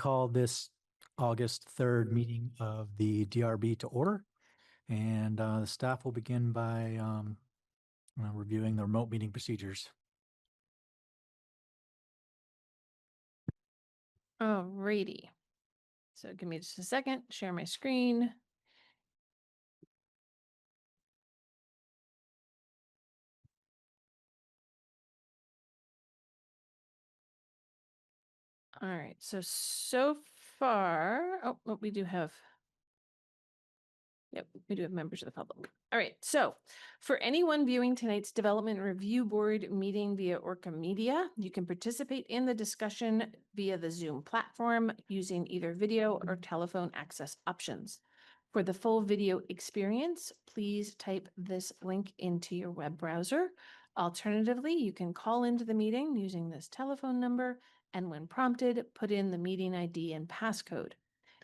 call this August 3rd meeting of the DRB to order. And the staff will begin by reviewing the remote meeting procedures. Alrighty. So give me just a second, share my screen. All right, so far, we do have, we do have members of the public. All right, so for anyone viewing tonight's Development Review Board meeting via Orca Media, you can participate in the discussion via the Zoom platform using either video or telephone access options. For the full video experience, please type this link into your web browser. Alternatively, you can call into the meeting using this telephone number, and when prompted, put in the meeting ID and passcode.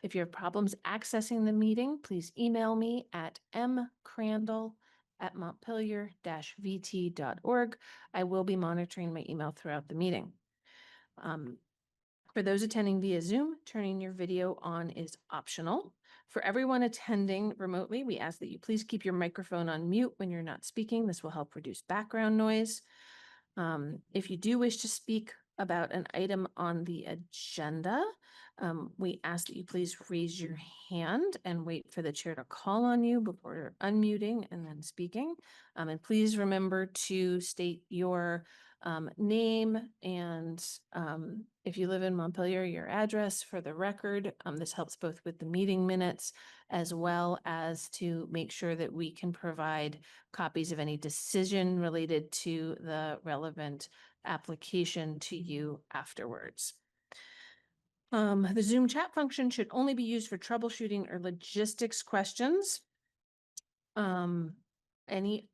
If you have problems accessing the meeting, please email me at mcrandall@montpelier-vt.org. I will be monitoring my email throughout the meeting. For those attending via Zoom, turning your video on is optional. For everyone attending remotely, we ask that you please keep your microphone on mute when you're not speaking. This will help reduce background noise. If you do wish to speak about an item on the agenda, we ask that you please raise your hand and wait for the chair to call on you before unmuting and then speaking. And please remember to state your name and if you live in Montpelier, your address for the record. This helps both with the meeting minutes as well as to make sure that we can provide copies of any decision related to the relevant application to you afterwards. The Zoom chat function should only be used for troubleshooting or logistics questions. Any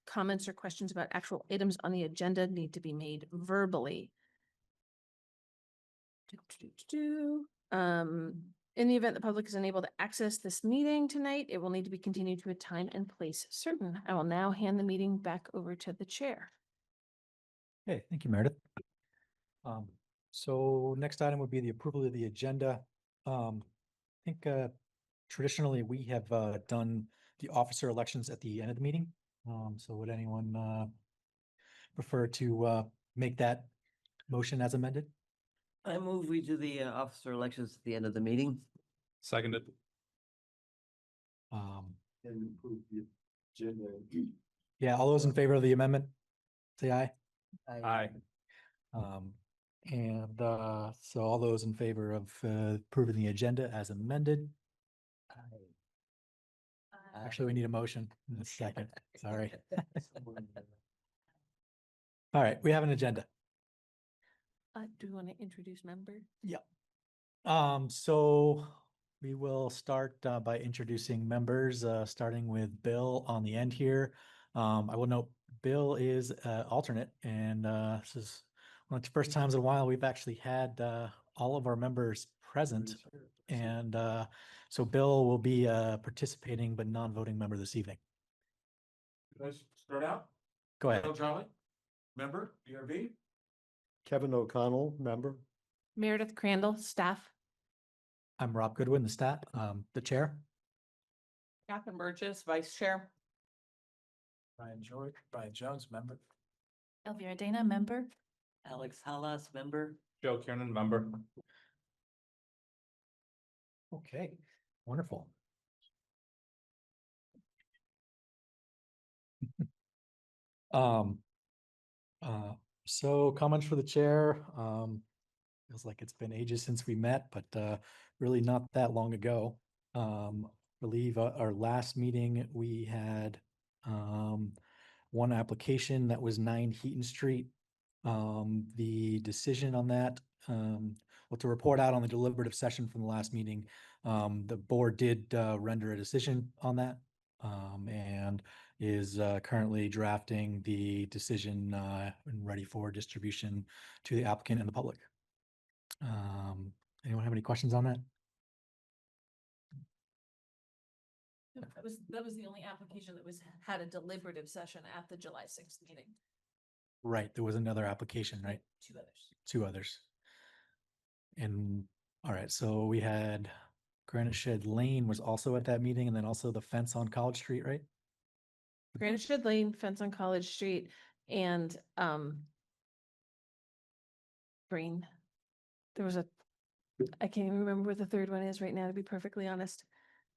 comments or questions about actual items on the agenda need to be made verbally. In the event the public is unable to access this meeting tonight, it will need to be continued to a time and place certain. I will now hand the meeting back over to the chair. Okay, thank you, Meredith. So next item would be the approval of the agenda. I think traditionally we have done the officer elections at the end of the meeting. So would anyone prefer to make that motion as amended? I move we do the officer elections at the end of the meeting. Seconded. And approve the agenda. Yeah, all those in favor of the amendment, say aye. Aye. So all those in favor of approving the agenda as amended. Actually, we need a motion in a second. Sorry. All right, we have an agenda. Do you want to introduce members? Yeah. So we will start by introducing members, starting with Bill on the end here. I will note Bill is alternate, and this is one of the first times in a while we've actually had all of our members present. And so Bill will be participating but non-voting member this evening. Let's start out. Go ahead. Bill Jolly, member, DRB. Kevin O'Connell, member. Meredith Crandall, staff. I'm Rob Goodwin, the staff, the chair. Catherine Burgess, vice chair. Brian Jones, member. Elvira Dana, member. Alex Halas, member. Joe Kiernan, member. Okay, wonderful. So comments for the chair. Feels like it's been ages since we met, but really not that long ago. I believe our last meeting we had one application that was 9 Heaton Street. The decision on that, well, to report out on the deliberative session from the last meeting, the board did render a decision on that, and is currently drafting the decision and ready for distribution to the applicant and the public. Anyone have any questions on that? That was the only application that had a deliberative session at the July 6th meeting. Right, there was another application, right? 2 others. 2 others. And All right, so we had Granite Shed Lane was also at that meeting, and then also the fence on College Street, right? Granite Shed Lane, fence on College Street, and Green. There was I can't even remember what the third one is right now, to be perfectly honest,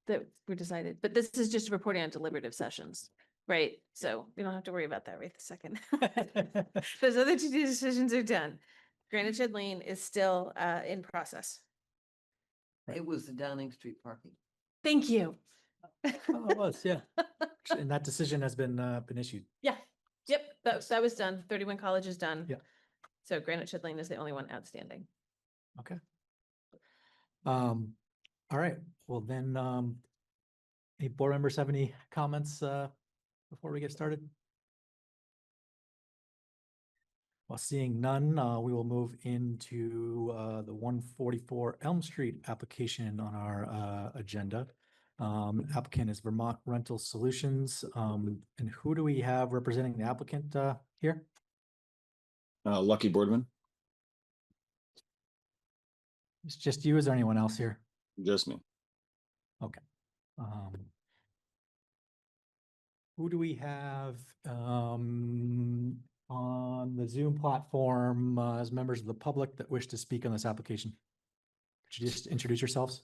that were decided, but this is just reporting on deliberative sessions, right? So we don't have to worry about that right this second. Those other two decisions are done. Granite Shed Lane is still in process. It was the Downing Street parking. Thank you. Oh, it was, yeah. And that decision has been issued. Yeah, yep, that was done. 31 College is done. Yeah. So Granite Shed Lane is the only one outstanding. Okay. All right, well then, any board members have any comments, before we get started? Well, seeing none, we will move into, the 144 Elm Street application on our, agenda. Applicant is Vermont Rental Solutions. And who do we have representing the applicant, here? Lucky Boardman, It's just you, is there anyone else here? just me. Um, who do we have on the Zoom platform as members of the public that wish to speak on this application? Could you just introduce yourselves?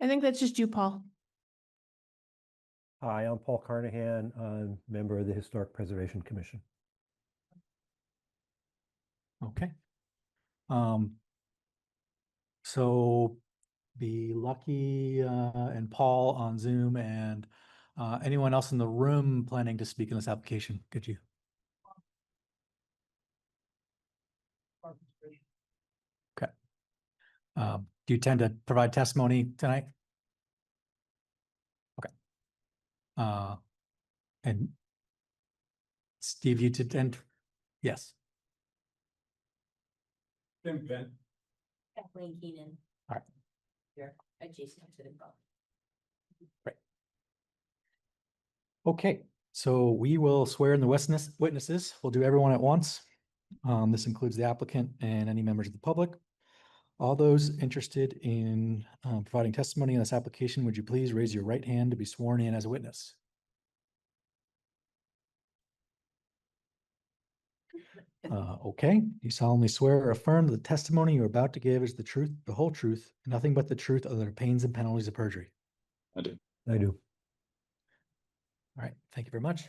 I think that's just you, Paul. Hi, I'm Paul Carnahan. I'm member of the Historic Preservation Commission. Okay. So be Lucky and Paul on Zoom, and anyone else in the room planning to speak in this application, could you? Okay. Do you tend to provide testimony tonight? Okay. And Steve, you tend, yes. Ben. Kathleen Keenan. All right. Here, adjacent to the phone. Okay, so we will swear in the witnesses. We'll do everyone at once. This includes the applicant and any members of the public. All those interested in providing testimony on this application, would you please raise your right hand to be sworn in as a witness? Okay, you solemnly swear or affirm that the testimony you're about to give is the truth, the whole truth, and nothing but the truth other than pains and penalties of perjury. I do. I do. All right, thank you very much.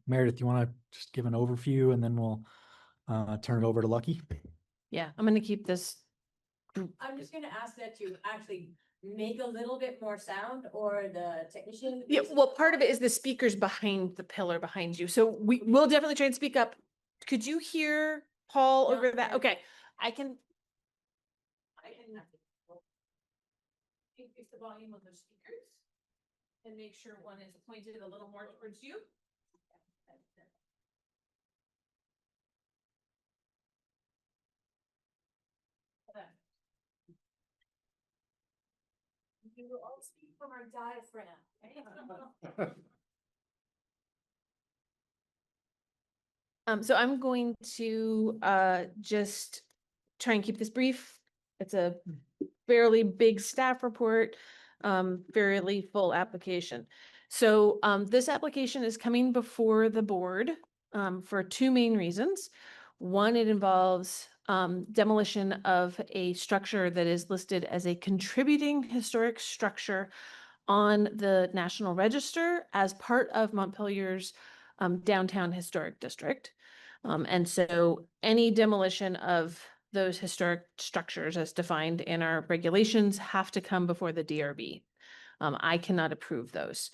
Meredith, you want to just give an overview and then we'll turn it over to Lucky? Yeah, I'm gonna keep this. I'm just gonna ask that you actually make a little bit more sound, or the technician. Yeah, well, part of it is the speakers behind the pillar behind you. So we will definitely try and speak up. Could you hear Paul No, over that? no. Okay, I can. Increase the volume of the speakers and make sure one is pointed a little more towards you. You will all speak from our diaphragm. So I'm going to just try and keep this brief. It's a fairly big staff report, fairly full application. So this application is coming before the board for two main reasons. One, it involves demolition of a structure that is listed as a contributing historic structure on the National Register as part of Montpelier's downtown historic district. And so any demolition of those historic structures as defined in our regulations have to come before the DRB. I cannot approve those.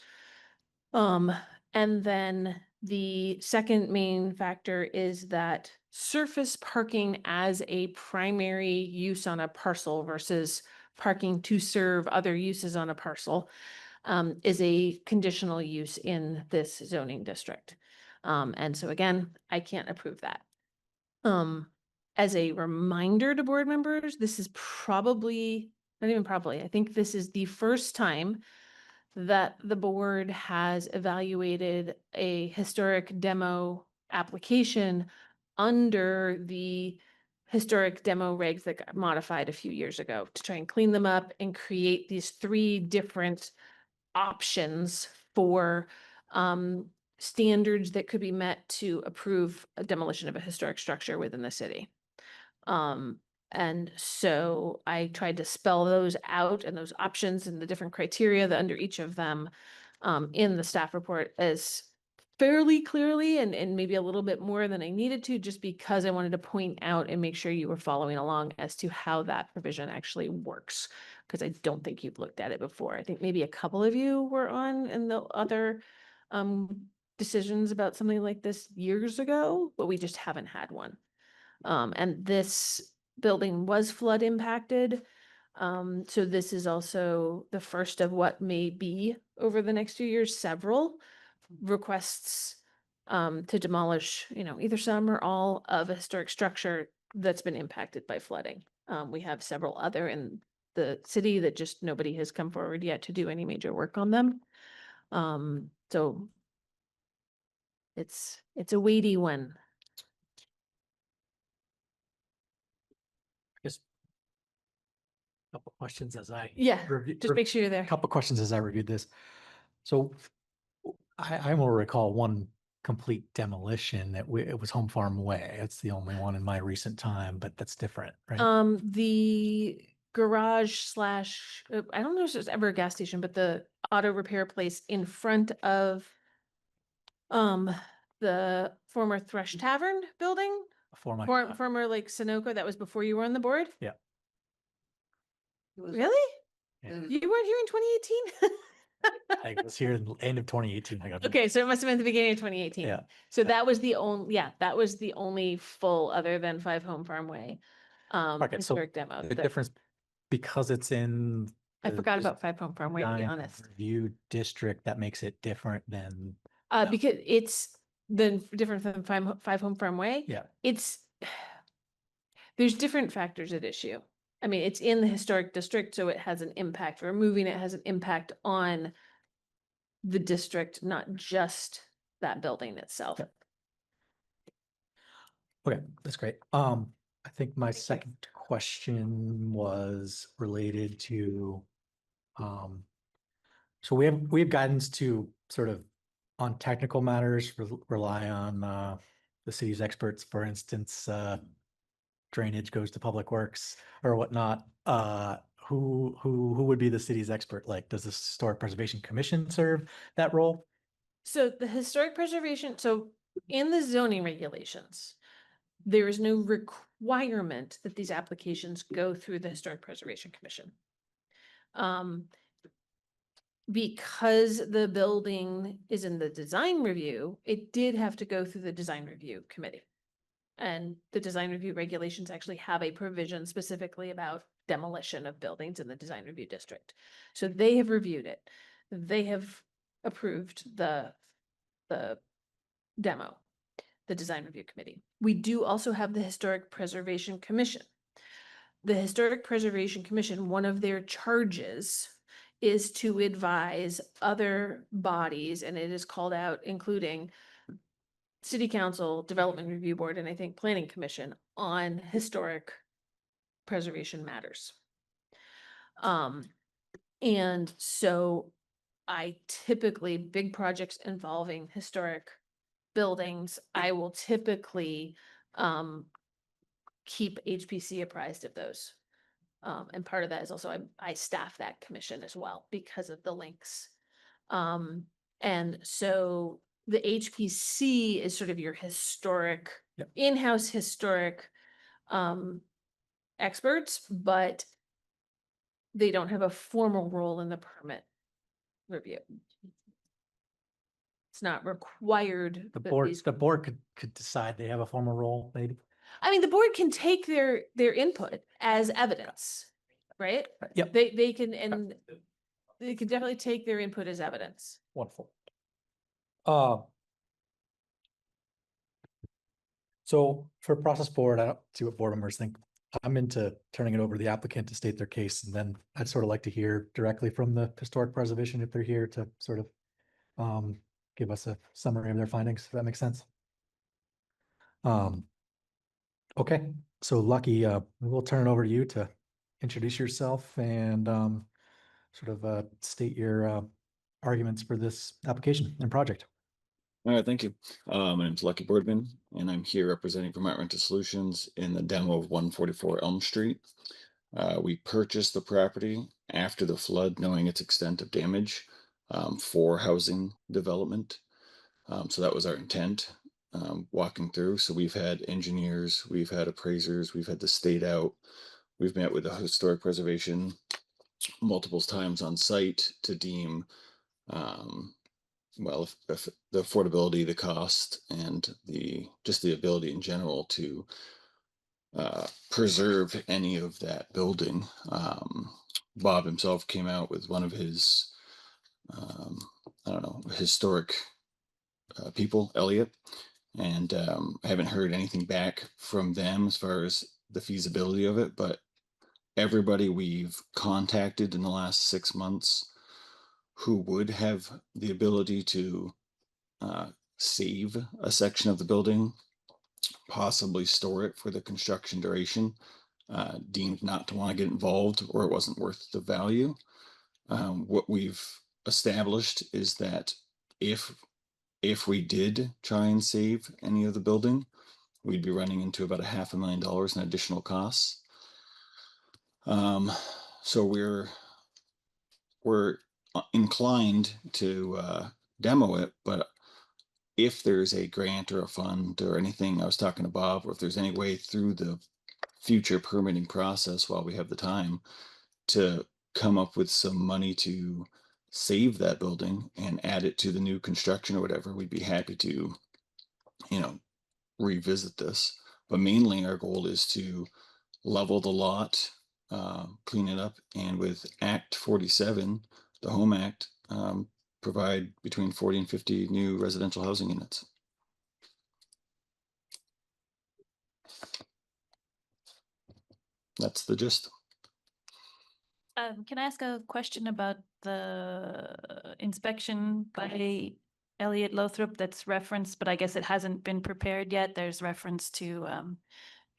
And then the second main factor is that surface parking as a primary use on a parcel versus parking to serve other uses on a parcel is a conditional use in this zoning district. And so again, I can't approve that. As a reminder to board members, this is probably, not even probably, I think this is the first time that the board has evaluated a historic demo application under the historic demo regs that got modified a few years ago to try and clean them up and create these 3 different options for standards that could be met to approve a demolition of a historic structure within the city. And so I tried to spell those out and those options and the different criteria that under each of them in the staff report as fairly clearly and maybe a little bit more than I needed to, just because I wanted to point out and make sure you were following along as to how that provision actually works. Because I don't think you've looked at it before. I think maybe a couple of you were on in the other decisions about something like this years ago, but we just haven't had one. And this building was flood impacted. So this is also the first of what may be over the next few years, several requests to demolish, either some or all of a historic structure that's been impacted by flooding. We have several other in the city that just nobody has come forward yet to do any major work on them. So it's a weighty one. I guess. Couple questions as I. Yeah, review- just make sure you're there. Couple questions as I reviewed this. So I will recall one complete demolition it was Home Farm Way. It's the only one in my recent time, but that's different, right? The garage slash, I don't know if there's ever a gas station, but the auto repair place in front of the former Thrush Tavern building, Before my. former like Sunoco, that was before you were on the board? It was- Really? it was- You weren't here in 2018? I was here in the end of 2018. I got. Okay, so it must have been the beginning of 2018. Yeah. So that was the only full other than 5 Home Farm Way Okay, so historic demo. The that- difference, because it's in. I the forgot about 5 Home Farm Way, to be design honest. Review district, that makes it different than. No. Because it's different than 5 Home Farm Way. Yeah. There's different factors at issue. I mean, it's in the historic district, so it has an impact. Removing it has an impact on the district, not just that building itself. Yep. Okay, that's great. I think my second question was related to, so we have guidance to sort of on technical matters, rely on, the city's experts, for instance, drainage goes to Public Works or whatnot. Who would be the city's expert? Like, does the Historic Preservation Commission serve that role? So the historic preservation, so in the zoning regulations, there is no requirement that these applications go through the Historic Preservation Commission. Because the building is in the design review, it did have to go through the design review committee. And the design review regulations actually have a provision specifically about demolition of buildings in the design review district. So they have reviewed it. They have approved the demo, the design review committee. We do also have the Historic Preservation Commission. The Historic Preservation Commission, one of their charges is to advise other bodies, and it is called out, including City Council, Development Review Board, and I think Planning Commission on historic preservation matters. And so I typically, big projects involving historic buildings, I will typically keep HPC apprised of those. And part of that is also I staff that commission as well because of the links. And so the HPC is sort of your historic, Yep. in-house historic experts, but they don't have a formal role in the permit review. It's not required. The that board, these- the board could decide they have a formal role, maybe. I mean, the board can take their input as evidence, right? Yep, They can, and they can definitely take their input as evidence. wonderful. So for process board, I don't see what board members think. I'm into turning it over to the applicant to state their case, and then I'd sort of like to hear directly from the historic preservation if they're here to sort of give us a summary of their findings, if that makes sense. Okay, so Lucky, we'll turn it over to you to introduce yourself and sort of state your arguments for this application and project. All right, thank you. My name's Lucky Boardman, and I'm here representing Vermont Rental Solutions in the demo of 144 Elm Street. We purchased the property after the flood, knowing its extent of damage for housing development. So that was our intent walking through. So we've had engineers, we've had appraisers, we've had the state out, we've met with the historic preservation multiple times on site to deem well, if the affordability, the cost, and just the ability in general to preserve any of that building. Bob himself came out with one of his, I don't know, historic people, Elliot, and I haven't heard anything back from them as far as the feasibility of it, but everybody we've contacted in the last 6 months who would have the ability to save a section of the building, possibly store it for the construction duration, deemed not to want to get involved or it wasn't worth the value. What we've established is that if we did try and save any of the building, we'd be running into about $500,000 in additional costs. So we're inclined to demo it, but if there's a grant or a fund or anything, I was talking to Bob, or if there's any way through the future permitting process while we have the time to come up with some money to save that building and add it to the new construction or whatever, we'd be happy to, revisit this. But mainly our goal is to level the lot, clean it up, and with Act 47, the Home Act, provide between 40 and 50 new residential housing units. That's the gist. Can I ask a question about the inspection by Elliot Lothrop that's referenced, but I guess it hasn't been prepared yet? There's reference to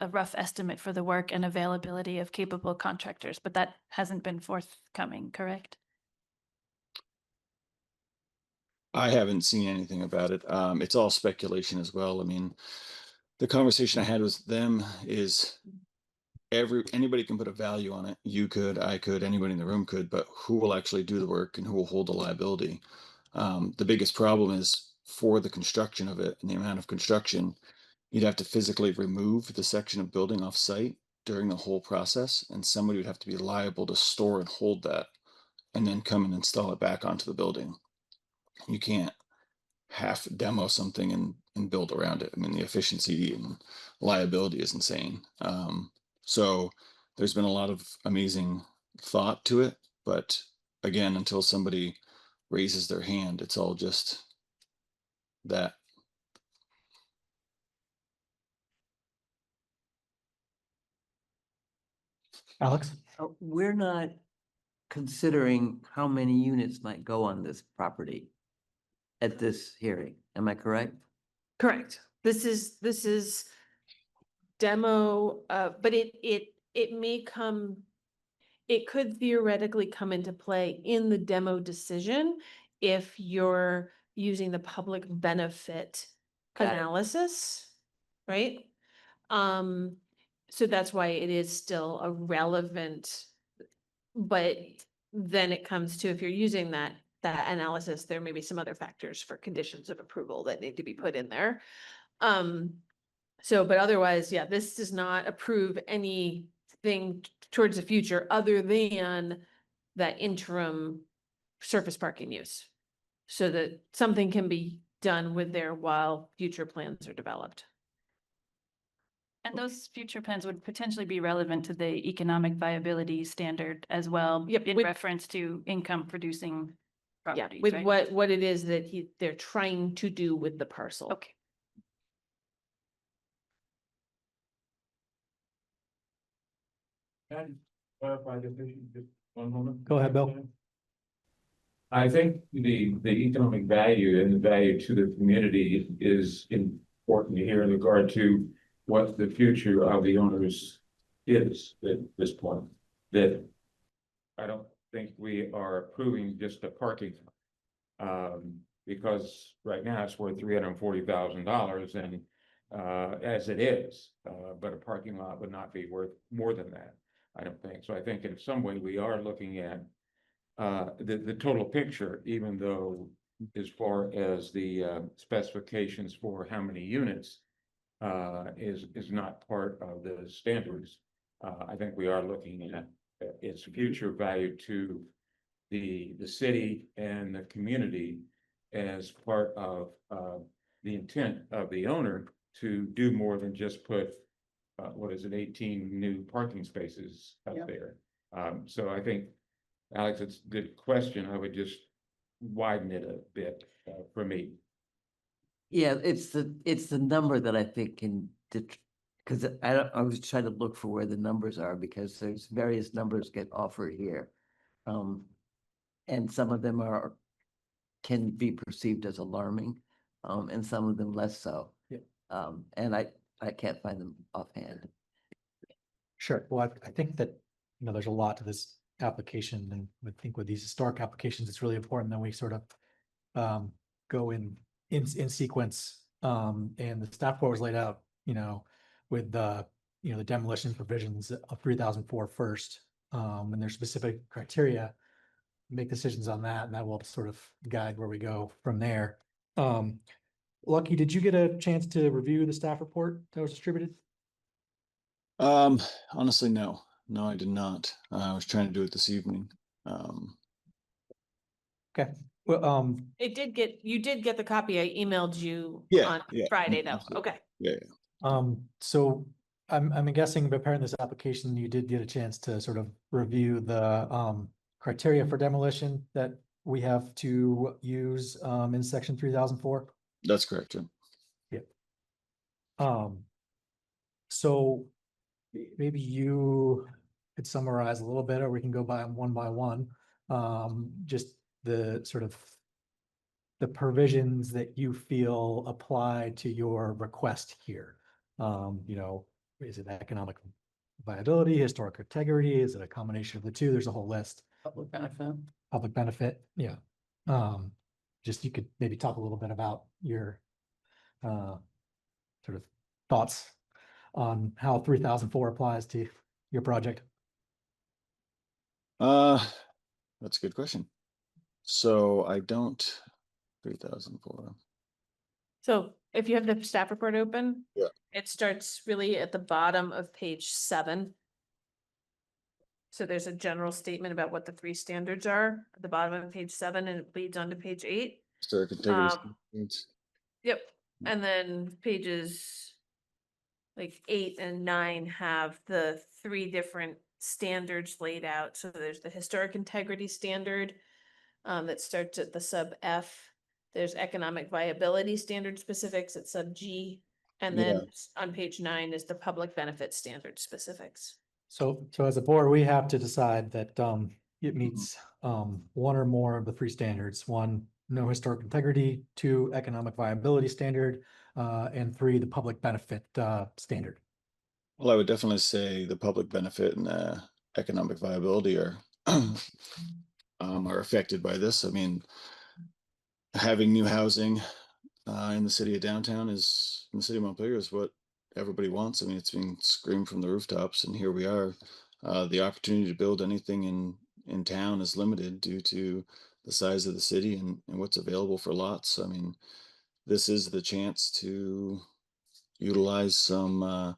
a rough estimate for the work and availability of capable contractors, but that hasn't been forthcoming, correct? I haven't seen anything about it. It's all speculation as well. I mean, the conversation I had with them is anybody can put a value on it. You could, I could, anybody in the room could, but who will actually do the work and who will hold the liability? The biggest problem is for the construction of it and the amount of construction, you'd have to physically remove the section of building off site during the whole process, and somebody would have to be liable to store and hold that and then come and install it back onto the building. You can't half demo something and build around it. I mean, the efficiency and liability is insane. So there's been a lot of amazing thought to it, but again, until somebody raises their hand, it's all just that. Alex? We're not considering how many units might go on this property at this hearing. Am I correct? Correct. This is demo, but it could theoretically come into play in the demo decision if you're using the public benefit Got it. analysis, right? So that's why it is still a relevant, but then it comes to, if you're using that analysis, there may be some other factors for conditions of approval that need to be put in there. So, but otherwise, yeah, this does not approve anything towards the future other than that interim surface parking use. So that something can be done with there while future plans are developed. And those future plans would potentially be relevant to the economic viability standard as well, Yep, in with- reference to income producing Yeah, properties, with right? what it is that they're trying to do with the parcel. Okay. Can I clarify this issue, just one moment? Go ahead, Bill. I think the economic value and the value to the community is important here in regard to what the future of the owners is at this point. That I don't think we are approving just the parking. Because right now it's worth $340,000 and as it is, but a parking lot would not be worth more than that, I don't think. So I think in some way we are looking at the total picture, even though as far as the specifications for how many units is not part of the standards. I think we are looking at its future value to the city and the community as part of the intent of the owner to do more than just put 18 new parking spaces up there. So I think, Alex, it's a good question. I would just widen it a bit for me. Yeah, it's the number that I think can, because I was trying to look for where the numbers are, because there's various numbers get offered here. And some of them can be perceived as alarming, and some of them less so. Yeah. And I can't find them offhand. Sure. Well, I think that, there's a lot to this application, and I think with these historic applications, it's really important that we sort of go in sequence. And the staff report was laid out, with the demolition provisions of 3004 first, and there's specific criteria. Make decisions on that, and that will sort of guide where we go from there. Lucky, did you get a chance to review the staff report that was distributed? Honestly, no, I did not. I was trying to do it this evening. Okay. Well, You did get the copy I emailed you Yeah, on yeah, Friday though. absolutely. Okay. Yeah. so I'm guessing preparing this application, you did get a chance to sort of review the criteria for demolition that we have to use in section 3004. That's correct. Yeah. So maybe you could summarize a little bit, or we can go by one. Just the sort of the provisions that you feel apply to your request here. Is it economic viability, historic integrity? Is it a combination of the two? There's a whole list. Public benefit. Public benefit, yeah. Just you could maybe talk a little bit about your sort of thoughts on how 3004 applies to your project. That's a good question. So I don't 3004. So if you have the staff report open. Yeah. It starts really at the bottom of page 7. So there's a general statement about what the 3 standards are at the bottom of page 7, and it leads on to page 8. Historic integrity standards. Yep. And then pages like 8 and 9 have the 3 different standards laid out. So there's the historic integrity standard that starts at the sub F. There's economic viability standard specifics at sub G. And then on page 9 is the public benefit standard specifics. So as a board, we have to decide that it meets one or more of the 3 standards. 1, no historic integrity; 2, economic viability standard; and 3, the public benefit standard. Well, I would definitely say the public benefit and economic viability are affected by this. I mean, having new housing in the city of downtown in the city of Montpelier is what everybody wants. I mean, it's being screamed from the rooftops, and here we are. The opportunity to build anything in town is limited due to the size of the city and what's available for lots. I mean, this is the chance to utilize some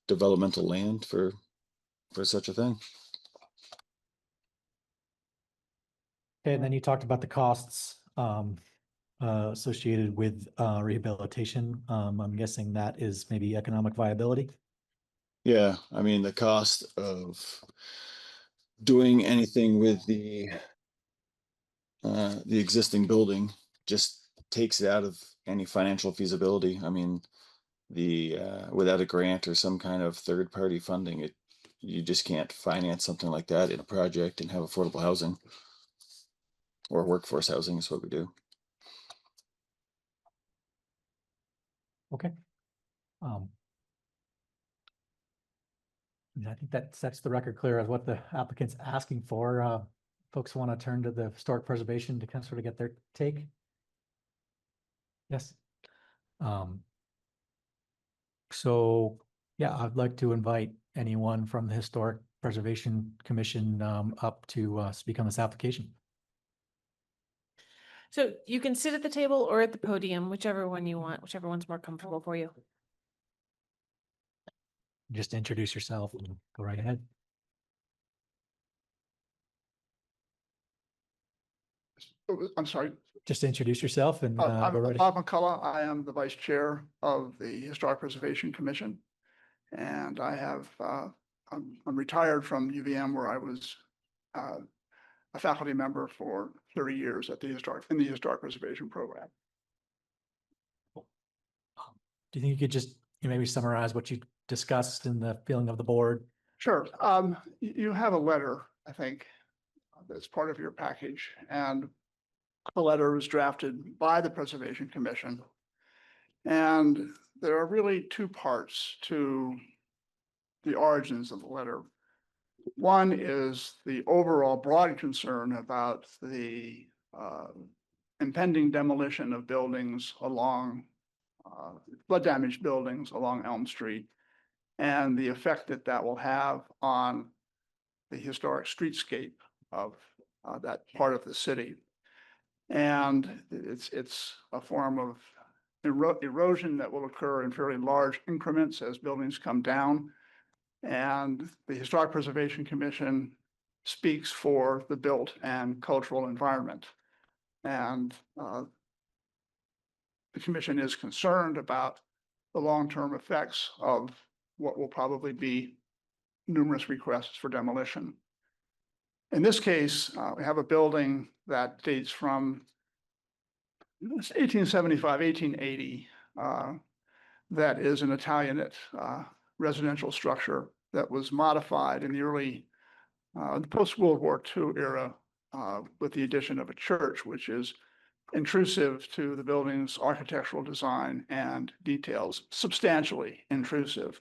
developmental land for such a thing. Okay, and then you talked about the costs associated with rehabilitation. I'm guessing that is maybe economic viability. Yeah, I mean, the cost of doing anything with the existing building just takes it out of any financial feasibility. I mean, without a grant or some kind of third-party funding, you just can't finance something like that in a project and have affordable housing. Or workforce housing is what we do. Okay. I think that sets the record clear as what the applicant's asking for. Folks want to turn to the historic preservation to kind of sort of get their take. Yes. So, yeah, I'd like to invite anyone from the Historic Preservation Commission up to speak on this application. So you can sit at the table or at the podium, whichever one you want, whichever one's more comfortable for you. Just introduce yourself and go right ahead. I'm sorry. Just introduce yourself and I'm go right ahead. Bob McCullough. I am the vice chair of the Historic Preservation Commission. And I have, I'm retired from UVM where I was a faculty member for 30 years at the in the Historic Preservation Program. Do you think you could just maybe summarize what you discussed and the feeling of the board? Sure. You have a letter, I think, that's part of your package. And the letter was drafted by the Preservation Commission. And there are really two parts to the origins of the letter. One is the overall broad concern about the impending demolition of buildings along flood damaged buildings along Elm Street and the effect that that will have on the historic streetscape of that part of the city. And it's a form of erosion that will occur in fairly large increments as buildings come down. And the Historic Preservation Commission speaks for the built and cultural environment. And the commission is concerned about the long-term effects of what will probably be numerous requests for demolition. In this case, we have a building that dates from 1875, 1880, that is an Italianate residential structure that was modified in the early post-World War II era with the addition of a church, which is intrusive to the building's architectural design and details, substantially intrusive.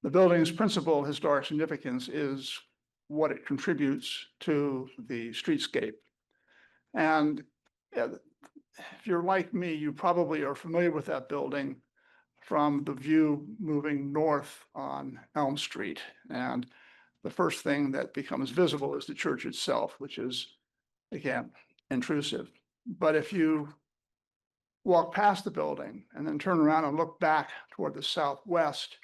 The building's principal historic significance is what it contributes to the streetscape. And if you're like me, you probably are familiar with that building from the view moving north on Elm Street. And the first thing that becomes visible is the church itself, which is, again, intrusive. But if you walk past the building and then turn around and look back toward the southwest,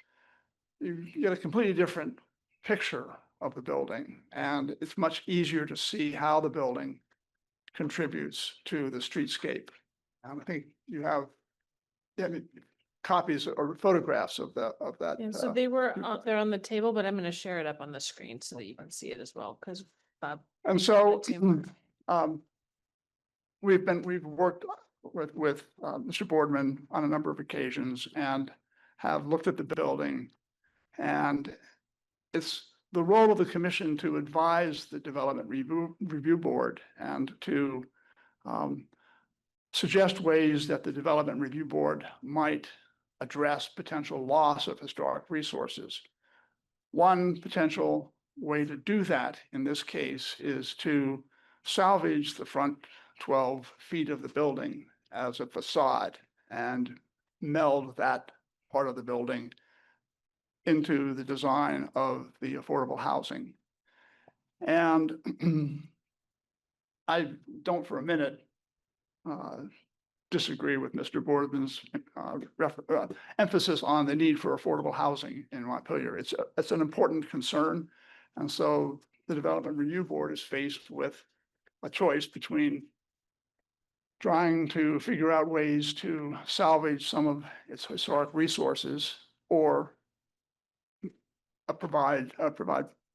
you get a completely different picture of the building. And it's much easier to see how the building contributes to the streetscape. And I think you have copies or photographs of that. Yeah, so they were, they're on the table, but I'm going to share it up on the screen so that you can see it as well, because Bob. And you so wanted to. we've worked with Mr. Boardman on a number of occasions and have looked at the building. And it's the role of the commission to advise the Development Review Board and to suggest ways that the Development Review Board might address potential loss of historic resources. One potential way to do that in this case is to salvage the front 12 feet of the building as a facade and meld that part of the building into the design of the affordable housing. And I don't for a minute disagree with Mr. Boardman's emphasis on the need for affordable housing in Montpelier. It's an important concern. And so the Development Review Board is faced with a choice between trying to figure out ways to salvage some of its historic resources or provide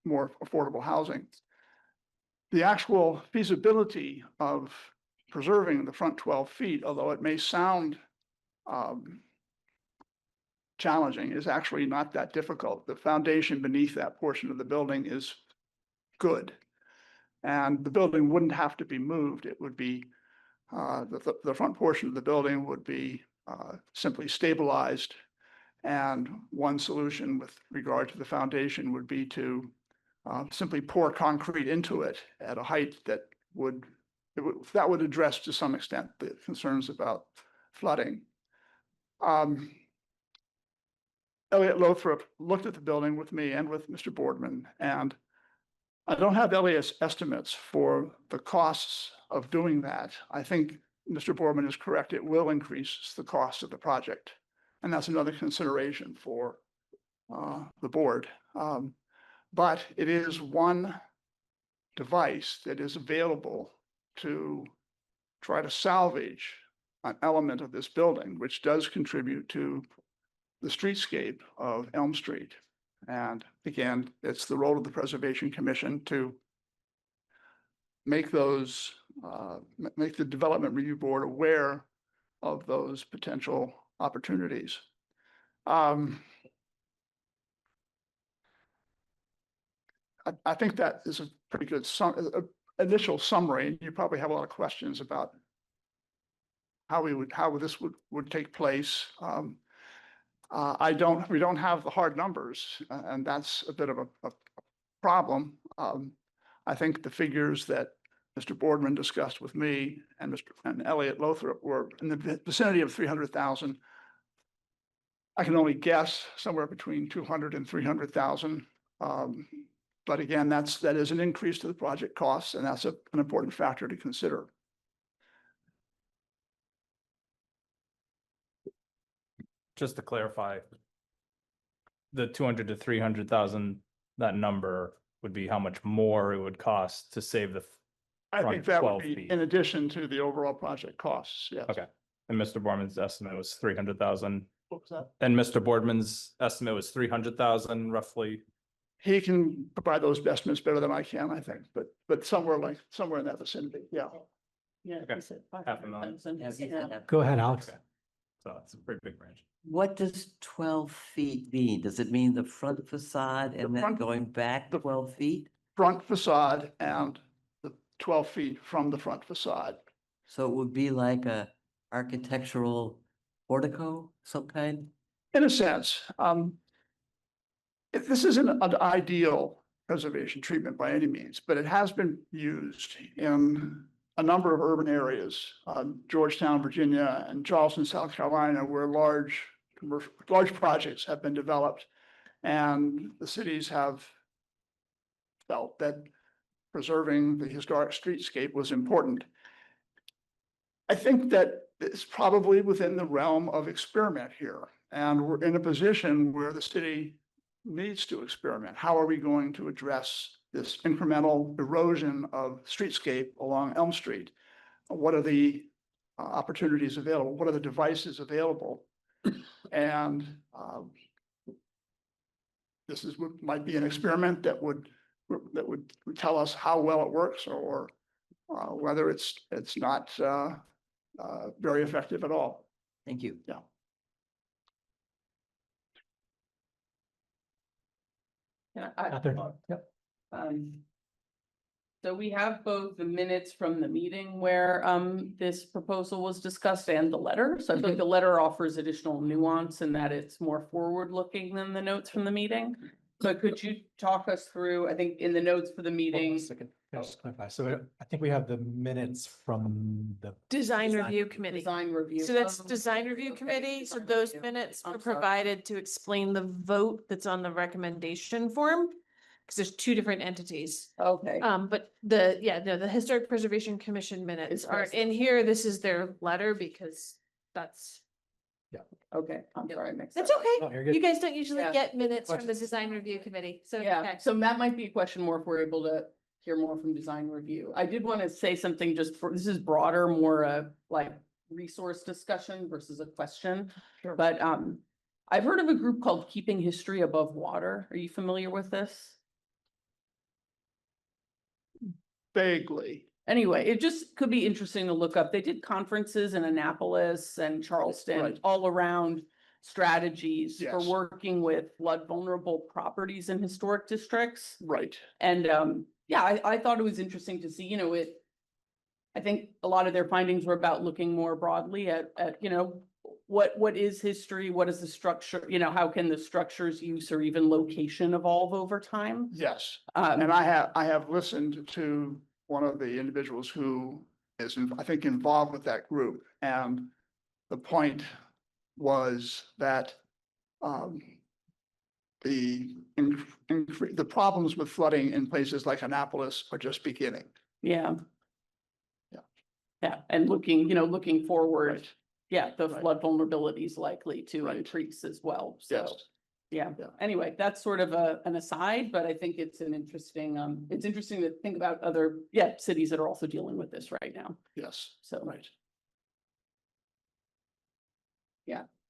more affordable housing. The actual feasibility of preserving the front 12 feet, although it may sound challenging is actually not that difficult. The foundation beneath that portion of the building is good. And the building wouldn't have to be moved. It would be, the front portion of the building would be simply stabilized. And one solution with regard to the foundation would be to simply pour concrete into it at a height that would address to some extent the concerns about flooding. Elliot Lothrop looked at the building with me and with Mr. Boardman, and I don't have Elliot's estimates for the costs of doing that. I think Mr. Boardman is correct. It will increase the cost of the project. And that's another consideration for the board. But it is one device that is available to try to salvage an element of this building, which does contribute to the streetscape of Elm Street. And again, it's the role of the Preservation Commission to make those, make the Development Review Board aware of those potential opportunities. I think that is a pretty good initial summary. You probably have a lot of questions about how this would take place. We don't have the hard numbers, and that's a bit of a problem. I think the figures that Mr. Boardman discussed with me and Elliot Lothrop were in the vicinity of 300,000. I can only guess somewhere between 200 and 300,000. But again, that is an increase to the project costs, and that's an important factor to consider. Just to clarify, the 200 to 300,000, that number would be how much more it would cost to save the I front think that would 12 be feet. in addition to the overall project costs, yes. Okay. And Mr. Boardman's estimate was 300,000. What was that? And Mr. Boardman's estimate was 300,000 roughly. He can provide those estimates better than I can, I think, but somewhere in that vicinity, yeah. Yeah. Okay. Half a million. Go ahead, Alex. Okay. So it's a pretty big range. What does 12 feet mean? Does it mean the front facade The and then front- going back 12 feet? Front facade and the 12 feet from the front facade. So it would be like a architectural portico, some kind? In a sense, this isn't an ideal preservation treatment by any means, but it has been used in a number of urban areas, Georgetown, Virginia, and Charleston, South Carolina, where large projects have been developed, and the cities have felt that preserving the historic streetscape was important. I think that it's probably within the realm of experiment here, and we're in a position where the city needs to experiment. How are we going to address this incremental erosion of streetscape along Elm Street? What are the opportunities available? What are the devices available? And this might be an experiment that would tell us how well it works, or whether it's not very effective at all. Thank you. Yeah. Catherine, yep. So we have both the minutes from the meeting where this proposal was discussed and the letter. So I feel like the letter offers additional nuance in that it's more forward-looking than the notes from the meeting. So could you talk us through, I think in the notes for the meeting. Can I just clarify? So I think we have the minutes from the. Design Review Committee. Design review. So that's Oh, Design Review okay, Committee. So design those review. minutes I'm were sorry. provided to explain the vote that's on the recommendation form. Because there's two different entities. Okay, But the Historic Preservation Commission minutes It's aren't present. in here. This is their letter because that's, okay, I'm sorry, I mixed that's up. okay. No, you're good. You guys don't usually Yeah. get minutes from the Design Review Committee, so. Yeah, okay. so that might be a question more if we're able to hear more from design review. I did want to say something just for, this is broader, more like resource discussion versus a question. Sure. But I've heard of a group called Keeping History Above Water. Are you familiar with this? Vaguely. Anyway, it just could be interesting to look up. They did conferences in Annapolis and Charleston, Right. all around strategies for Yes. working with flood vulnerable properties in historic districts. Right. And yeah, I thought it was interesting to see, you know, I think a lot of their findings were about looking more broadly at, you know, what is history? What is the structure? You know, how can the structure's use or even location evolve over time? Yes. Um, And I have listened to one of the individuals who is, I think, involved with that group. And the point was that the problems with flooding in places like Annapolis are just beginning. yeah. Yeah. Yeah, and looking, you know, looking forward, Right. yeah, the Right. flood vulnerability is likely to Right. increase as well, so. Yes. Yeah, Yeah. anyway, that's sort of an aside, but I think it's it's interesting to think about other, cities that are also dealing with this right now, Yes. so. Right.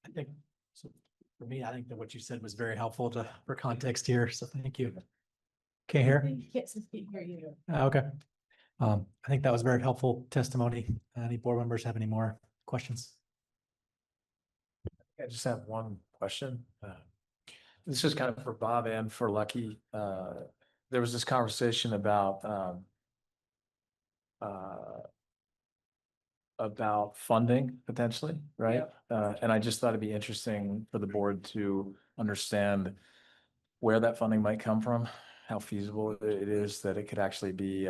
I think, so for me, I think that what you said was very helpful for context here, so thank you. Can't hear? Yes, I can hear you. Okay. I think that was very helpful testimony. Any board members have any more questions? I just have one question. This is kind of for Bob and for Lucky. There was this conversation about funding potentially, right? And I just thought it'd be interesting for the board to understand where that funding might come from, how feasible it is that it could actually be,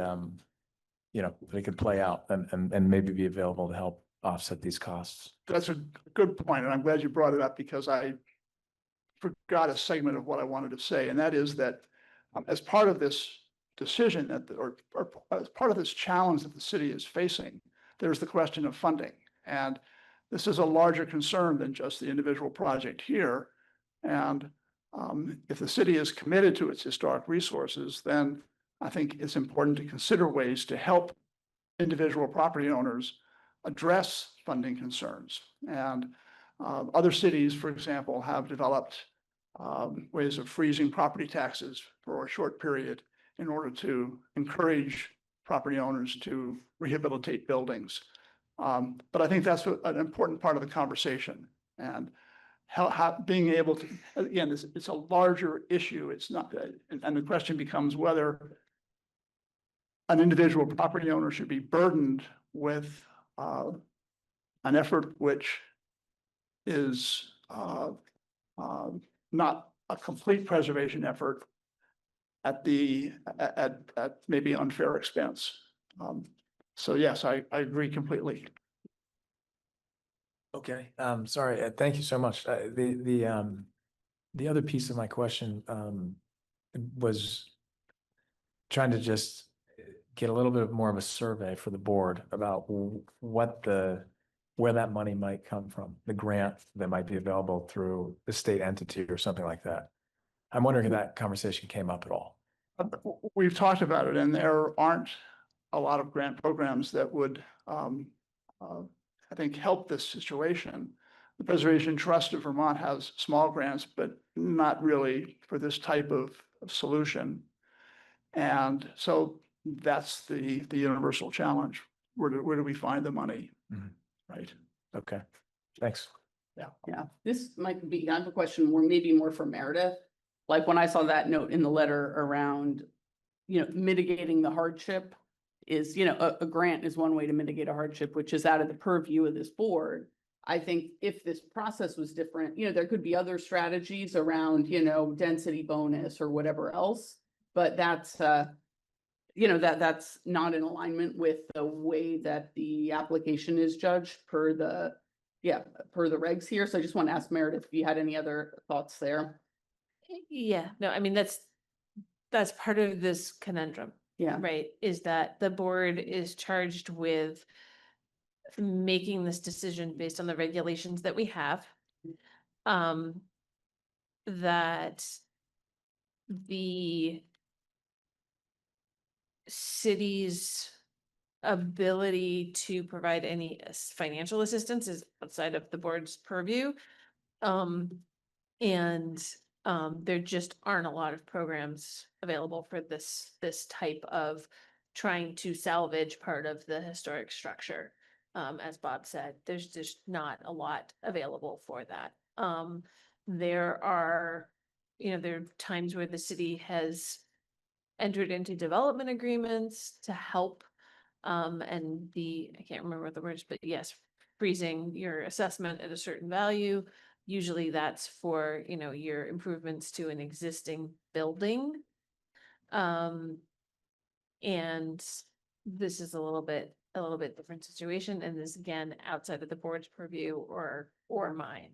you know, that it could play out and maybe be available to help offset these costs. That's a good point, and I'm glad you brought it up because I forgot a segment of what I wanted to say, and that is that as part of this decision or as part of this challenge that the city is facing, there's the question of funding. And this is a larger concern than just the individual project here. And if the city is committed to its historic resources, then I think it's important to consider ways to help individual property owners address funding concerns. And other cities, for example, have developed ways of freezing property taxes for a short period in order to encourage property owners to rehabilitate buildings. But I think that's an important part of the conversation. And how being able to, again, it's a larger issue. It's not, and the question becomes whether an individual property owner should be burdened with an effort which is not a complete preservation effort at maybe unfair expense. So yes, I agree completely. Okay, sorry, thank you so much. The other piece of my question was trying to just get a little bit more of a survey for the board about where that money might come from, the grant that might be available through the state entity or something like that. I'm wondering if that conversation came up at all. We've talked about it, and there aren't a lot of grant programs that would, I think, help this situation. The Preservation Trust of Vermont has small grants, but not really for this type of solution. And so that's the universal challenge. Where do we find the money? Mhm. Right. Okay, thanks. Yeah, this might be, I have a question more, maybe more for Meredith. Like when I saw that note in the letter around, you know, mitigating the hardship is, you know, a grant is one way to mitigate a hardship, which is out of the purview of this board. I think if this process was different, you know, there could be other strategies around, you know, density bonus or whatever else. But that's, you know, that's not in alignment with the way that the application is judged per the regs here. So I just want to ask Meredith if you had any other thoughts there. Yeah, no, I mean, that's part of this conundrum, Yeah. right? Is that the board is charged with making this decision based on the regulations that we have. That the city's ability to provide any financial assistance is outside of the board's purview. There just aren't a lot of programs available for this type of trying to salvage part of the historic structure. As Bob said, there's just not a lot available for that. There are, there are times where the city has entered into development agreements to help. And I can't remember the words, but yes, freezing your assessment at a certain value. Usually that's for, your improvements to an existing building. And this is a little bit different situation, and this again, outside of the board's purview or mine.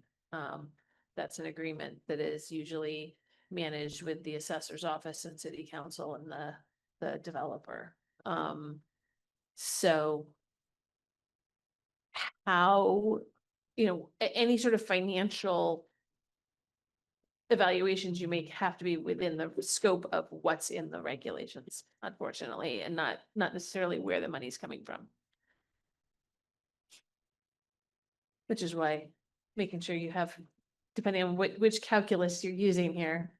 That's an agreement that is usually managed with the assessor's office and city council and the developer. So how, any sort of financial evaluations you make have to be within the scope of what's in the regulations, unfortunately, and not necessarily where the money's coming from. Which is why making sure you have, depending on which calculus you're using here,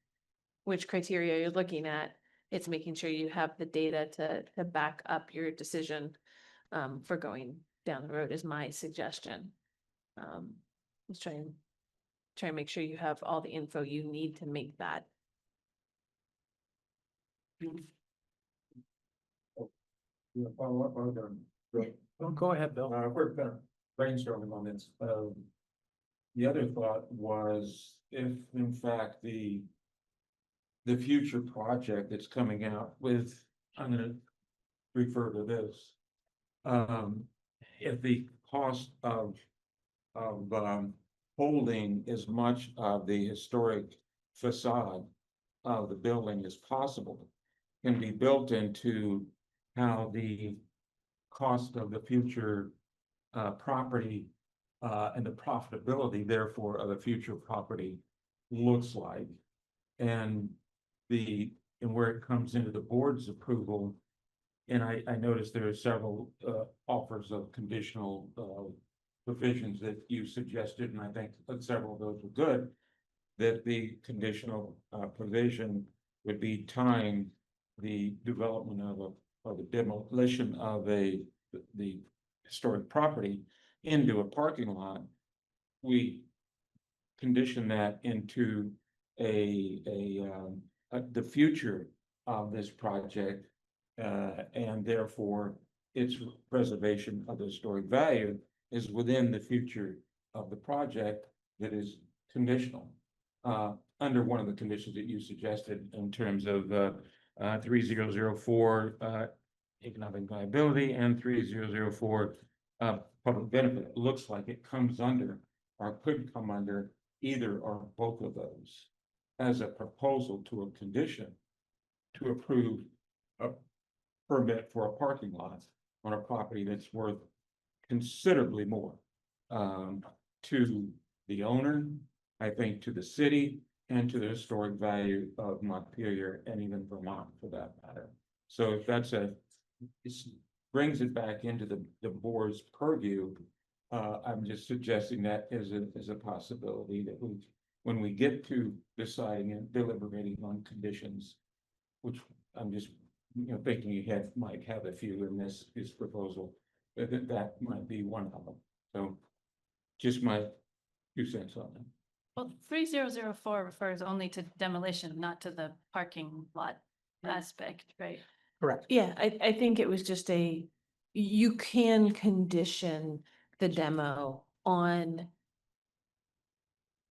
which criteria you're looking at, it's making sure you have the data to back up your decision for going down the road is my suggestion. Let's try and make sure you have all the info you need to make that. You know, follow up or done? Great. Go ahead, Bill. We're kind of brainstorming on this. The other thought was if in fact the future project that's coming out with, I'm gonna refer to this. If the cost of holding as much of the historic facade of the building as possible can be built into how the cost of the future property and the profitability therefore of the future property looks like. And where it comes into the board's approval. And I noticed there are several offers of conditional provisions that you suggested, and I think that several of those were good. That the conditional provision would be tying the development of the demolition of the historic property into a parking lot. We condition that into the future of this project, and therefore its preservation of the historic value is within the future of the project that is conditional. Under one of the conditions that you suggested in terms of 3004 economic viability and 3004 public benefit. It looks like it comes under or could come under either or both of those as a proposal to a condition to approve a permit for a parking lot on a property that's worth considerably more to the owner, I think to the city, and to the historic value of Montpelier and even Vermont for that matter. So if that's it brings it back into the board's purview. I'm just suggesting that as a possibility that when we get to deciding and deliberating on conditions, which I'm just thinking you might have a few in this proposal, that might be one of them. So just my 2 cents on that. Well, 3004 refers only to demolition, not to the parking lot aspect, right? Correct. Yeah, I think it was just you can condition the demo on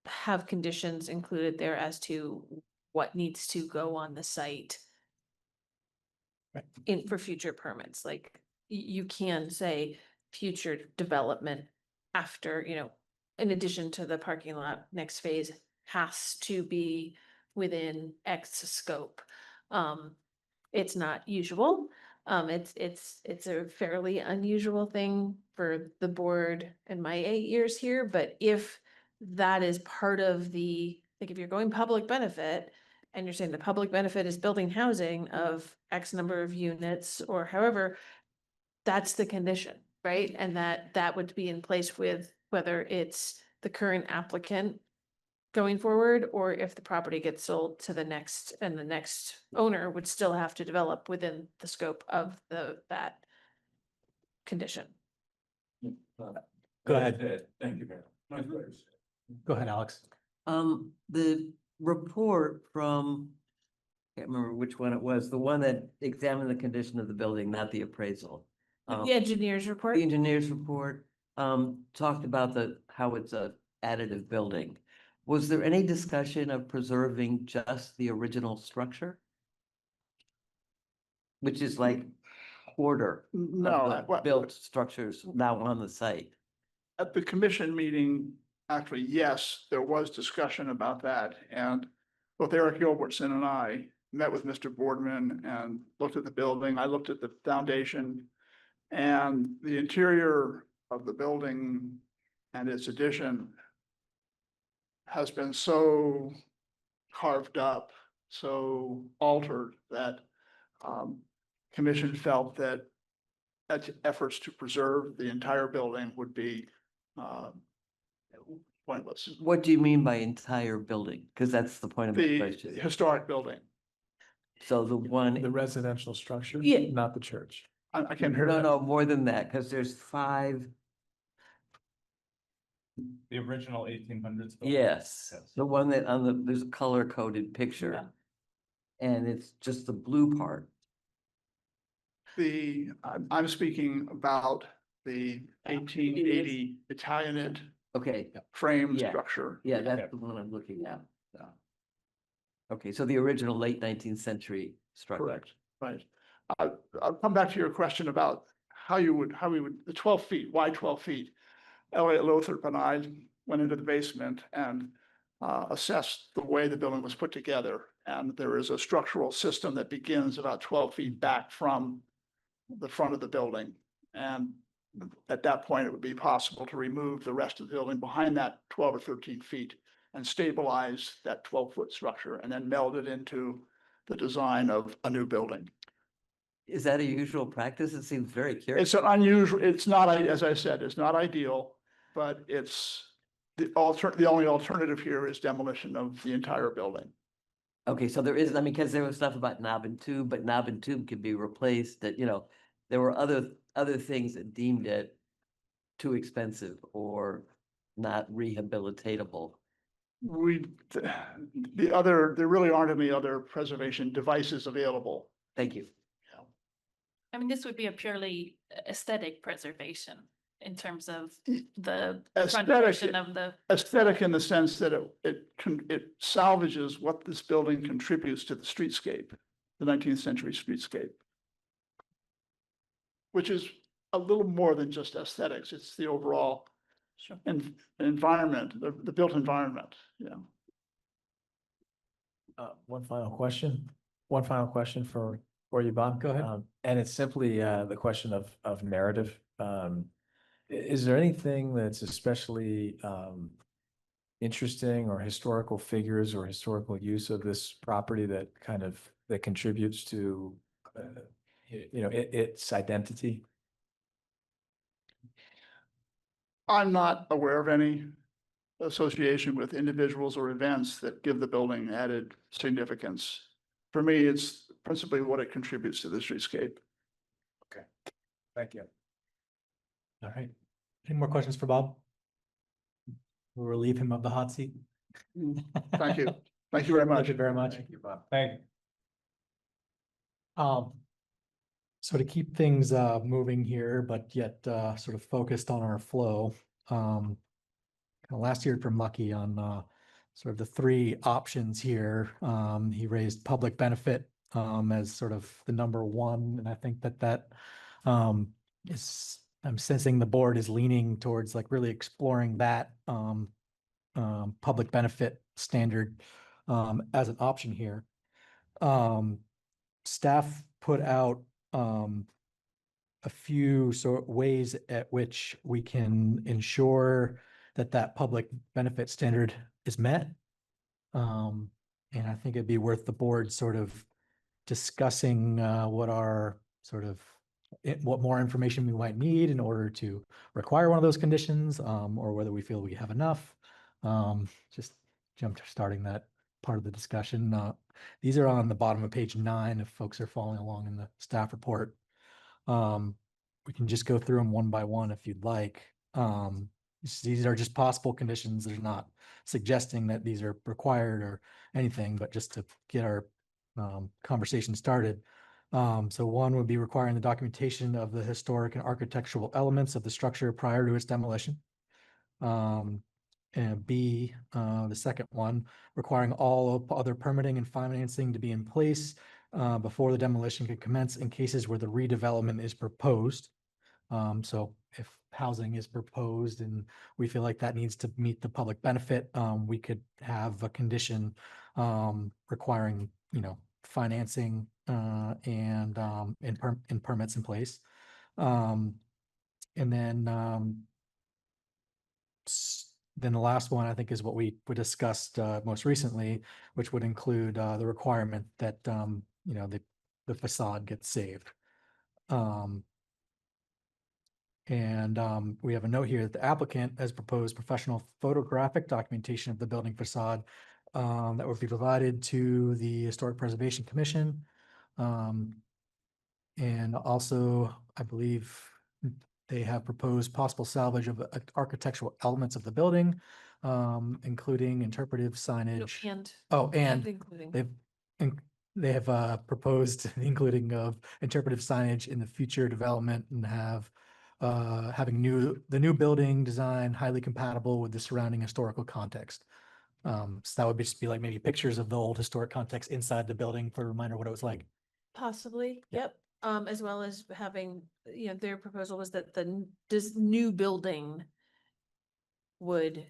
have conditions included there as to what needs to go on the site for future permits. Like you can say future development after, in addition to the parking lot, next phase has to be within X scope. It's not usual. It's a fairly unusual thing for the board in my 8 years here, but if that is part of like if you're going public benefit and you're saying the public benefit is building housing of X number of units or however, that's the condition, right? And that would be in place with whether it's the current applicant going forward, or if the property gets sold to the next, and the next owner would still have to develop within the scope of that condition. Go ahead. Thank you, Mayor. My first. Go ahead, Alex. The report from, can't remember which one it was, the one that examined the condition of the building, not the appraisal. The engineer's report. The engineer's report, talked about how it's a additive building. Was there any discussion of preserving just the original structure? Which is like quarter No, of the built structures now on the site. at the commission meeting, actually, yes, there was discussion about that, and both Eric Gilbertson and I met with Mr. Boardman and looked at the building. I looked at the foundation and the interior of the building and its addition has been so carved up, so altered that commission felt that efforts to preserve the entire building would be pointless. What do you mean by entire building? Because that's the point of my The question. historic building. So the one, The residential structure, Yeah. not the church. I can't hear no, that. no, more than that, because there's 5, The original 1800s. yes. Yes. The one that there's a color coded picture. Yeah. And it's just the blue part. I'm speaking about the 1880 Italianate Okay, frame Yeah. structure. yeah, that's the one I'm looking at. Okay, so the original late 19th century structure. Correct, right. I'll come back to your question about how we would, the 12 feet, why 12 feet? Elliot Lothrop and I went into the basement and assessed the way the building was put together. And there is a structural system that begins about 12 feet back from the front of the building. And at that point, it would be possible to remove the rest of the building behind that 12 or 13 feet and stabilize that 12-foot structure and then meld it into the design of a new building. Is that a usual practice? It seems very curious. It's an unusual, it's not, as I said, it's not ideal, but it's the only alternative here is demolition of the entire building. Okay, so there is, I mean, because there was stuff about knob and tube, but knob and tube could be replaced, that, there were other things that deemed it too expensive or not rehabilitatable. There really aren't any other preservation devices available. Thank you. I mean, this would be a purely aesthetic preservation in terms of the front Aesthetic, portion of the. aesthetic in the sense that it salvages what this building contributes to the streetscape, the 19th century streetscape. Which is a little more than just aesthetics. It's the overall environment, the built environment, One final question for you, Bob. Go ahead. And it's simply the question of narrative. Is there anything that's especially interesting or historical figures or historical use of this property that that contributes to its identity? I'm not aware of any association with individuals or events that give the building added significance. For me, it's principally what it contributes to the streetscape. Okay, thank you. All right. Any more questions for Bob? We'll relieve him of the hot seat. Thank you. Thank you very much. Thank you very much. Thank you, Bob. Thank you. So to keep things moving here, but yet sort of focused on our flow. Last year from Lucky on sort of the 3 options here. He raised public benefit as sort of the number 1, and I think that is, I'm sensing the board is leaning towards like really exploring that public benefit standard as an option here. Staff put out a few ways at which we can ensure that public benefit standard is met. And I think it'd be worth the board sort of discussing what more information we might need in order to require one of those conditions, or whether we feel we have enough. Just starting that part of the discussion. These are on the bottom of page 9 if folks are following along in the staff report. We can just go through them one by one if you'd like. These are just possible conditions. They're not suggesting that these are required or anything, but just to get our conversation started. So one would be requiring the documentation of the historic and architectural elements of the structure prior to its demolition. And B, the second one, requiring all other permitting and financing to be in place before the demolition can commence in cases where the redevelopment is proposed. So if housing is proposed and we feel like that needs to meet the public benefit, we could have a condition requiring, financing and permits in place. And then the last one, I think, is what we discussed most recently, which would include the requirement that the facade gets saved. We have a note here that the applicant has proposed professional photographic documentation of the building facade that would be provided to the Historic Preservation Commission. And also, I believe they have proposed possible salvage of architectural elements of the building, including interpretive signage. And including. they have proposed the including of interpretive signage in the future development and having the new building design highly compatible with the surrounding historical context. So that would just be like maybe pictures of the old historic context inside the building for a reminder what it was like. Possibly, Yeah. yep. As well as having, their proposal was that this new building would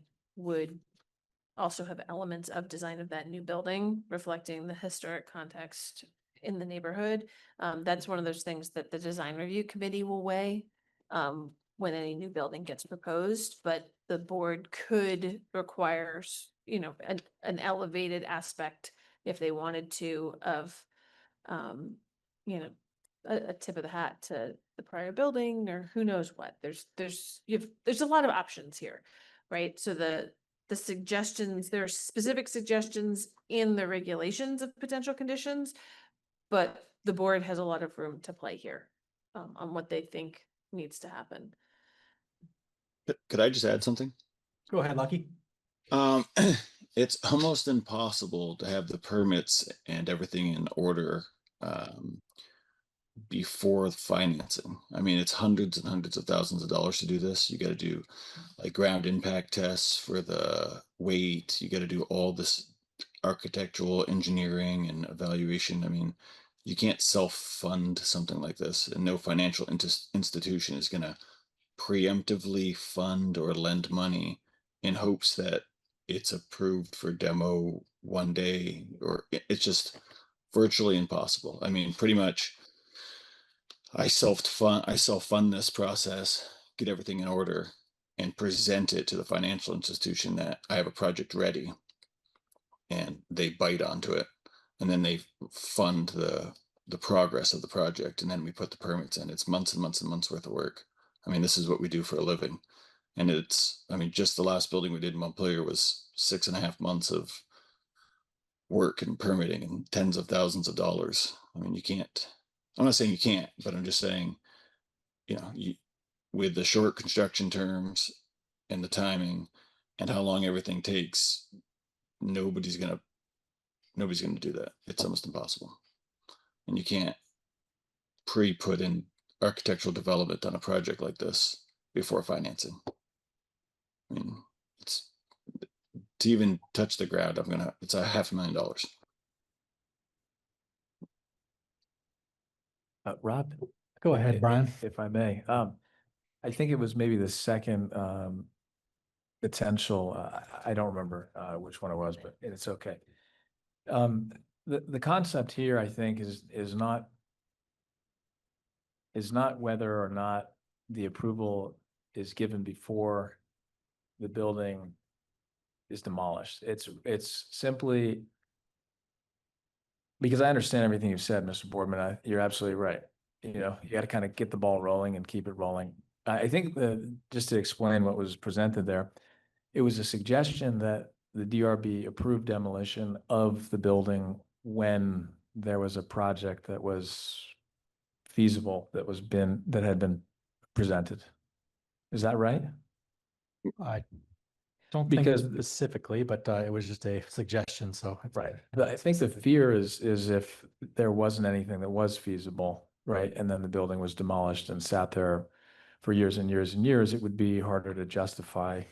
also have elements of design of that new building reflecting the historic context in the neighborhood. That's one of those things that the design review committee will weigh when any new building gets proposed, but the board could require, an elevated aspect if they wanted to of, a tip of the hat to the prior building or who knows what. There's a lot of options here, right? So the suggestions, there are specific suggestions in the regulations of potential conditions, but the board has a lot of room to play here on what they think needs to happen. Could I just add something? Go ahead, Lucky. It's almost impossible to have the permits and everything in order before financing. I mean, it's hundreds and hundreds of thousands of dollars to do this. You got to do like ground impact tests for the weight. You got to do all this architectural engineering and evaluation. I mean, you can't self-fund something like this, and no financial institution is going to preemptively fund or lend money in hopes that it's approved for demo one day, or it's just virtually impossible. I mean, pretty much I self-fund this process, get everything in order, and present it to the financial institution that I have a project ready, and they bite onto it, and then they fund the progress of the project, and then we put the permits in. It's months and months and months worth of work. I mean, this is what we do for a living. And just the last building we did in Montpelier was 6.5 months of work and permitting and tens of thousands of dollars. I mean, I'm not saying you can't, but I'm just saying, with the short construction terms and the timing and how long everything takes, nobody's gonna do that. It's almost impossible. And you can't put in architectural development on a project like this before financing. I mean, to even touch the ground, it's $500,000. Rob? Go ahead, Brian. If I may. I think it was maybe the second potential, I don't remember which one it was, but it's okay. The concept here, I think, is not whether or not the approval is given before the building is demolished. It's simply because I understand everything you've said, Mr. Boardman. You're absolutely right. You got to kind of get the ball rolling and keep it rolling. I think just to explain what was presented there, it was a suggestion that the DRB approved demolition of the building when there was a project that was feasible that had been presented. Is that right? I don't think Because- specifically, but it was just a suggestion, so. Right. But I think the fear is if there wasn't anything that was feasible, right? And then the building was demolished and sat there for years and years and years, it would be harder to justify,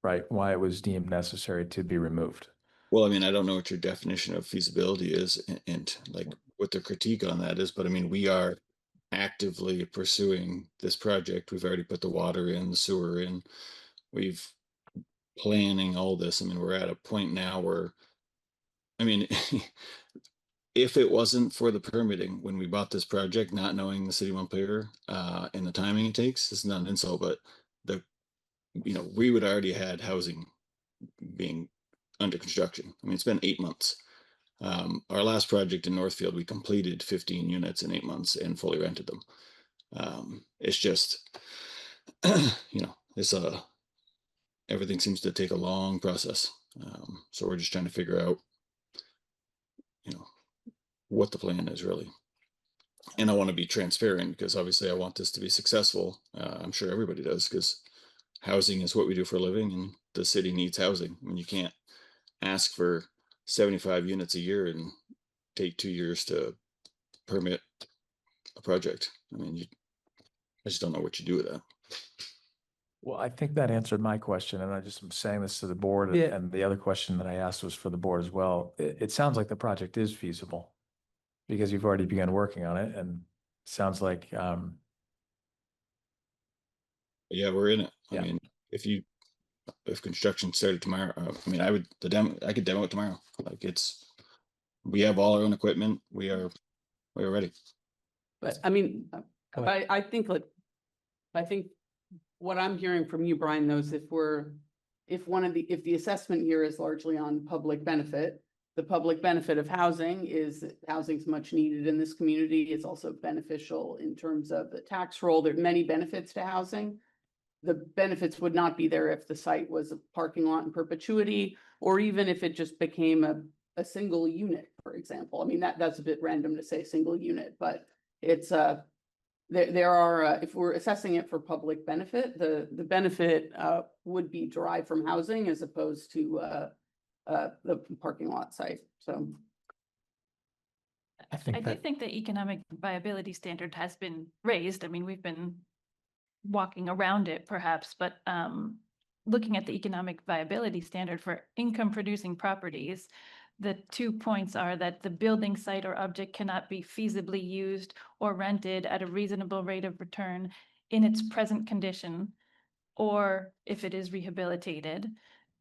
right, why it was deemed necessary to be removed. Well, I mean, I don't know what your definition of feasibility is and like what the critique on that is, but I mean, we are actively pursuing this project. We've already put the water in, the sewer in. We've planning all this. I mean, we're at a point now where, I mean, if it wasn't for the permitting when we bought this project, not knowing the city of Montpelier and the timing it takes, this is not an insult, but we would already had housing being under construction. I mean, it's been 8 months. Our last project in Northfield, we completed 15 units in 8 months and fully rented them. It's just, it's everything seems to take a long process. So we're just trying to figure out, what the plan is really. And I want to be transparent because obviously I want this to be successful. I'm sure everybody does because housing is what we do for a living and the city needs housing. I mean, you can't ask for 75 units a year and take 2 years to permit a project. I mean, I just don't know what you do with that. Well, I think that answered my question, and I just am saying this to the board, Yeah. and the other question that I asked was for the board as well. It sounds like the project is feasible because you've already begun working on it, and it sounds like, Yeah, we're in it. Yeah. I mean, if construction started tomorrow, I mean, I could demo it tomorrow. Like we have all our own equipment. we're ready. But I mean, Go ahead. I think what I'm hearing from you, Brian, though, is if the assessment here is largely on public benefit, the public benefit of housing is that housing's much needed in this community. It's also beneficial in terms of the tax roll. There are many benefits to housing. The benefits would not be there if the site was a parking lot in perpetuity, or even if it just became a single unit, for example. I mean, that's a bit random to say single unit, but it's there are, if we're assessing it for public benefit, the benefit would be derived from housing as opposed to the parking lot site, so. I think I do that, think the economic viability standard has been raised. I mean, we've been walking around it perhaps, but looking at the economic viability standard for income producing properties, the 2 points are that the building site or object cannot be feasibly used or rented at a reasonable rate of return in its present condition, or if it is rehabilitated.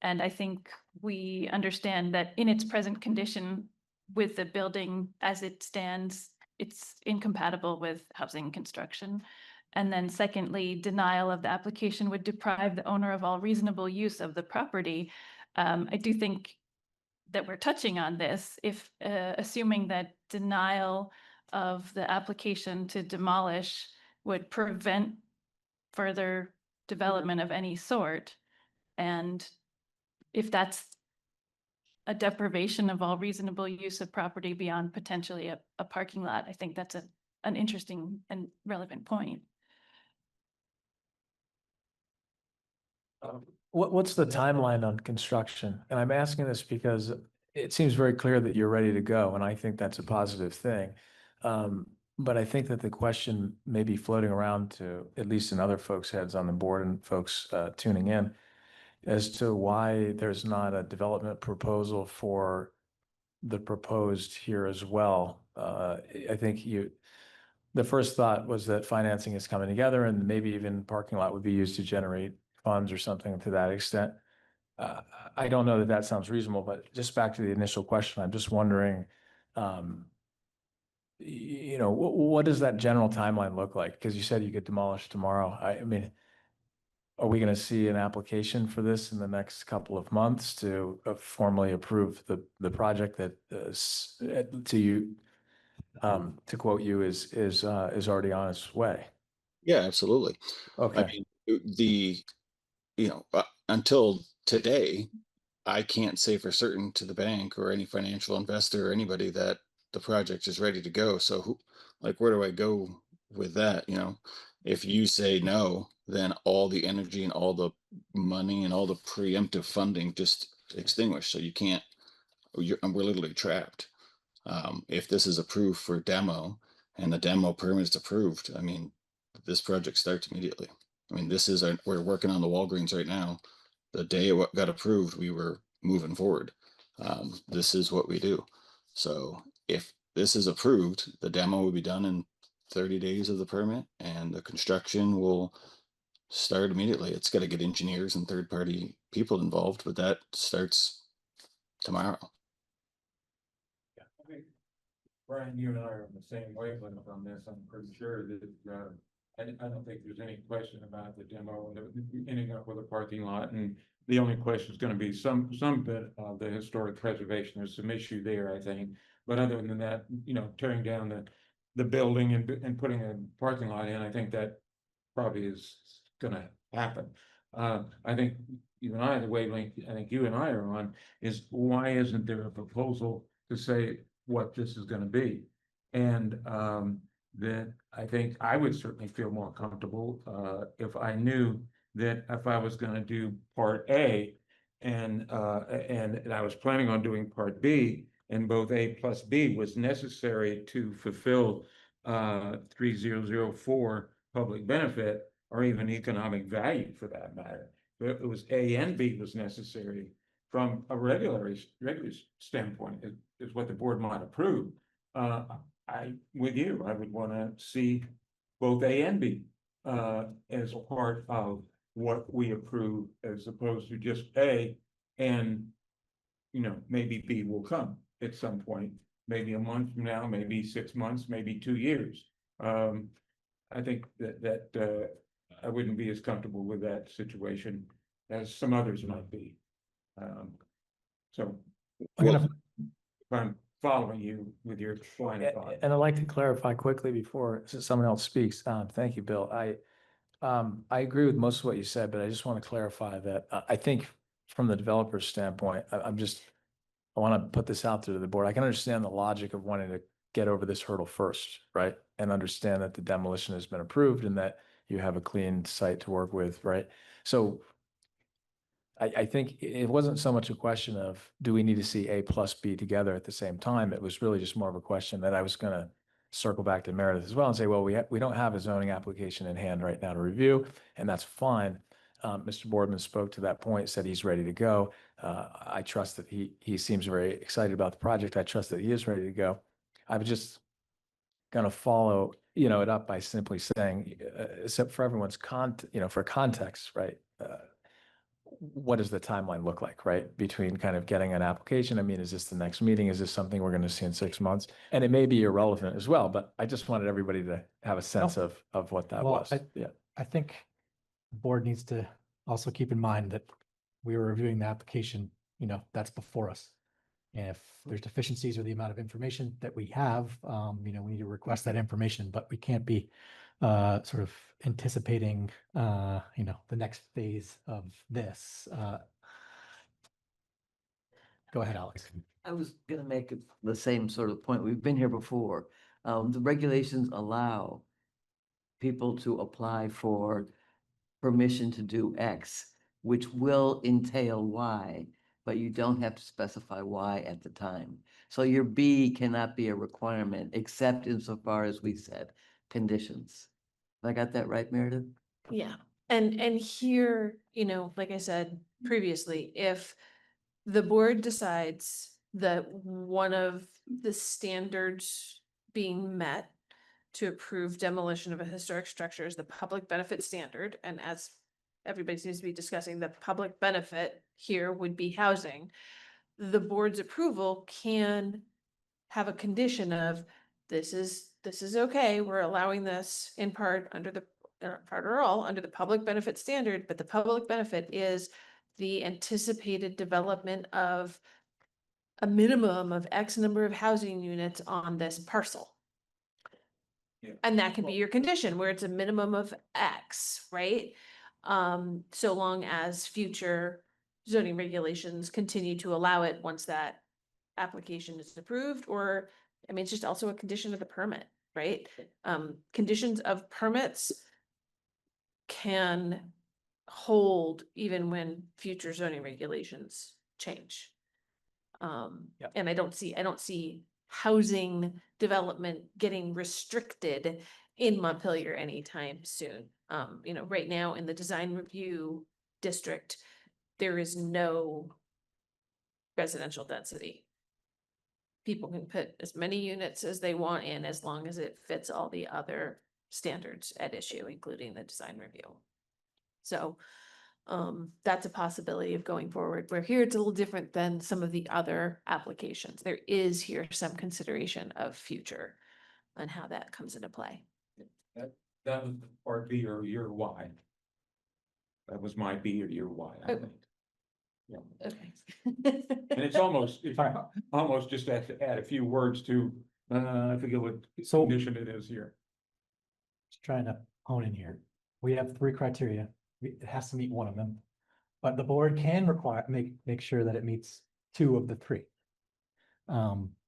And I think we understand that in its present condition with the building as it stands, it's incompatible with housing construction. And then secondly, denial of the application would deprive the owner of all reasonable use of the property. I do think that we're touching on this, if assuming that denial of the application to demolish would prevent further development of any sort. And if that's a deprivation of all reasonable use of property beyond potentially a parking lot, I think that's an interesting and relevant point. what's the timeline on construction? And I'm asking this because it seems very clear that you're ready to go, and I think that's a positive thing. But I think that the question may be floating around to, at least in other folks' heads on the board and folks tuning in, as to why there's not a development proposal for the proposed here as well. I think the first thought was that financing is coming together and maybe even parking lot would be used to generate funds or something to that extent. I don't know that that sounds reasonable, but just back to the initial question, I'm just wondering, what does that general timeline look like? Because you said you could demolish tomorrow. I mean, are we going to see an application for this in the next couple of months to formally approve the project that to quote you is already on its way? Yeah, absolutely. Okay. I mean, until today, I can't say for certain to the bank or any financial investor or anybody that the project is ready to go. So where do I go with that? If you say no, then all the energy and all the money and all the preemptive funding just extinguish. So you can't, we're literally trapped. If this is approved for demo and the demo permit is approved, I mean, this project starts immediately. I mean, we're working on the Walgreens right now. The day it got approved, we were moving forward. This is what we do. So if this is approved, the demo will be done in 30 days of the permit and the construction will start immediately. It's got to get engineers and third-party people involved, but that starts tomorrow. I think, Brian, you and I are on the same wavelength on this. I'm pretty sure that, I don't think there's any question about the demo and ending up with a parking lot. And the only question is going to be some bit of the historic preservation. There's some issue there, I think. But other than that, tearing down the building and putting a parking lot in, I think that probably is going to happen. I think you and I, the wavelength I think you and I are on is, why isn't there a proposal to say what this is going to be? And that I think I would certainly feel more comfortable if I knew that if I was going to do part A and I was planning on doing part B, and both A plus B was necessary to fulfill 3004 public benefit, or even economic value for that matter. But it was A and B was necessary from a regular standpoint, is what the board might approve. With you, I would want to see both A and B as a part of what we approve, as opposed to just A, and maybe B will come at some point, maybe a month from now, maybe 6 months, maybe 2 years. I think that I wouldn't be as comfortable with that situation as some others might be. So if I'm following you with your line of thought. And I'd like to clarify quickly before someone else speaks. Thank you, Bill. I agree with most of what you said, but I just want to clarify that I think from the developer's standpoint, I want to put this out there to the board. I can understand the logic of wanting to get over this hurdle first, right? And understand that the demolition has been approved and that you have a clean site to work with, right? So I think it wasn't so much a question of, do we need to see A plus B together at the same time? It was really just more of a question that I was going to circle back to Meredith as well and say, well, we don't have a zoning application in hand right now to review, and that's fine. Mr. Boardman spoke to that point, said he's ready to go. I trust that he seems very excited about the project. I trust that he is ready to go. I was just going to follow, it up by simply saying, except for everyone's for context, right? What does the timeline look like, right? Between kind of getting an application. I mean, is this the next meeting? Is this something we're going to see in 6 months? And it may be irrelevant as well, but I just wanted everybody to have a sense of what that was. I think the board needs to also keep in mind that we were reviewing the application, that's before us. And if there's deficiencies or the amount of information that we have, we need to request that information, but we can't be sort of anticipating, the next phase of this. Go ahead, Alex. I was gonna make the same sort of point. We've been here before. The regulations allow people to apply for permission to do X, which will entail Y, but you don't have to specify Y at the time. So your B cannot be a requirement, except insofar as we said, conditions. Have I got that right, Meredith? Yeah. And here, like I said previously, if the board decides that one of the standards being met to approve demolition of a historic structure is the public benefit standard, and as everybody seems to be discussing, the public benefit here would be housing, the board's approval can have a condition of, this is okay, we're allowing this in part under the part or all under the public benefit standard, but the public benefit is the anticipated development of a minimum of X number of housing units on this parcel. Yeah. And that can be your condition, where it's a minimum of X, right? So long as future zoning regulations continue to allow it once that application is approved, or, it's just also a condition of the permit, right? Conditions of permits can hold even when future zoning regulations change. Yep. And I don't see housing development getting restricted in Montpelier anytime soon. Right now in the design review district, there is no residential density. People can put as many units as they want in as long as it fits all the other standards at issue, including the design review. So that's a possibility of going forward, where here it's a little different than some of the other applications. There is here some consideration of future and how that comes into play. That was part B or year Y. That was my B or year Y, I Oh. think. Yeah, Okay. and it's almost just have to add a few words to, I forget what So- condition it is here. Just trying to hone in here. We have 3 criteria. It has to meet one of them. But the board can make sure that it meets 2 of the 3.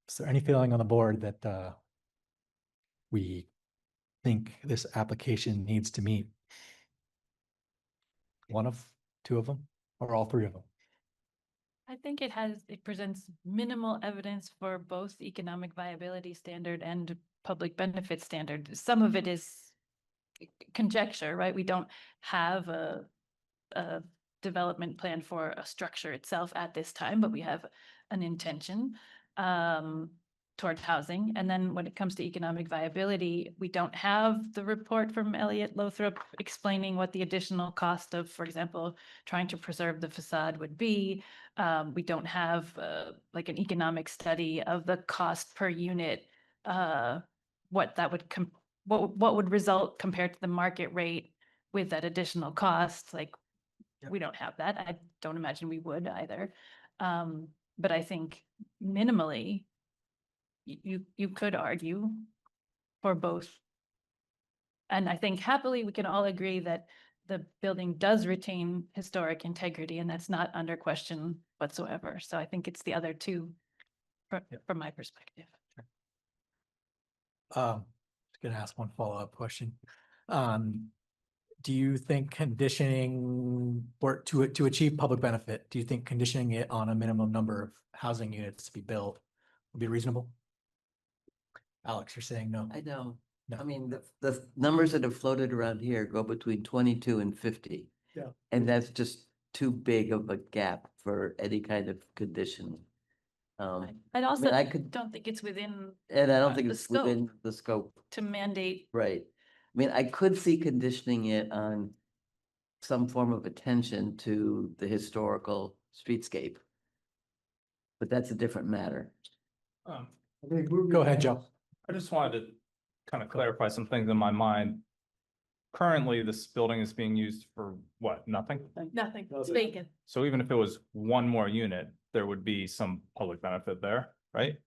Is there any feeling on the board that we think this application needs to meet 1 of 2 of them, or all 3 of them? I think it presents minimal evidence for both economic viability standard and public benefit standard. Some of it is conjecture, right? We don't have a development plan for a structure itself at this time, but we have an intention toward housing. And then when it comes to economic viability, we don't have the report from Elliott Lothrop explaining what the additional cost of, for example, trying to preserve the facade would be. We don't have like an economic study of the cost per unit, what that would what would result compared to the market rate with that additional cost. Like, we don't have that. I don't imagine we would either. But I think minimally, you could argue for both. And I think happily we can all agree that the building does retain historic integrity, and that's not under question whatsoever. So I think it's the other 2 from my perspective. Just gonna ask one follow-up question. Do you think conditioning or to achieve public benefit, do you think conditioning it on a minimum number of housing units to be built would be reasonable? Alex, you're saying no. I know. No. I mean, the numbers that have floated around here go between 22 and 50. Yeah. And that's just too big of a gap for any kind of condition. I'd also I could- don't think it's within And I don't think the it's within the scope, to mandate. right? I mean, I could see conditioning it on some form of attention to the historical streetscape. But that's a different matter. Go ahead, Joe. I just wanted to kind of clarify some things in my mind. Currently, this building is being used for what, nothing? Nothing, it's vacant. So even if it was 1 more unit, there would be some public benefit there, right?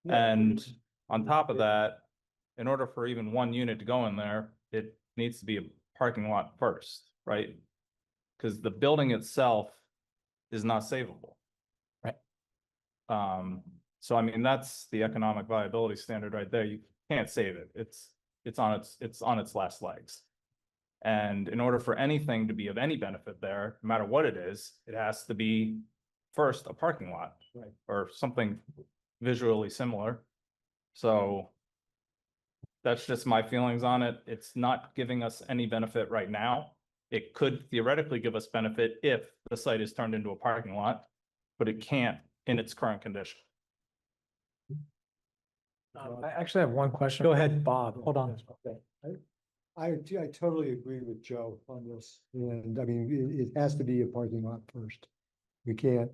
And on top of that, in order for even 1 unit to go in there, it needs to be a parking lot first, right? Because the building itself is not savable. Right. So I mean, that's the economic viability standard right there. You can't save it. It's on its last legs. And in order for anything to be of any benefit there, no matter what it is, it has to be first a parking lot. Right. Or something visually similar. So that's just my feelings on it. It's not giving us any benefit right now. It could theoretically give us benefit if the site is turned into a parking lot, but it can't in its current condition. I actually have one question. Go ahead, Bob. Hold on. I totally agree with Joe on this, and I mean, it has to be a parking lot first. We can't,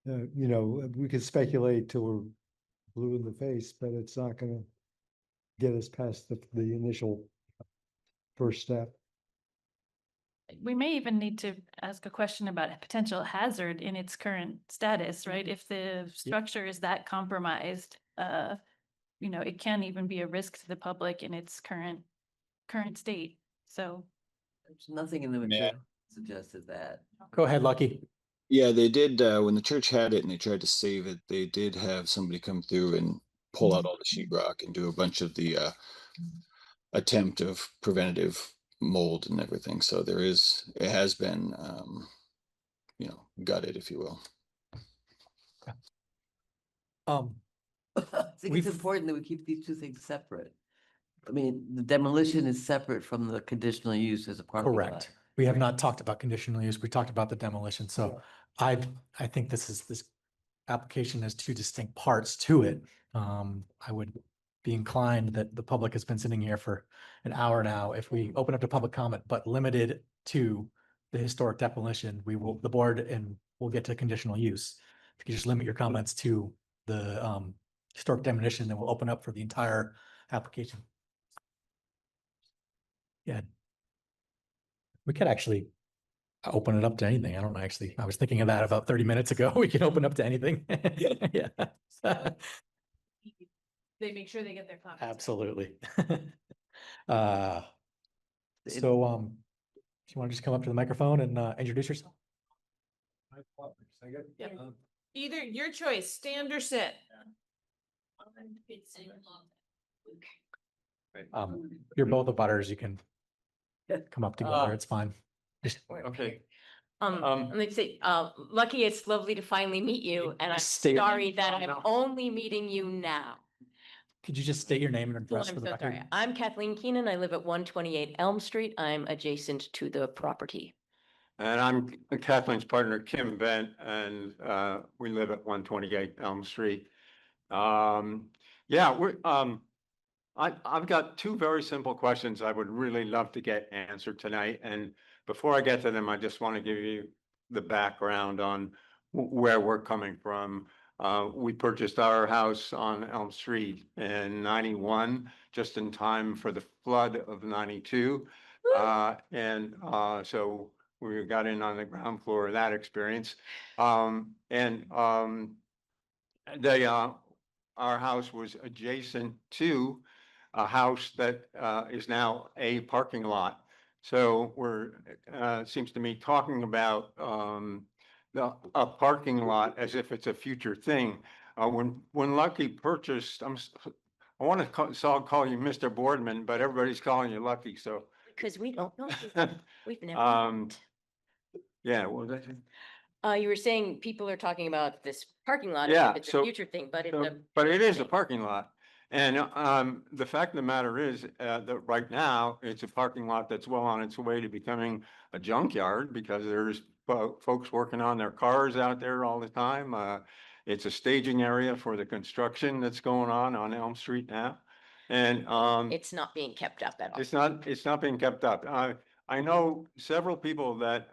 we could speculate till we're blue in the face, but it's not gonna get us past the initial first step. We may even need to ask a question about a potential hazard in its current status, right? If the structure is that compromised, it can even be a risk to the public in its current state. So There's nothing in the material that suggested that. Go ahead, Lucky. Yeah, they did, when the church had it and they tried to save it, they did have somebody come through and pull out all the sheetrock and do a bunch of the attempt of preventative mold and everything. So it has been, gutted, if you will. I think it's We've- important that we keep these two things separate. I mean, the demolition is separate from the conditional use as a parking lot. Correct. We have not talked about conditional use. We talked about the demolition. So I think this application has two distinct parts to it. I would be inclined that the public has been sitting here for an hour now. If we open up to public comment, but limited to the historic demolition, the board and we'll get to conditional use. If you just limit your comments to the historic demolition, then we'll open up for the entire application. Yeah. We could actually open it up to anything. I don't know, actually. I was thinking of that about 30 minutes ago. We can open up to anything. Yeah. They make sure they get their comments. Absolutely. Uh, so, if you want to just come up to the microphone and introduce yourself. Yep. Either your choice, stand or sit. You're both a butters. You can come up together. It's fine. Just Okay. Let me say, Lucky, it's lovely to finally meet you, and I'm State- sorry that I'm only meeting you now. could you just state your name and Oh, address I'm for the so record? sorry. I'm Kathleen Keenan. I live at 128 Elm Street. I'm adjacent to the property. And I'm Kathleen's partner, Kim Bent, and we live at 128 Elm Street. Yeah, I've got two very simple questions I would really love to get answered tonight. And before I get to them, I just want to give you the background on where we're coming from. We purchased our house on Elm Street in 91, just in time for the flood of 92. So we got in on the ground floor of that experience. Our house was adjacent to a house that is now a parking lot. So we're, seems to me, talking about a parking lot as if it's a future thing. When Lucky purchased, I want to call you Mr. Boardman, but everybody's calling you Lucky, so. Because we don't know. We've never. Um, yeah, well, that's. You were saying people are talking about this parking lot Yeah, as if it's a so- future thing, but it's So, a. but it is a thing. parking lot. And the fact of the matter is that right now, it's a parking lot that's well on its way to becoming a junkyard because there's folks working on their cars out there all the time. It's a staging area for the construction that's going on Elm Street now. And It's not being kept up at all. it's not being kept up. I know several people that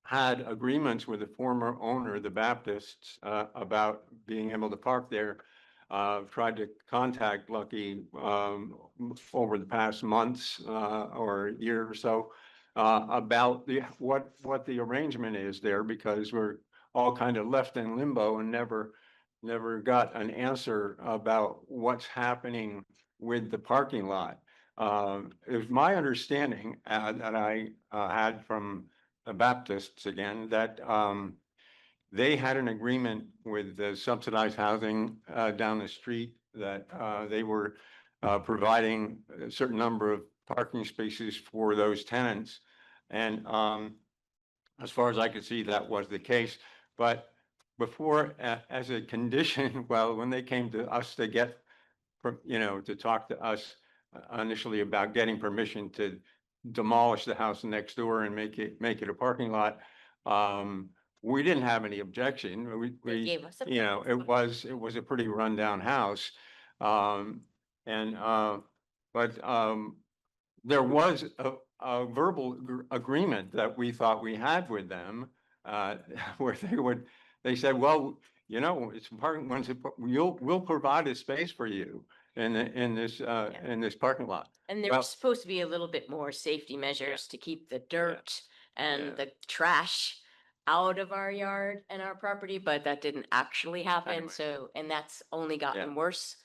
had agreements with the former owner, the Baptists, about being able to park there. Tried to contact Lucky over the past months or a year or so about what the arrangement is there, because we're all kind of left in limbo and never got an answer about what's happening with the parking lot. It was my understanding that I had from the Baptists again, that they had an agreement with the subsidized housing down the street, that they were providing a certain number of parking spaces for those tenants. And as far as I could see, that was the case. But before, as a condition, well, when they came to us to get, to talk to us initially about getting permission to demolish the house next door and make it a parking lot, we didn't have any objection. They gave us a. It was a pretty rundown house. There was a verbal agreement that we thought we had with them, where they said, well, it's parking, we'll provide a space for you in this parking lot. And there Well- was supposed to be a little bit more safety measures to keep the dirt and the trash out of our yard and our property, but that didn't actually happen. Anyway. So, and that's only gotten worse.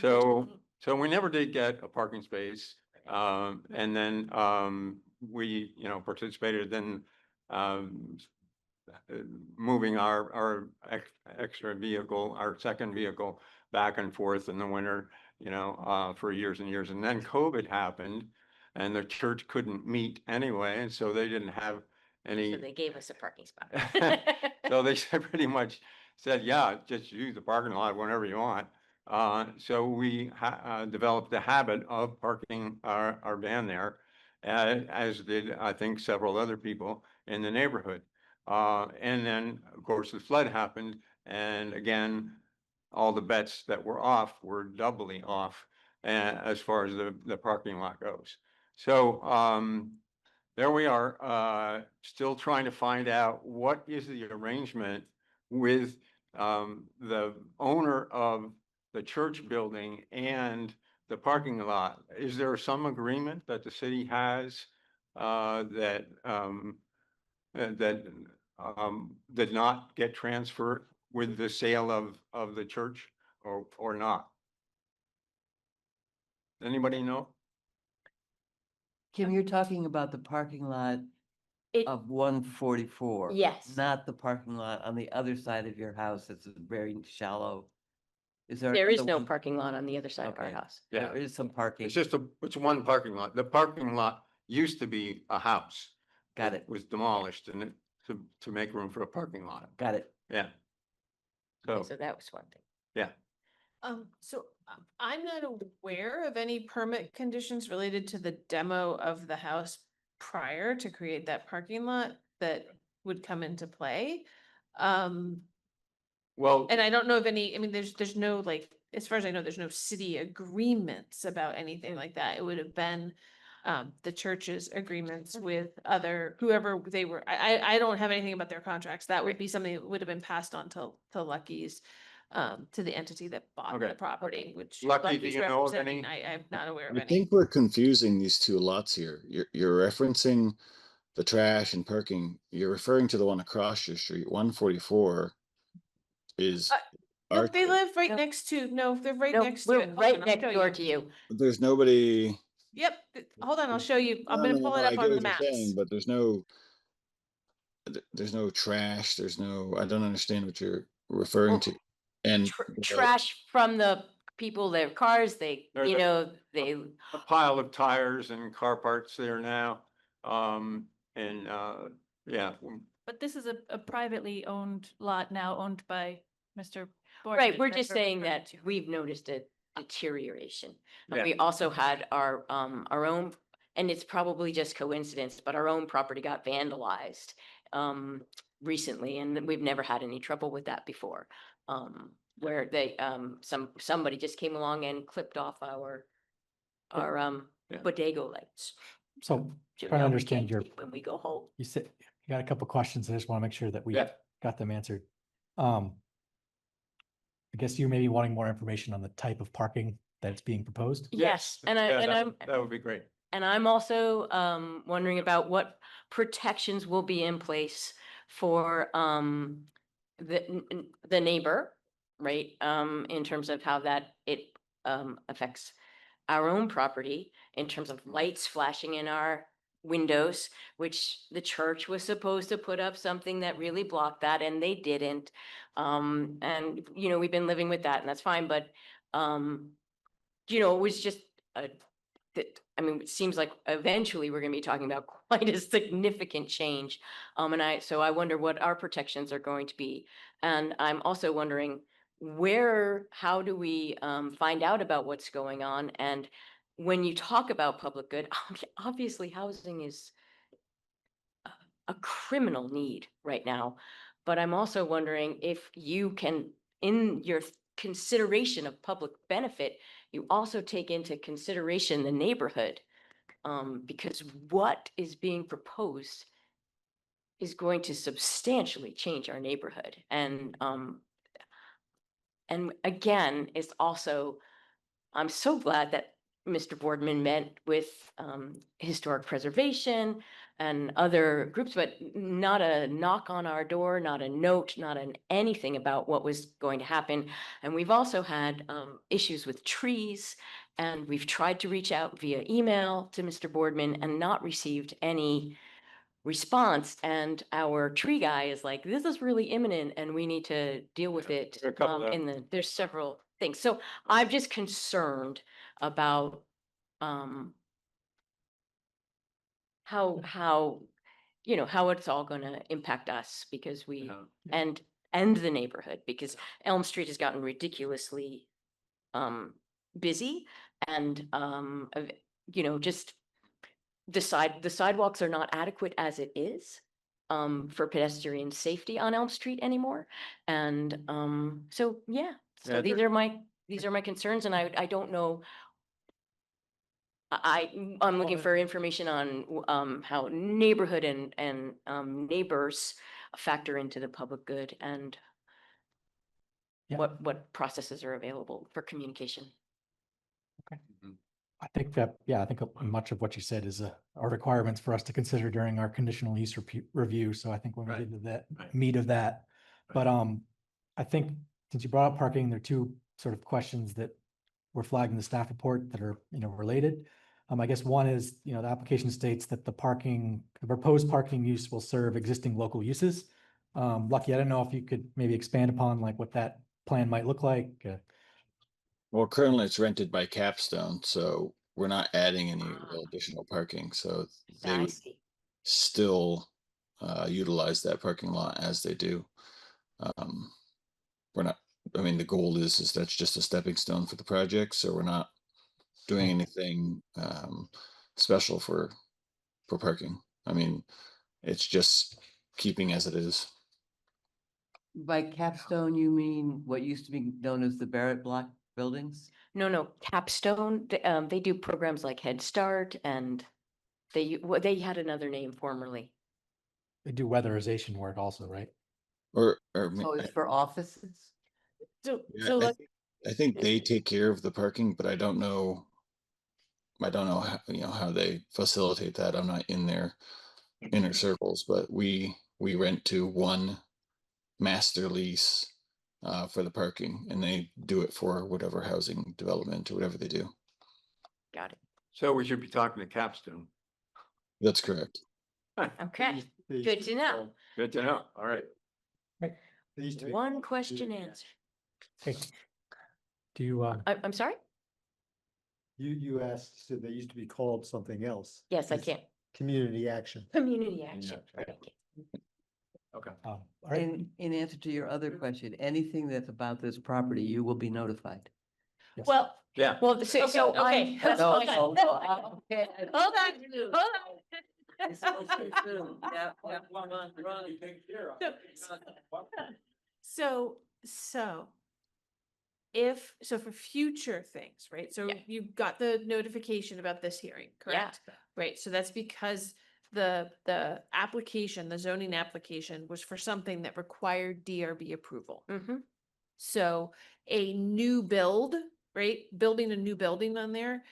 So we never did get a parking space. And then we, participated in moving our extra vehicle, our second vehicle back and forth in the winter, for years and years. And then COVID happened. and the church couldn't meet anyway, and so they didn't have any. So they gave us a parking spot. So they pretty much said, yeah, just use the parking lot whenever you want. So we developed the habit of parking our van there, as did, I think, several other people in the neighborhood. And then, of course, the flood happened, and again, all the bets that were off were doubly off, as far as the parking lot goes. So, there we are, still trying to find out what is the arrangement with the owner of the church building and the parking lot. Is there some agreement that the city has that did not get transferred with the sale of the church, or not? Anybody know? Kim, you're talking about the parking lot It- of 144. Yes. Not the parking lot on the other side of your house. It's very shallow. Is there? There is another no one? parking lot on the other side of our Okay. house. Yeah. There is some parking. It's one parking lot. The parking lot used to be a house. Got it. Was demolished and to make room for a parking lot. Got it. Yeah. So, So that was one thing. yeah. So I'm not aware of any permit conditions related to the demo of the house prior to create that parking lot that would come into play. Well, And I don't know of any, I mean, there's no like, as far as I know, there's no city agreements about anything like that. It would have been the church's agreements with whoever they were. I don't have anything about their contracts. That would be something that would have been passed on to Lucky's, to the entity that bought Okay. the property, which Lucky, do Lucky's you know of representing. any? I'm not aware of I any. think we're confusing these two lots here. You're referencing the trash and parking. You're referring to the one across your street, 144 is. No, our they church. live right No. next to, no, they're right No, next to we're it. Hold right on, I'll next show door you. to you. There's nobody. Yep, hold on, I'll show you. I'm No, gonna no, pull no, it I up get on the what you're saying, maps. but there's no trash. There's no, I don't understand what you're referring Well, to. And Trash from the people, their cars, There's you a- know, they, A pile of tires and car parts there now. And yeah. But this is a privately owned lot now owned by Mr. Boardman. right, we're that just we're saying referring that to. we've noticed a deterioration. And Yeah. we also had our own, and it's probably just coincidence, but our own property got vandalized recently, and we've never had any trouble with that before. Where they, somebody just came along and clipped off our Yeah. bodega lights. So So trying to now we understand can't your, sleep when we go home. you said, you got a couple questions. I just want to make sure that we Yeah. got them answered. I guess you may be wanting more information on the type of parking that's being proposed. Yes, and Yeah, I'm. that would be great. And I'm also wondering about what protections will be in place for the neighbor, right? In terms of how that it affects our own property, in terms of lights flashing in our windows, which the church was supposed to put up something that really blocked that, and they didn't. And you know, we've been living with that, and that's fine, but you know, it was just a that, I mean, it seems like eventually we're gonna be talking about quite a significant change. So I wonder what our protections are going to be. And I'm also wondering how do we find out about what's going on? And when you talk about public good, obviously housing is a criminal need right now. But I'm also wondering if you can, in your consideration of public benefit, you also take into consideration the neighborhood. Because what is being proposed is going to substantially change our neighborhood. And again, it's also, I'm so glad that Mr. Boardman met with historic preservation and other groups, but not a knock on our door, not a note, not an anything about what was going to happen. And we've also had issues with trees, and we've tried to reach out via email to Mr. Boardman and not received any response. And our tree guy is like, this is really imminent and we need to deal with it. There are a couple of- There's several things. So I'm just concerned about how, you know, how it's all gonna impact us because we, Yeah. and the neighborhood, because Elm Street has gotten ridiculously busy and, you know, just the sidewalks are not adequate as it is for pedestrian safety on Elm Street anymore. And so, yeah, so Yeah, these are my concerns, and I don't know. I'm looking for information on how neighborhood and neighbors factor into the public good and Yeah. what processes are available for communication. I think that, yeah, I think much of what you said is are requirements for us to consider during our conditional use review. So I think when we Right, get to that right. meat of that, but I think since you brought up parking, there are two sort of questions that were flagged in the staff report that are, you know, related. I guess one is, you know, the application states that the proposed parking use will serve existing local uses. Lucky, I don't know if you could maybe expand upon like what that plan might look like. Well, currently it's rented by Capstone, so we're not adding any real additional parking, so they I would see. still utilize that parking lot as they do. We're not, I mean, the goal is that's just a stepping stone for the project, so we're not doing anything special for parking. I mean, it's just keeping as it is. By capstone, you mean what used to be known as the Barrett Block buildings? No, Capstone, they do programs like Head Start and they had another name formerly. They do weatherization work also, right? Or So it's for offices? So, yeah, so look, I think they take care of the parking, but I don't know how, you know, how they facilitate that. I'm not in their inner circles, but we rent to one master lease for the parking, and they do it for whatever housing development or whatever they do. Got it. So we should be talking to Capstone. That's correct. Okay, good to know. Good to know. All right. One question answered. Okay. Do you, I'm sorry? You asked, so they used to be called something else. Yes, I It's can't. Community action. Community action. Yeah. Thank you. Okay. all right, In answer to your other question, anything that's about this property, you will be notified. yes. Well, Yeah. well, so, okay, okay. that's No, fine. no, no, okay. Hold on, hold on. It's supposed to be soon. Yeah, yeah. So so for future things, right? So Yeah. you got the notification about this hearing, correct? Right, so that's because the application, the zoning application was for something that required DRB approval. Mhm. So a new build, right, building a new building on there,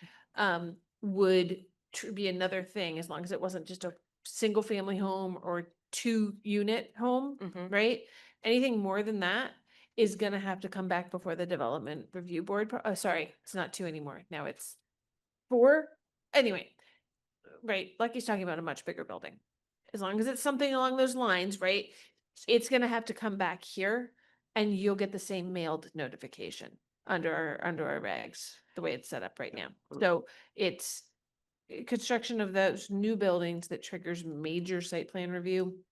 would be another thing, as long as it wasn't just a single family home or 2-unit home, Mhm. right? Anything more than that is gonna have to come back before the development review board, sorry, it's not 2 anymore, now it's 4. Anyway, right, Lucky's talking about a much bigger building. As long as it's something along those lines, right, it's gonna have to come back here and you'll get the same mailed notification under our regs, the way it's set up right now. So it's construction of those new buildings that triggers major site plan review.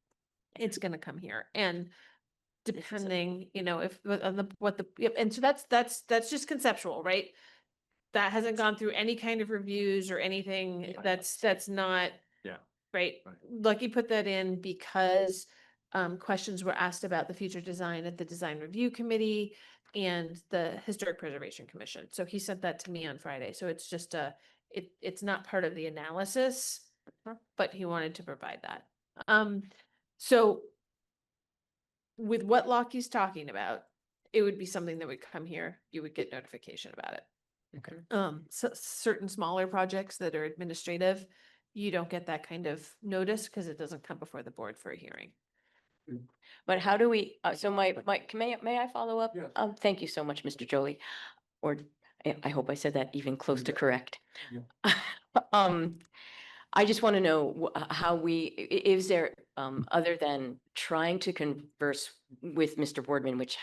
It's gonna come here, and depending, you know, if on the what the yep, and so that's just conceptual, right? That hasn't gone through any kind of reviews or anything. That's not Yeah. right. Right. Lucky put that in because questions were asked about the future design at the design review committee and the historic preservation commission. So he sent that to me on Friday. So it's just it's not part of the analysis, but he wanted to provide that. So with what Lockie's talking about, it would be something that would come here. You would get notification about it. Okay. So certain smaller projects that are administrative, you don't get that kind of notice because it doesn't come before the board for a hearing. But how do we, so may I follow up? Yes. Thank you so much, Mr. Jolie. Or I hope I said that even close to correct. I just want to know how is there, other than trying to converse with Mr. Boardman, which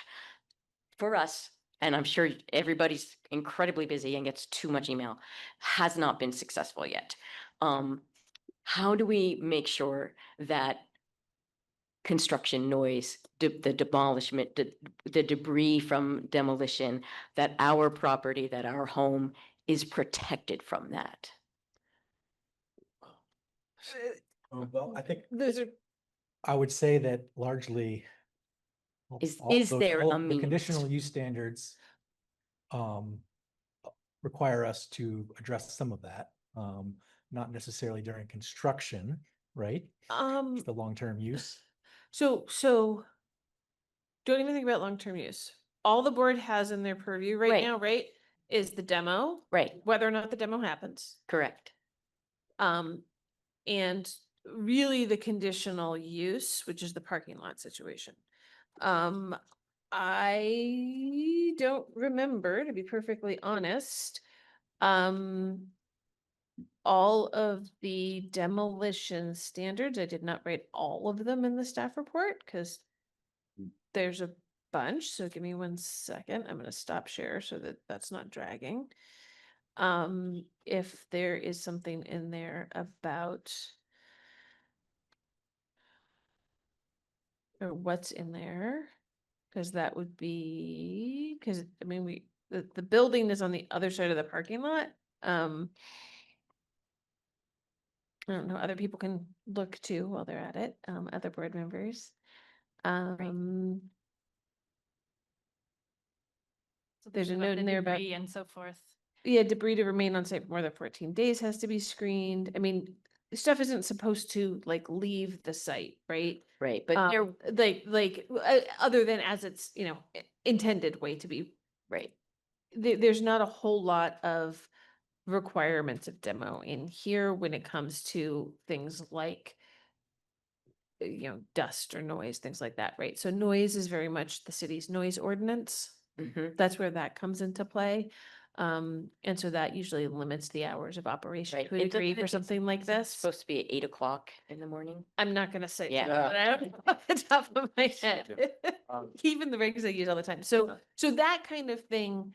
for us, and I'm sure everybody's incredibly busy and gets too much email, has not been successful yet. how do we make sure that construction noise, the demolishment, the debris from demolition, that our property, that our home is protected from that? Well, I think Those are, I would say that largely. well, Is there all a the means? conditional use standards require us to address some of that, not necessarily during construction, right? It's the long-term use. so don't even think about long-term use. All the board has in their purview right Right. now, right, is the demo, Right, whether or not the demo happens. correct. And really the conditional use, which is the parking lot situation. I don't remember, to be perfectly honest, all of the demolition standards. I did not write all of them in the staff report because there's a bunch. So give me 1 second. I'm going to stop share so that that's not dragging. If there is something in there about or what's in there, because that would be, because I mean, the building is on the other side of the parking lot. I don't know, other people can look too while they're at it, other board members. So There's a about note the in there about, debris and so forth. yeah, debris to remain on site for more than 14 days has to be screened. I mean, stuff isn't supposed to like leave the site, right? Right, but there, Other than as it's, intended way to be, right, there's not a whole lot of requirements of demo in here when it comes to things like dust or noise, things like that, right? So noise is very much the city's noise ordinance. mhm, That's where that comes into play. And so that usually limits the hours of operation right. to a It degree doesn't- for it's something like this. supposed to be at 8 o'clock in the morning. I'm not gonna say Yeah. that, but I don't know off the top of my head. Um, Even the regs I use all the time. So that kind of thing,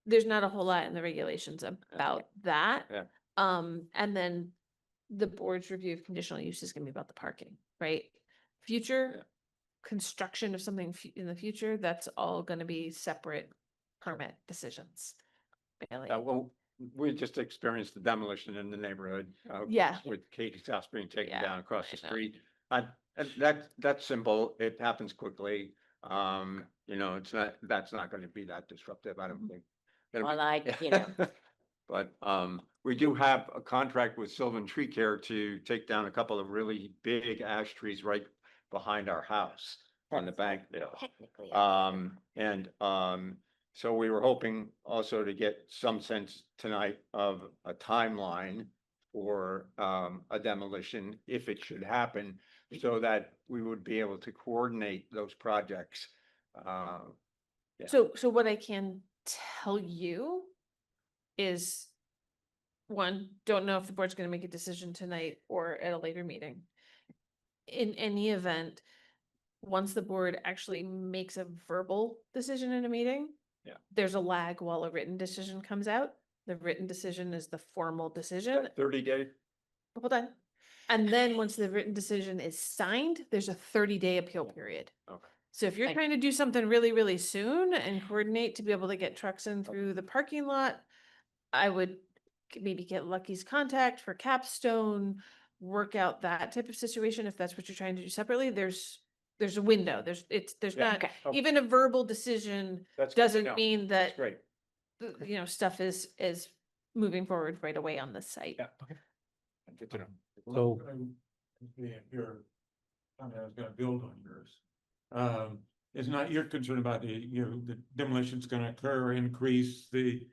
there's not a whole lot in the regulations about that. Yeah. And then the board's review of conditional use is gonna be about the parking, right? Future construction of something in the future, that's all gonna be separate permit decisions. Bailey. Well, we just experienced the demolition in the neighborhood. Yeah. With Katie's house being taken Yeah, down across the I know. street. And that's simple. It happens quickly. That's not gonna be that disruptive, I don't think. Gonna be- Well, But, we do have a contract with Sylvan Tree Care to take down a couple of really big ash trees right behind our house on the bank there. technically. So we were hoping also to get some sense tonight of a timeline for a demolition if it should happen, so that we would be able to coordinate those projects. Yeah. So what I can tell you is, one, don't know if the board's gonna make a decision tonight or at a later meeting. In any event, once the board actually makes a verbal decision in a meeting. Yeah. There's a lag while a written decision comes out. The written decision is the formal decision. 30-day. Hold on. And then once the written decision is signed, there's a 30-day appeal period. Okay. So if you're Right. trying to do something really, really soon and coordinate to be able to get trucks in through the parking lot, I would maybe get Lucky's contact for capstone, work out that type of situation. If that's what you're trying to do separately, there's a window. There's Yeah. not, Okay. Oh, even a verbal decision that's good to doesn't know. mean That's that, great. stuff is moving forward right away on the site. Yeah, okay. Good to know. So- Here, I was gonna build on yours. It's not your concern about the demolition's gonna occur, increase the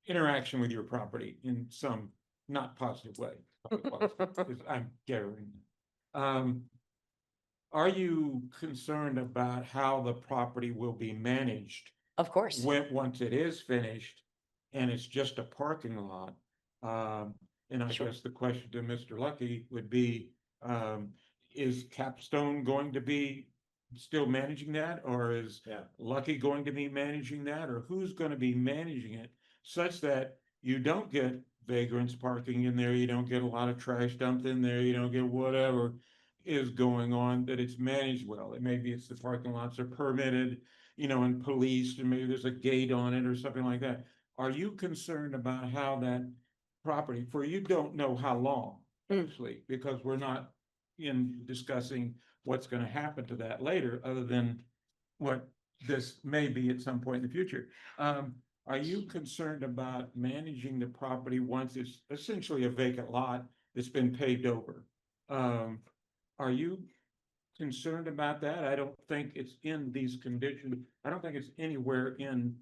interaction with your property in some not positive way. Because I'm gathering. Are you concerned about how the property will be managed Of course. once it is finished and it's just a parking lot? And I Sure. guess the question to Mr. Lucky would be, is Capstone going to be still managing that? Or is Yeah. Lucky going to be managing that? Or who's going to be managing it such that you don't get vagrants parking in there, you don't get a lot of trash dumped in there, you don't get whatever is going on, that it's managed well. And maybe it's the parking lots are permitted, and policed, and maybe there's a gate on it or something like that. Are you concerned about how that property, for you don't know how long, actually, because we're not in discussing what's gonna happen to that later, other than what this may be at some point in the future. Are you concerned about managing the property once it's essentially a vacant lot that's been paved over? Are you concerned about that? I don't think it's in these conditions. I don't think it's anywhere in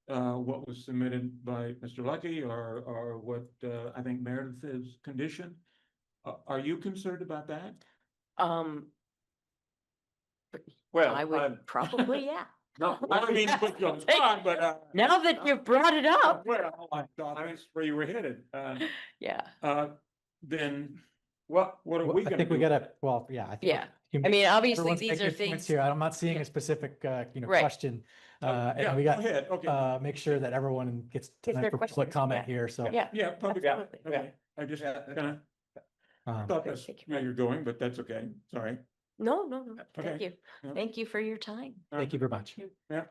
what was submitted by Mr. Lucky or what I think Meredith is conditioned. Are you concerned about that? Well, I would probably, yeah. No, I don't mean to put you on the spot, but Now that you've brought it up. well, I thought that's where you were headed. Yeah, Then what are Well, we I gonna think we do? gotta, well, yeah. I think yeah. you- I mean, obviously, everyone's these making are his points things. here. I'm not seeing Yeah. a specific, Right. question. Yeah, And we go got, ahead, okay. make sure that everyone gets If time there are for public questions, comment yeah. here, so. Yeah, Yeah, public, absolutely. okay. I just kinda um, thought that's where you're going, but that's okay. Sorry. No, no, no. Thank Okay. you. Yeah. Thank you for your time. Thank you very much. Yeah.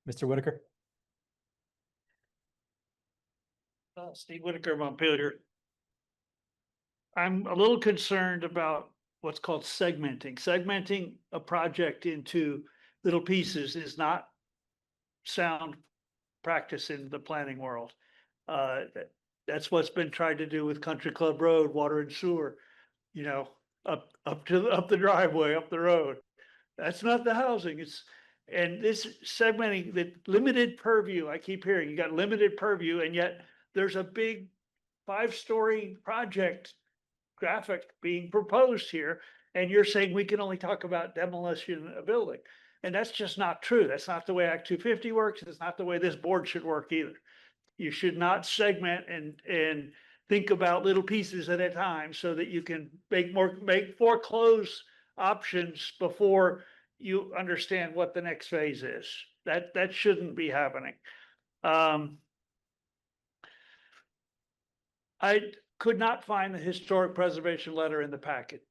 Mr. Whitaker? Steve Whitaker, Montpelier. I'm a little concerned about what's called segmenting. Segmenting a project into little pieces is not sound practice in the planning world. That's what's been tried to do with Country Club Road, water and sewer, up the driveway, up the road. That's not the housing. And this segmenting, the limited purview, I keep hearing, you got limited purview, and yet there's a big 5-story project graphic being proposed here. And you're saying we can only talk about demolition of a building. And that's just not true. That's not the way Act 250 works. It's not the way this board should work either. You should not segment and think about little pieces at a time so that you can make foreclose options before you understand what the next phase is. That shouldn't be happening. I could not find the historic preservation letter in the packet.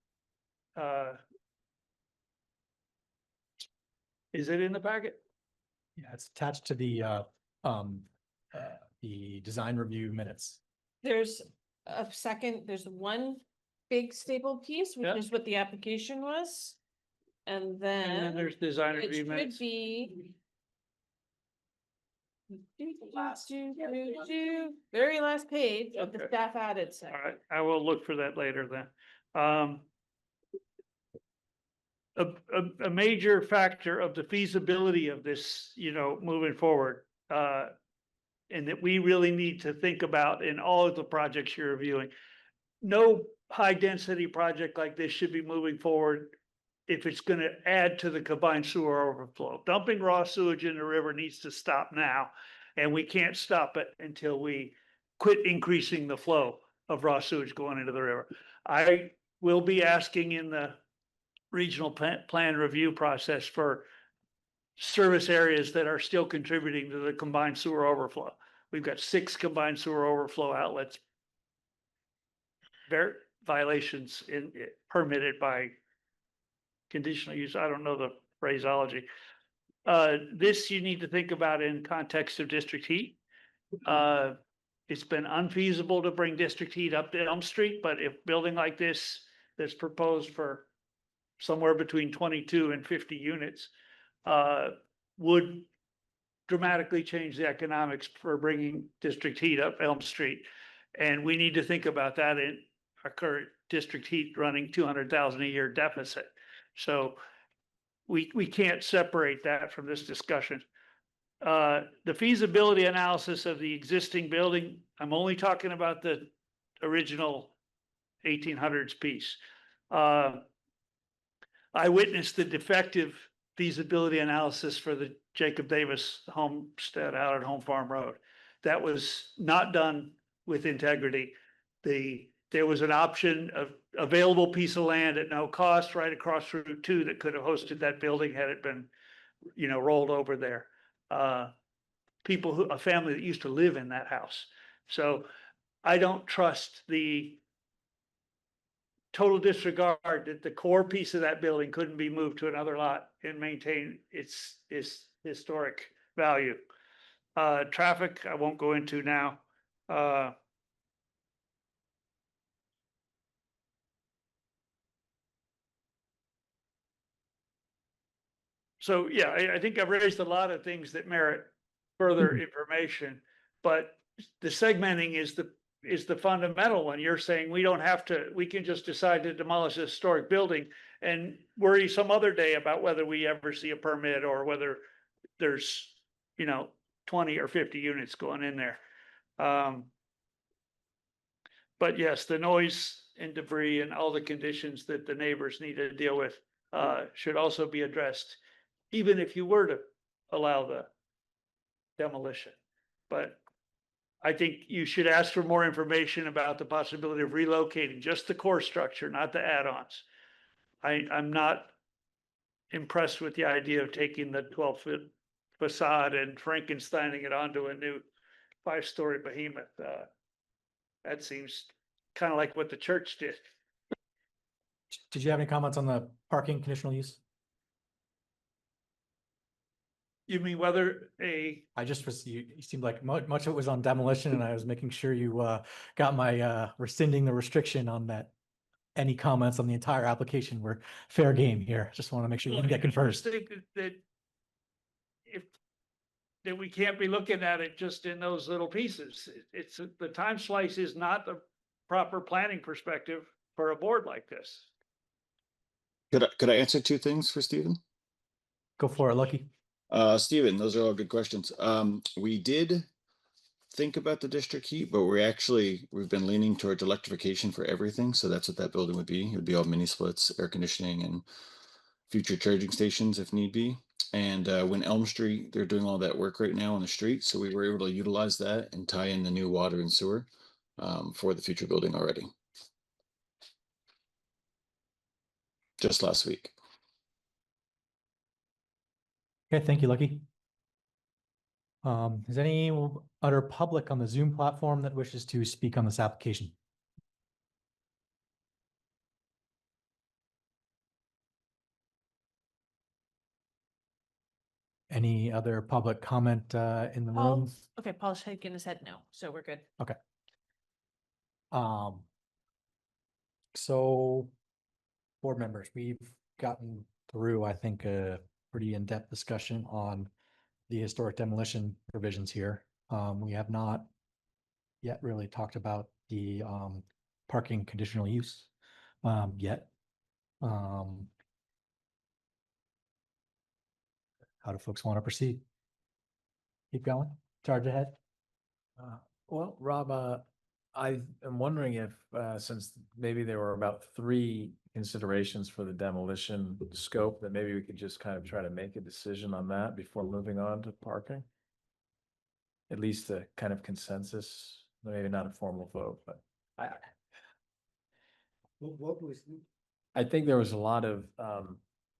Is it in the packet? Yeah, it's attached to the design review minutes. There's there's one big staple piece, which Yeah. is what the application was. And And then then there's design it review should minutes. be. Very last page of the Okay. staff added All section. right, I will look for that later then. A major factor of the feasibility of this, moving forward, and that we really need to think about in all of the projects you're reviewing. No high density project like this should be moving forward if it's gonna add to the combined sewer overflow. Dumping raw sewage in the river needs to stop now, and we can't stop it until we quit increasing the flow of raw sewage going into the river. I will be asking in the regional plan review process for service areas that are still contributing to the combined sewer overflow. We've got 6 combined sewer overflow outlets. Violations permitted by conditional use. I don't know the phraseology. This you need to think about in context of district heat. It's been unfeasible to bring district heat up to Elm Street, but if building like this that's proposed for somewhere between 22 and 50 units would dramatically change the economics for bringing district heat up Elm Street. And we need to think about that in our current district heat running 200,000 a year deficit. So we can't separate that from this discussion. The feasibility analysis of the existing building, I'm only talking about the original 1800s piece. I witnessed the defective feasibility analysis for the Jacob Davis homestead out at Home Farm Road. That was not done with integrity. There was an option of available piece of land at no cost right across Route 2 that could have hosted that building had it been, rolled over there. people who, a family that used to live in that house. So I don't trust the total disregard that the core piece of that building couldn't be moved to another lot and maintain its historic value. Traffic, I won't go into now. So yeah, I think I've raised a lot of things that merit further information, but the segmenting is the fundamental one. You're saying we don't have to, we can just decide to demolish a historic building and worry some other day about whether we ever see a permit or whether there's, 20 or 50 units going in there. But yes, the noise and debris and all the conditions that the neighbors need to deal with should also be addressed, even if you were to allow the demolition. But I think you should ask for more information about the possibility of relocating just the core structure, not the add-ons. I'm not impressed with the idea of taking the 12-foot facade and Frankensteining it onto a new 5-story behemoth. That seems kind of like what the church did. Did you have any comments on the parking conditional use? You mean whether I just was, you seemed like much of it was on demolition, and I was making sure you got my rescinding the restriction on that. Any comments on the entire application were fair game here. Just want to make sure you get confirmed. I think that that we can't be looking at it just in those little pieces. It's the time slice is not the proper planning perspective for a board like this. Could I answer two things for Stephen? Go for it, Lucky. Stephen, those are all good questions. We did think about the district heat, but we've been leaning towards electrification for everything. So that's what that building would be. It would be all mini splits, air conditioning, and future charging stations if need be. And when Elm Street, they're doing all that work right now on the street. So we were able to utilize that and tie in the new water and sewer for the future building already. Just last week. Okay, thank you, Lucky. Is any other public on the Zoom platform that wishes to speak on this application? Any other public comment in the room? Okay, Paul shaking his head no, so we're good. Okay. So board members, we've gotten through, I think, a pretty in-depth discussion on the historic demolition provisions here. We have not yet really talked about the parking conditional use yet. How do folks want to proceed? Keep going, charge ahead. Well, Rob, I am wondering if, since maybe there were about 3 considerations for the demolition scope, that maybe we could just kind of try to make a decision on that before moving on to parking. At least a kind of consensus, maybe not a formal vote, but What was? I think there was a lot of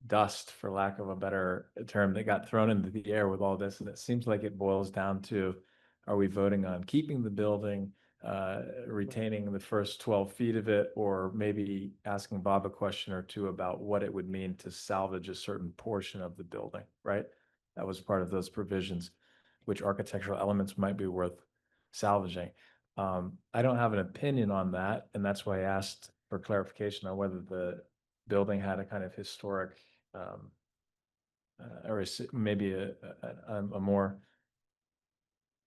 dust, for lack of a better term, that got thrown into the air with all this, and it seems like it boils down to: are we voting on keeping the building, retaining the first 12 feet of it, or maybe asking Bob a question or two about what it would mean to salvage a certain portion of the building, right? That was part of those provisions, which architectural elements might be worth salvaging. I don't have an opinion on that, and that's why I asked for clarification on whether the building had a kind of historic, or maybe a more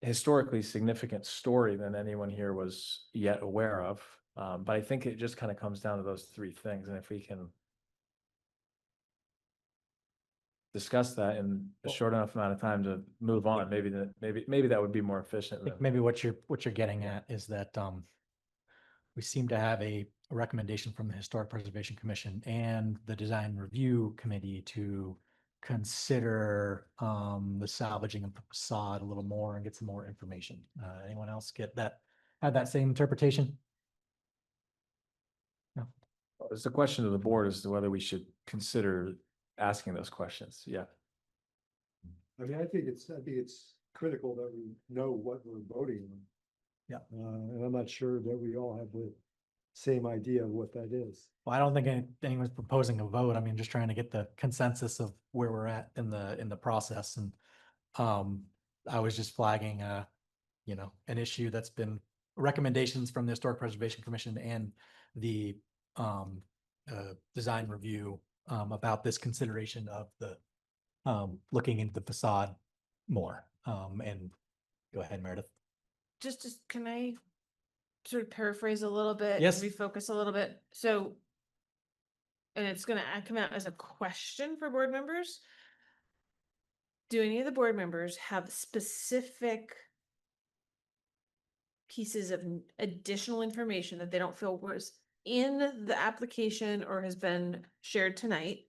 historically significant story than anyone here was yet aware of. But I think it just kind of comes down to those 3 things. And if we can discuss that in a short enough amount of time to move on, maybe that would be more efficient. I think maybe what you're getting at is that we seem to have a recommendation from the Historic Preservation Commission and the Design Review Committee to consider the salvaging of the facade a little more and get some more information. Anyone else have that same interpretation? No. It's the question of the board as to whether we should consider asking those questions. Yeah. I mean, I think it's critical that we know what we're voting on. Yeah. And I'm not sure that we all have the same idea of what that is. Well, I don't think anyone's proposing a vote. I mean, just trying to get the consensus of where we're at in the process. And I was just flagging an issue that's been recommendations from the Historic Preservation Commission and the design review about this consideration of the looking into the facade more. And go ahead, Meredith. Just can I sort of paraphrase a little bit? Yes. Refocus a little bit. So, and it's gonna come out as a question for board members. Do any of the board members have specific pieces of additional information that they don't feel was in the application or has been shared tonight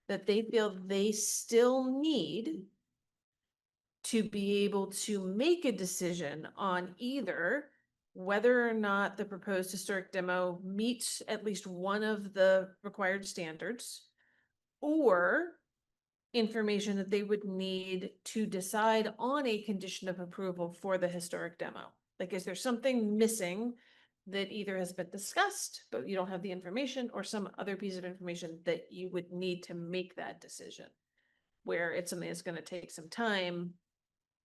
that they feel they still need to be able to make a decision on either whether or not the proposed historic demo meets at least one of the required standards, or information that they would need to decide on a condition of approval for the historic demo? Like, is there something missing that either has been discussed, but you don't have the information, or some other piece of information that you would need to make that decision? Where it's something that's gonna take some time,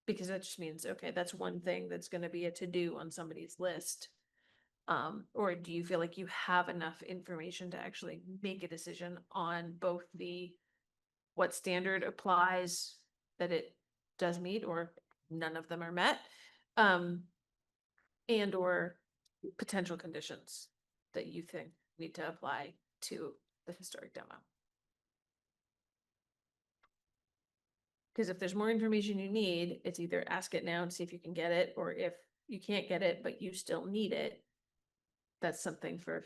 because that just means, okay, that's one thing that's gonna be a to-do on somebody's list. Or do you feel like you have enough information to actually make a decision on both what standard applies that it does meet, or none of them are met? And or potential conditions that you think need to apply to the historic demo? Because if there's more information you need, it's either ask it now and see if you can get it, or if you can't get it, but you still need it, that's something for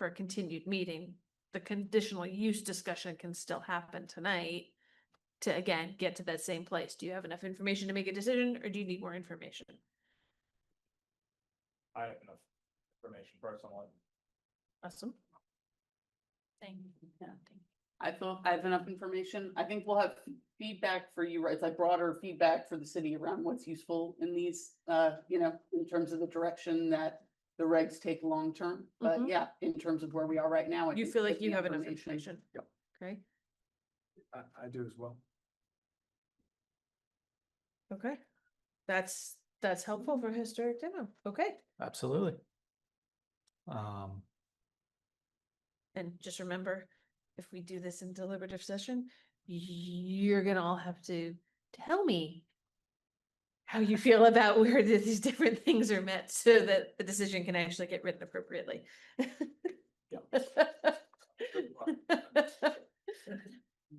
a continued meeting. The conditional use discussion can still happen tonight to, again, get to that same place. Do you have enough information to make a decision, or do you need more information? I have enough information personally. Awesome. Thank you. Yeah, thank you. I thought I have enough information. I think we'll have feedback for you, right? It's like broader feedback for the city around what's useful in these, in terms of the direction that the regs take long-term. But Mhm. yeah, in terms of where we are right now. I You think feel with like you the have enough information? Yep. Okay, I do as well. okay. That's helpful for historic demo. Okay. Absolutely. And just remember, if we do this in deliberative session, you're gonna all have to tell me how you feel about where these different things are met, so that the decision can actually get written appropriately.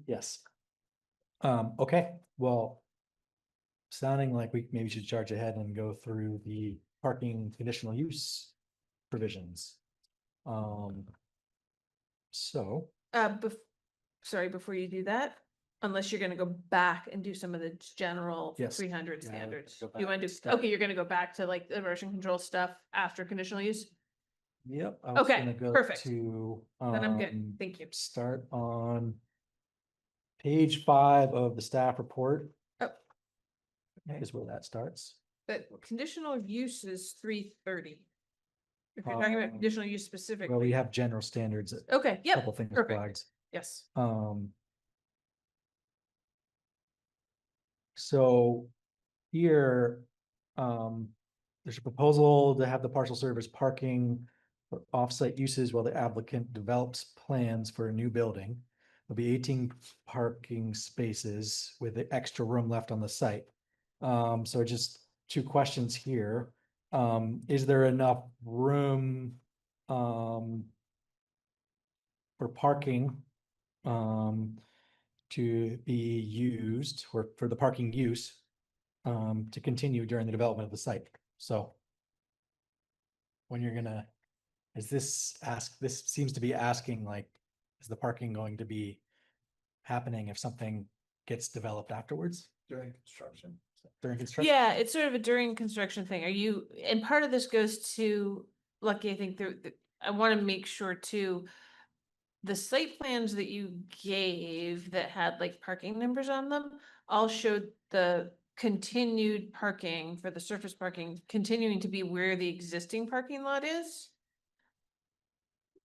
Yes. Okay, well, sounding like we maybe should charge ahead and go through the parking conditional use provisions. So, Sorry, before you do that, unless you're gonna go back and do some of the general Yes. 300 Yeah, standards. go You wanna back do, step. okay, you're gonna go back to like the erosion control stuff after conditional use? yep. I was Okay, gonna go perfect. to, Then I'm good. Thank you. start on page 5 of the staff report. Oh. Is where that starts. But conditional use is 330. If you're talking about Um, conditional use specifically. Well, we have general standards, a Okay, yep, couple things perfect. flagged. Yes. So here, there's a proposal to have the partial service parking for offsite uses while the applicant develops plans for a new building. There'll be 18 parking spaces with the extra room left on the site. So just 2 questions here. Is there enough room, for parking, to be used, or for the parking use, to continue during the development of the site? So when you're gonna, this seems to be asking, like, is the parking going to be happening if something gets developed afterwards? During construction. During construction? Yeah, it's sort of a during construction thing. And part of this goes to, Lucky, I think I want to make sure too, the site plans that you gave that had like parking numbers on them all showed the continued parking for the surface parking continuing to be where the existing parking lot is.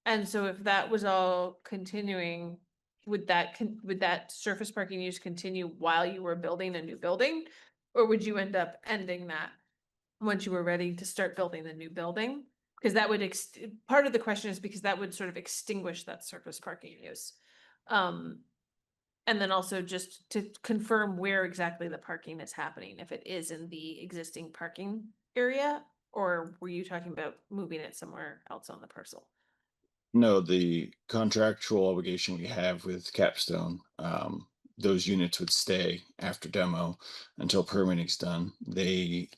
And so if that was all continuing, would that surface parking use continue while you were building a new building? Or would you end up ending that once you were ready to start building the new building? Because that would, part of the question is because that would sort of extinguish that surface parking use. And then also just to confirm where exactly the parking is happening, if it is in the existing parking area, or were you talking about moving it somewhere else on the parcel? No, the contractual obligation we have with Capstone, those units would stay after demo until permitting's done. They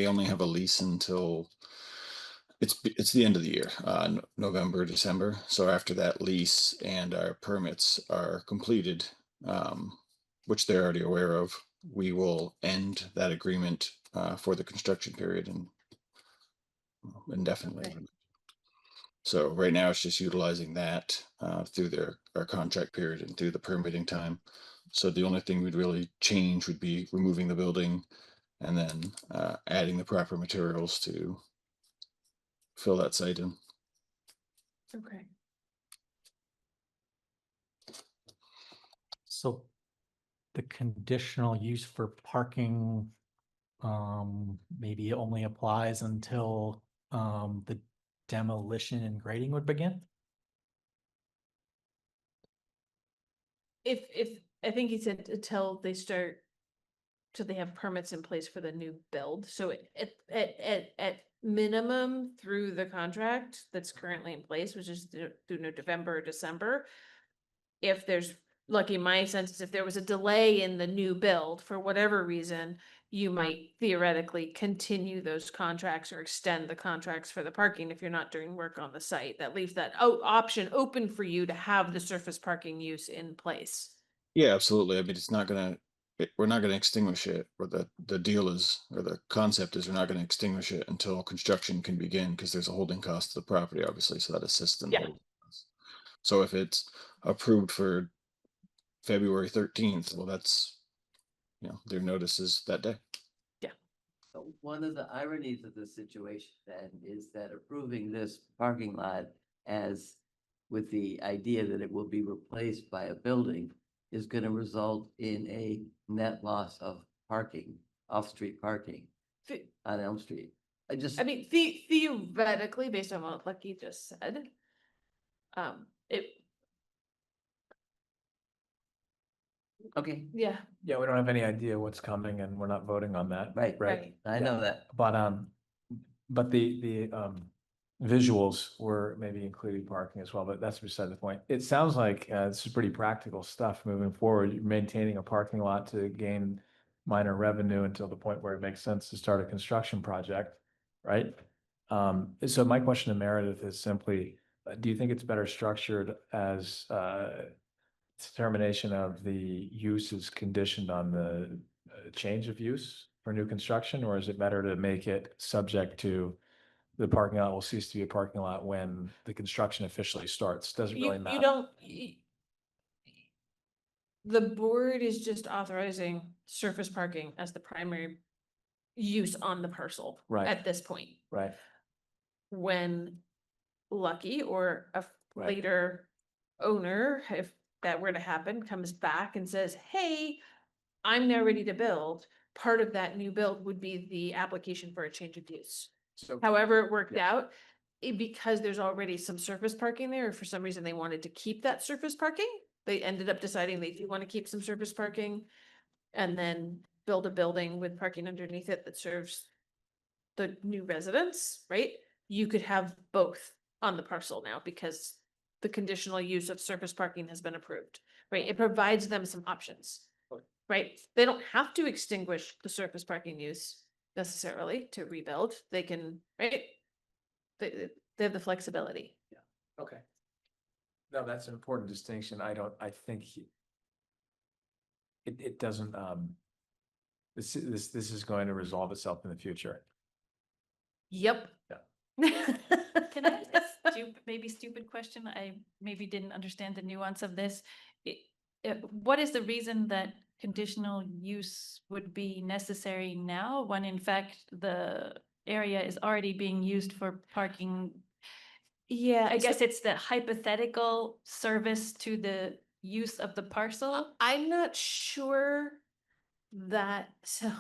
only have a lease until it's the end of the year, November, December. So after that lease and our permits are completed, which they're already aware of, we will end that agreement for the construction period and indefinitely. Okay. So right now it's just utilizing that through our contract period and through the permitting time. So the only thing we'd really change would be removing the building and then adding the proper materials to fill that site in. Okay. So the conditional use for parking maybe only applies until the demolition and grading would begin? If I think he said until they start, so they have permits in place for the new build. So at minimum through the contract that's currently in place, which is through November or December. If there's, lucky, my sense is if there was a delay in the new build for whatever reason, you might theoretically continue those contracts or extend the contracts for the parking if you're not doing work on the site. That leaves that option open for you to have the surface parking use in place. Yeah, absolutely. I mean, we're not gonna extinguish it, or the deal is, or the concept is, we're not gonna extinguish it until construction can begin, because there's a holding cost to the property, obviously, so that assists in the Yeah. holding costs. So if it's approved for February 13th, well, that's, their notice is that day. So one of the ironies of the situation then is that approving this parking lot as with the idea that it will be replaced by a building is going to result in a net loss of parking, off-street parking on Elm Street. I mean, theoretically, based on what Lucky just said, it, Okay, yeah, Yeah, we don't have any idea what's coming and we're not voting on that. right, right. I know that. But the visuals were maybe including parking as well, but that's beside the point. It sounds like this is pretty practical stuff moving forward. You're maintaining a parking lot to gain minor revenue until the point where it makes sense to start a construction project, right? So my question to Meredith is simply, do you think it's better structured as determination of the use is conditioned on the change of use for new construction, or is it better to make it subject to the parking lot will cease to be a parking lot when the construction officially starts? Doesn't really matter. You don't, the board is just authorizing surface parking as the primary use on the parcel. Right. At this point. Right. When Lucky or a Right. later owner, if that were to happen, comes back and says, hey, I'm now ready to build, part of that new build would be the application for a change of use. So, However it worked out, because there's already some surface parking there, or for some reason they wanted to keep that surface parking, they ended up deciding they do want to keep some surface parking and then build a building with parking underneath it that serves the new residents, right? You could have both on the parcel now because the conditional use of surface parking has been approved, right? It provides them some options, right? They don't have to extinguish the surface parking use necessarily to rebuild. They can, right? They have the flexibility. okay. No, that's an important distinction. I think it doesn't, this is going to resolve itself in the future. Yep. Yeah. Can I just stupid question. I maybe didn't understand the nuance of this. What is the reason that conditional use would be necessary now when in fact the area is already being used for parking? Yeah, I guess it's the hypothetical service to the use of the parcel. I'm not sure that, so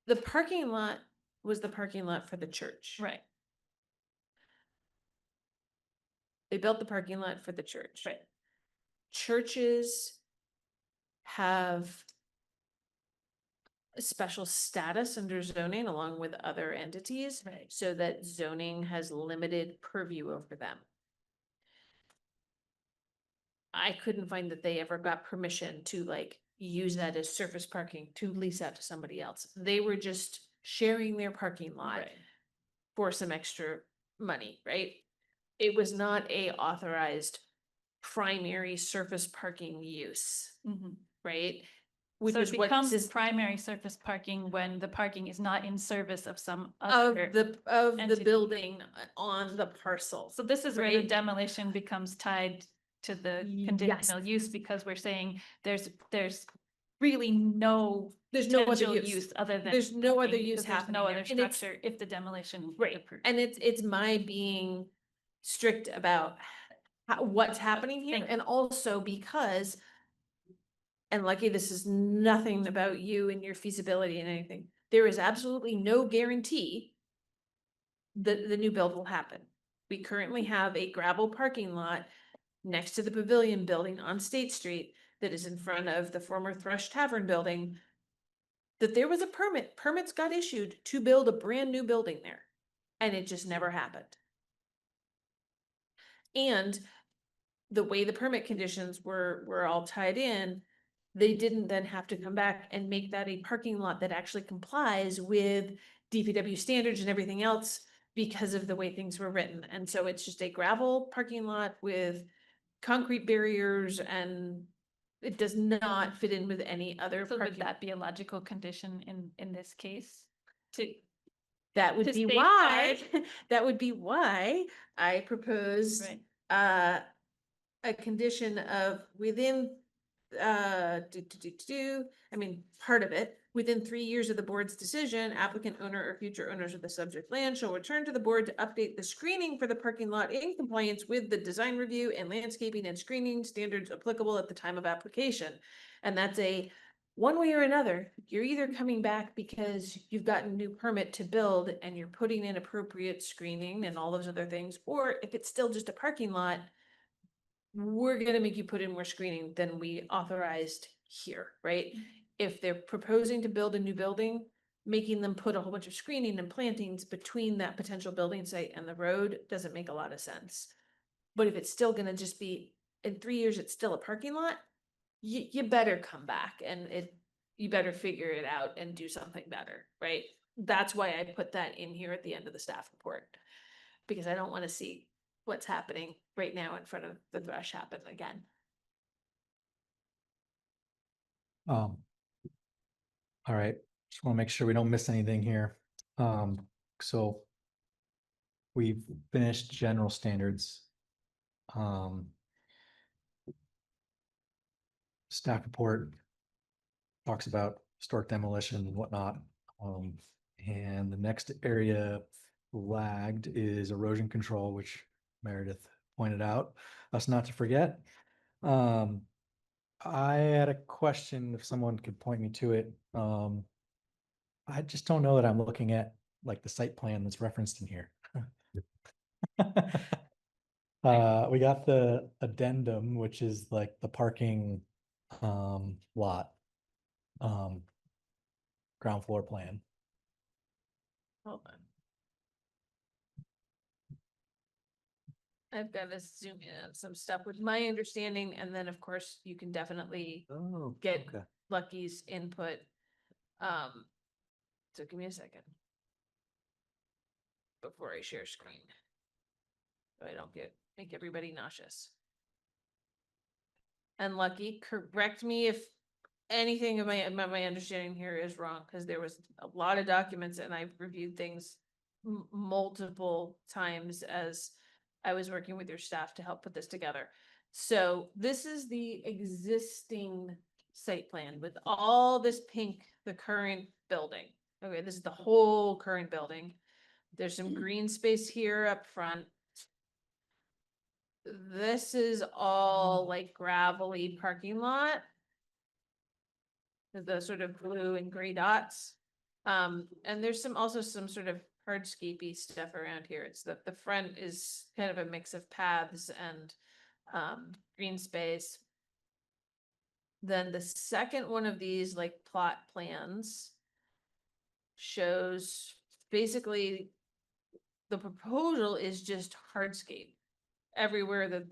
the parking lot was the parking lot for the church. Right, They built the parking lot for the church. right. Churches have a special status under zoning along with other entities, Right. so that zoning has limited purview over them. I couldn't find that they ever got permission to like use that as surface parking to lease out to somebody else. They were just sharing their parking lot Right. for some extra money, right? It was not a authorized primary surface parking use, Mhm. right? Which So is it what becomes this primary surface parking when the parking is not in service of some of other. the entity. building on the parcel. So this is where the right? demolition becomes tied to the Yes. conditional use, because we're saying there's really no There's no other potential use. use other than. There's no other parking, use because there's happening no there. other And it's- structure if the demolition. is Right, approved. and it's my being strict about what's happening here, Thank you. and also because, and Lucky, this is nothing about you and your feasibility and anything, there is absolutely no guarantee that the new build will happen. We currently have a gravel parking lot next to the Pavilion Building on State Street that is in front of the former Thrush Tavern building, that there was a permits got issued to build a brand new building there, and it just never happened. And the way the permit conditions were all tied in, they didn't then have to come back and make that a parking lot that actually complies with DPW standards and everything else because of the way things were written. And so it's just a gravel parking lot with concrete barriers, and it does not fit in with any other So would parking. that be a logical condition in this case? To, That would to be safeguard- why, that would be why I proposed Right. a condition of within, I mean, part of it, within 3 years of the board's decision, applicant, owner, or future owners of the subject land shall return to the board to update the screening for the parking lot in compliance with the design review and landscaping and screening standards applicable at the time of application. And that's a, one way or another, you're either coming back because you've gotten a new permit to build and you're putting in appropriate screening and all those other things, or if it's still just a parking lot, we're gonna make you put in more screening than we authorized here, right? If they're proposing to build a new building, making them put a whole bunch of screening and plantings between that potential building site and the road doesn't make a lot of sense. But if it's still gonna just be, in 3 years, it's still a parking lot, you better come back and you better figure it out and do something better, right? That's why I put that in here at the end of the staff report. Because I don't wanna see what's happening right now in front of the Thrush happen again. All right, just want to make sure we don't miss anything here. So we've finished general standards. Staff report talks about historic demolition and whatnot. And the next area lagged is erosion control, which Meredith pointed out, us not to forget. I had a question, if someone could point me to it. I just don't know that I'm looking at like the site plan that's referenced in here. We got the addendum, which is like the parking lot. Ground floor plan. Hold on. I've got to zoom in on some stuff with my understanding, and then of course you can definitely Oh, get okay. Lucky's input. So give me a second. Before I share screen. So I don't make everybody nauseous. And Lucky, correct me if anything of my understanding here is wrong, because there was a lot of documents and I've reviewed things multiple times as I was working with your staff to help put this together. So this is the existing site plan with all this pink, the current building. Okay, this is the whole current building. There's some green space here up front. This is all like gravelly parking lot. The sort of blue and gray dots. And there's also some sort of hardscapey stuff around here. It's that the front is kind of a mix of paths and green space. Then the second one of these like plot plans shows basically the proposal is just hardscape everywhere that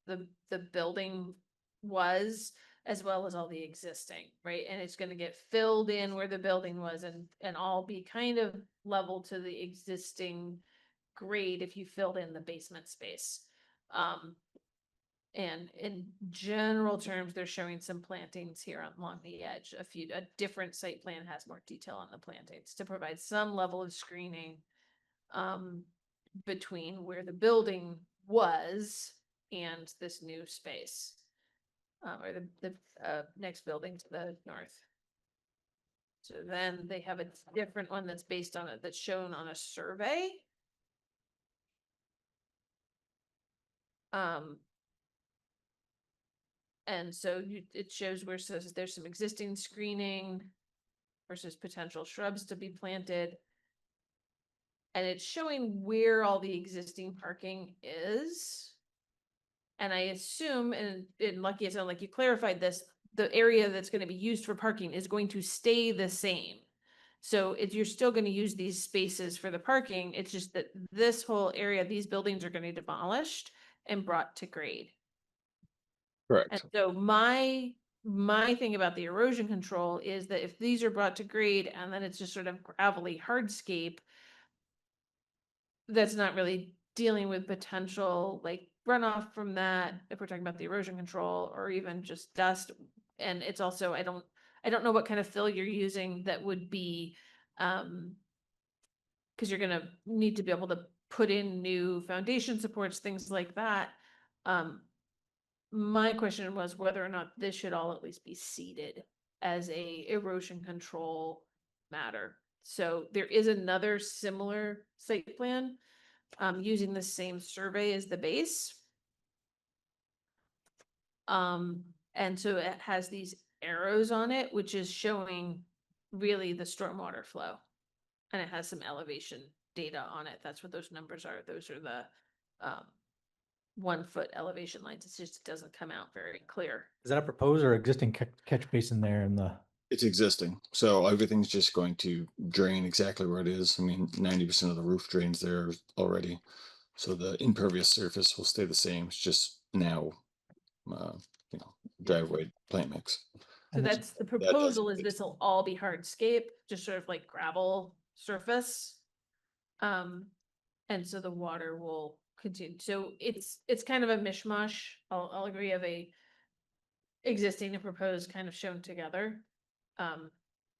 the building was, as well as all the existing, right? And it's gonna get filled in where the building was and all be kind of level to the existing grade if you filled in the basement space. And in general terms, they're showing some plantings here along the edge. A different site plan has more detail on the plantings to provide some level of screening between where the building was and this new space. Or the next building to the north. So then they have a different one that's based on it, that's shown on a survey. And so it shows where says there's some existing screening versus potential shrubs to be planted. And it's showing where all the existing parking is. And I assume, and Lucky, it sounded like you clarified this, the area that's going to be used for parking is going to stay the same. So if you're still going to use these spaces for the parking, it's just that this whole area, these buildings are going to be demolished and brought to grade. Correct. And so my thing about the erosion control is that if these are brought to grade and then it's just sort of gravelly hardscape, that's not really dealing with potential like runoff from that, if we're talking about the erosion control, or even just dust. And it's also, I don't know what kind of fill you're using that would be, because you're gonna need to be able to put in new foundation supports, things like that. My question was whether or not this should all at least be seeded as a erosion control matter. So there is another similar site plan using the same survey as the base. And so it has these arrows on it, which is showing really the stormwater flow. And it has some elevation data on it. That's what those numbers are. Those are the 1 foot elevation lines. It's just, it doesn't come out very clear. Is that a proposed or existing catch basin there in the? It's existing, so everything's just going to drain exactly where it is. I mean, 90% of the roof drains there already, so the impervious surface will stay the same. It's just now, driveway plant mix. So that's the proposal, is this will all be hardscape, just sort of like gravel surface. And so the water will continue. So it's kind of a mishmash. I'll agree, of a existing and proposed kind of shown together.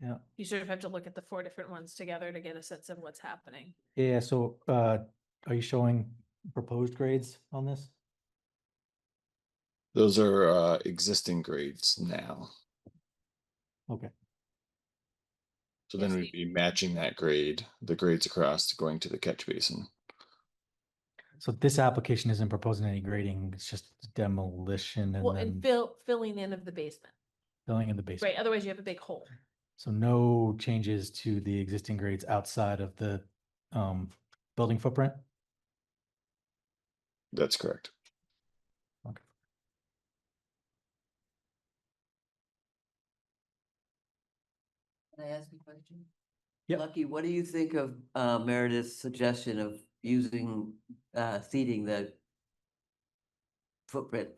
Yeah. You sort of have to look at the 4 different ones together to get a sense of what's happening. Yeah, so are you showing proposed grades on this? Those are existing grades now. Okay. So then we'd be matching that grade, the grades across, going to the catch basin. So this application isn't proposing any grading, it's just demolition and Well, then and filling in of the basement, filling in the basement. right? Otherwise you have a big hole. So no changes to the existing grades outside of the building footprint? That's correct. Okay. Can I ask a question? Yep. Lucky, what do you think of Meredith's suggestion of using seeding the footprint?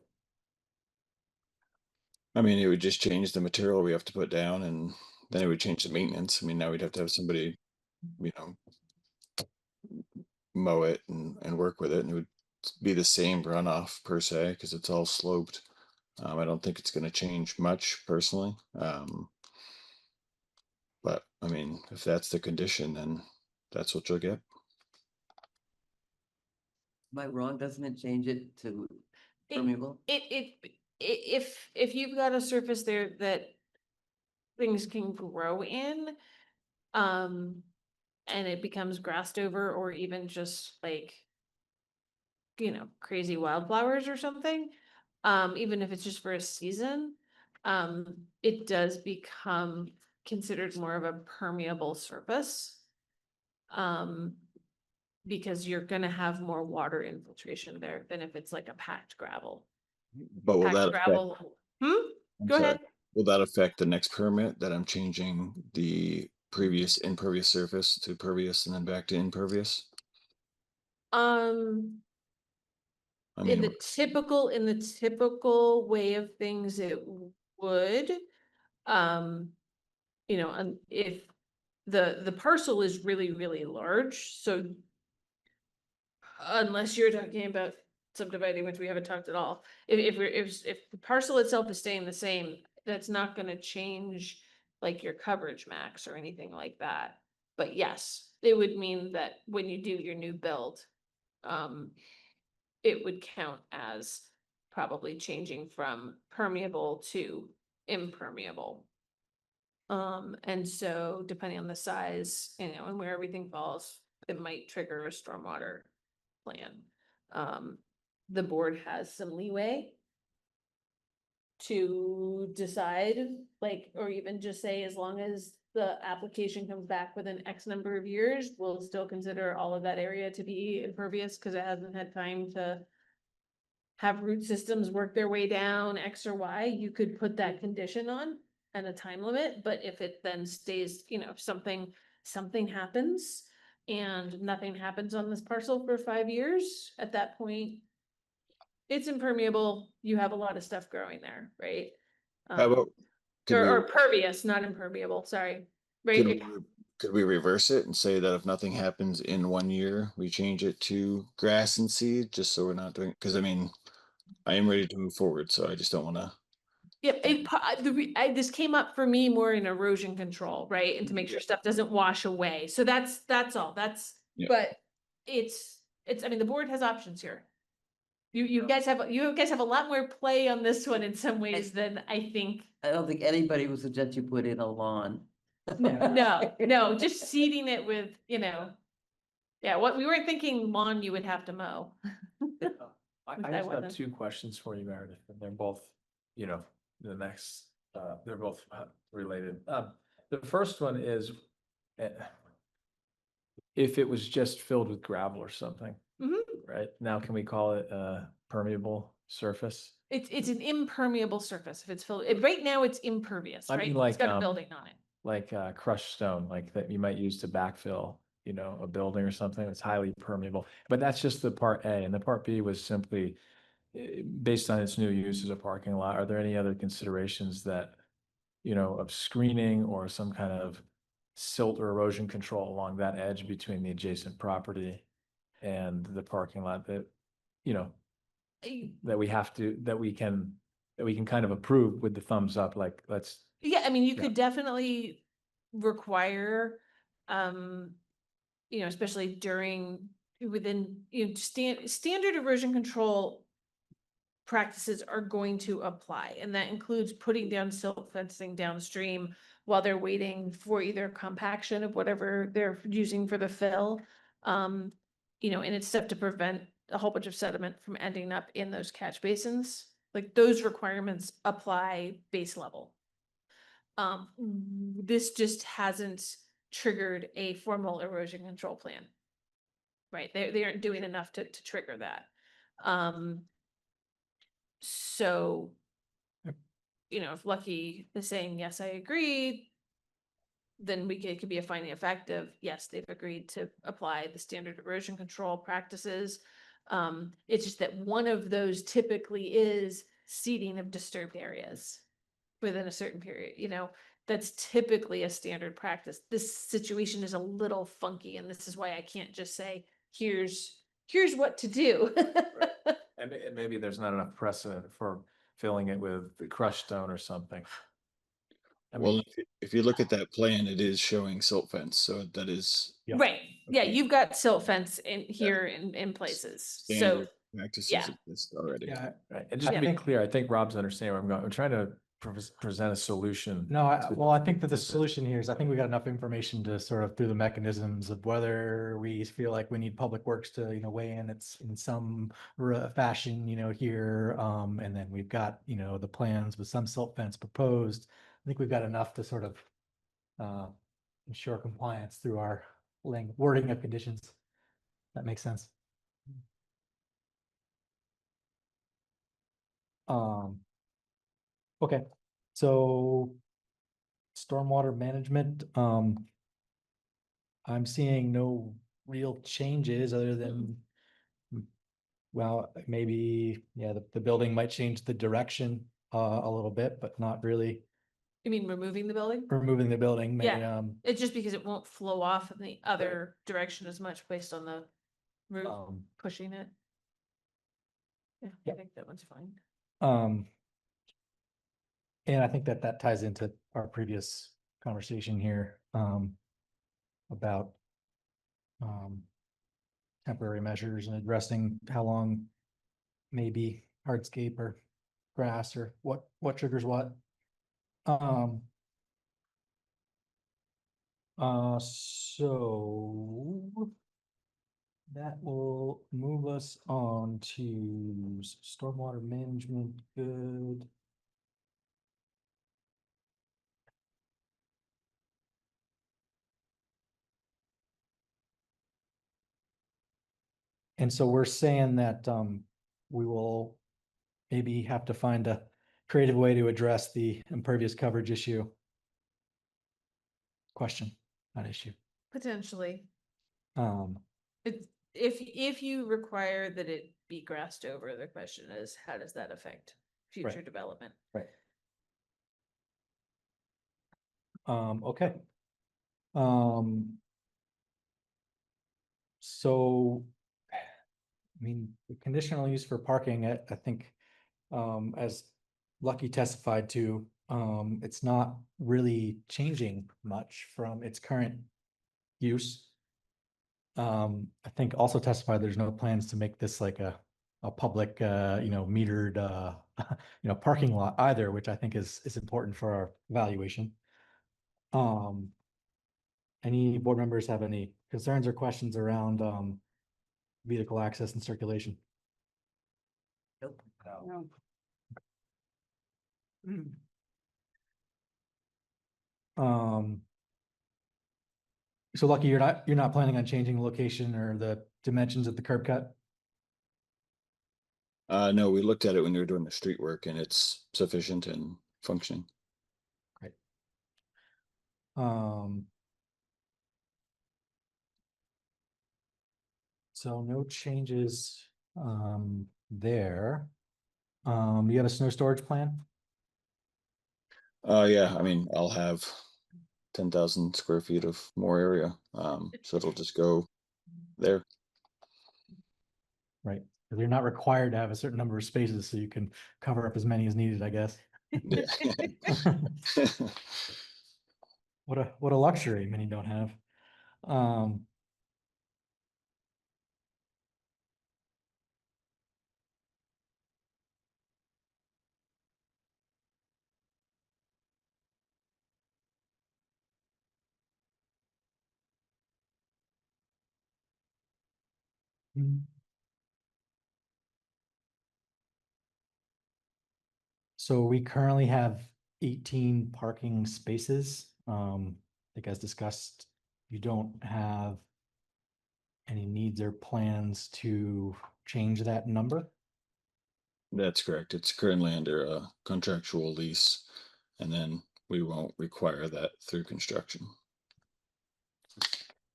I mean, it would just change the material we have to put down, and then it would change the maintenance. I mean, now we'd have to have somebody, mow it and work with it, and it would be the same runoff per se, because it's all sloped. I don't think it's going to change much personally. But I mean, if that's the condition, then that's what you'll get. Am I wrong? Doesn't it change it to It- permeable? If you've got a surface there that things can grow in, and it becomes grassed over or even just like, crazy wildflowers or something, even if it's just for a season, it does become considered more of a permeable surface. Because you're gonna have more water infiltration there than if it's like a packed gravel. But will Packed that affect, gravel. I'm Go sorry, ahead. will that affect the next permit that I'm changing the previous impervious surface to pervious and then back to impervious? Um, I in mean, the typical way of things, it would. And if the parcel is really, really large, so unless you're talking about subdividing, which we haven't talked at all, if the parcel itself is staying the same, that's not gonna change like your coverage max or anything like that. But yes, it would mean that when you do your new build, it would count as probably changing from permeable to impermeable. And so depending on the size, and where everything falls, it might trigger a stormwater plan. The board has some leeway to decide, like, or even just say, as long as the application comes back within X number of years, we'll still consider all of that area to be impervious because it hasn't had time to have root systems work their way down X or Y. You could put that condition on and a time limit, but if it then stays, if something happens and nothing happens on this parcel for 5 years, at that point, it's impermeable. You have a lot of stuff growing there, right? how about, could we, Or pervious, not impermeable, sorry, could right? we, could we reverse it and say that if nothing happens in 1 year, we change it to grass and seed, just so we're not doing, because I mean, I am ready to move forward, so I just don't wanna. Yep, this came up for me more in erosion control, right? And to make sure stuff doesn't wash away. So that's all, Yeah. but I mean, the board has options here. You guys have a lot more play on this one in some ways than I think. I don't think anybody would suggest you put in a lawn. No, just seeding it with, yeah, what we weren't thinking lawn you would have to mow. I Which I just have wasn't. 2 questions for you, Meredith, and they're both, the next, they're both related. The first one is, eh, if it was just filled with gravel or something, Mhm. right? Now, can we call it a permeable surface? It's an impermeable surface if it's filled, right now it's impervious, I right? mean, It's like, got a building on it. Like crushed stone, like that you might use to backfill, a building or something that's highly permeable. But that's just the part A, and the part B was simply based on its new use as a parking lot. Are there any other considerations that, of screening or some kind of silt or erosion control along that edge between the adjacent property and the parking lot that, that we have to, that we can kind of approve with the thumbs up, like, let's. Yeah, I mean, you Yeah. could definitely require, especially within, standard erosion control practices are going to apply, and that includes putting down silt fencing downstream while they're waiting for either compaction of whatever they're using for the fill. And it's stuff to prevent a whole bunch of sediment from ending up in those catch basins. Like, those requirements apply base level. This just hasn't triggered a formal erosion control plan. Right, they aren't doing enough to trigger that. So, if Lucky is saying, yes, I agree, then it could be a finding of fact of, yes, they've agreed to apply the standard erosion control practices. It's just that one of those typically is seeding of disturbed areas within a certain period, that's typically a standard practice. This situation is a little funky, and this is why I can't just say, here's what to do. And maybe there's not enough precedent for filling it with crushed stone or something. I Well, mean, if you look at that plan, it is showing silt fence, so that is Yep. Right, yeah, Okay. you've got silt fence in here in places, so, standard practices yeah. exist already. Yeah, right, and just I to be think- clear, I think Rob's understanding where I'm going. I'm trying to present a solution. No, to- well, I think that the to this. solution here is I think we got enough information to sort of through the mechanisms of whether we feel like we need Public Works to, weigh in. It's in some fashion, here. And then we've got, the plans with some silt fence proposed. I think we've got enough to sort of ensure compliance through our wording of conditions. That makes sense. Okay, so stormwater management, I'm seeing no real changes other than, well, maybe, yeah, the building might change the direction a little bit, but not really You mean removing the building? removing the building may, Yeah. It's just because it won't flow off in the other direction as much based on the roof pushing it. Yeah, I Yeah. think that one's fine. And I think that ties into our previous conversation here, about temporary measures and addressing how long maybe hardscape or grass or what triggers what. So that will move us on to stormwater management. Good. And so we're saying that we will maybe have to find a creative way to address the impervious coverage issue. Question, not issue. Potentially, Um, it's, if you require that it be grassed over, the question is, how does that affect future Right. development? right. Okay. Um, so, I mean, the conditional use for parking, I think, as Lucky testified to, it's not really changing much from its current use. I think also testified there's no plans to make this like a public, metered, parking lot either, which I think is important for our evaluation. Any board members have any concerns or questions around, vehicle access and circulation? Nope. No. Um, so Lucky, you're not planning on changing the location or the dimensions of the curb cut? No, we looked at it when we were doing the street work and it's sufficient and functioning. Great. So no changes, there. You have a snow storage plan? Yeah, I mean, I'll have 10,000 square feet of more area. So it'll just go there. Right, because you're not required to have a certain number of spaces, so you can cover up as many as needed, I guess. Yeah. What a luxury many don't have. So we currently have 18 parking spaces. I think as discussed, you don't have any needs or plans to change that number? That's correct. It's currently under a contractual lease, and then we won't require that through construction.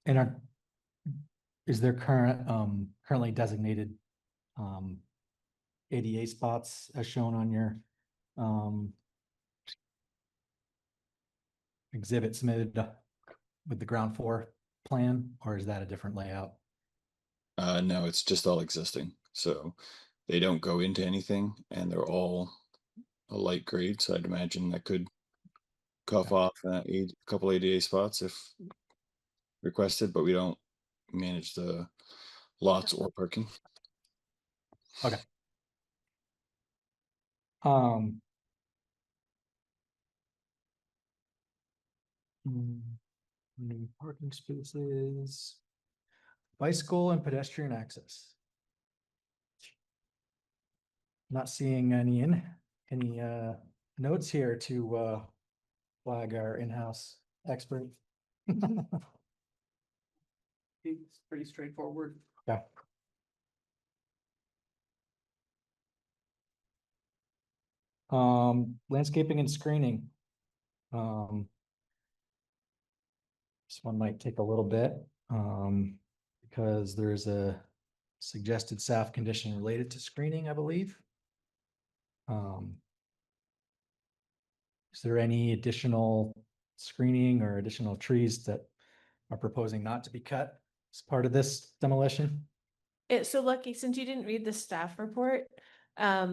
And is there currently designated ADA spots as shown on your exhibit submitted with the ground floor plan, or is that a different layout? No, it's just all existing. So they don't go into anything and they're all a light grade. So I'd imagine that could cough off a couple ADA spots if requested, but we don't manage the lots or parking. Okay. Um. New parking spaces. Bicycle and pedestrian access. Not seeing any notes here to flag our in-house expert. It's pretty straightforward. Yeah. Landscaping and screening. This one might take a little bit, because there's a suggested staff condition related to screening, I believe. Is there any additional screening or additional trees that are proposing not to be cut as part of this demolition? So Lucky, since you didn't read the staff report, I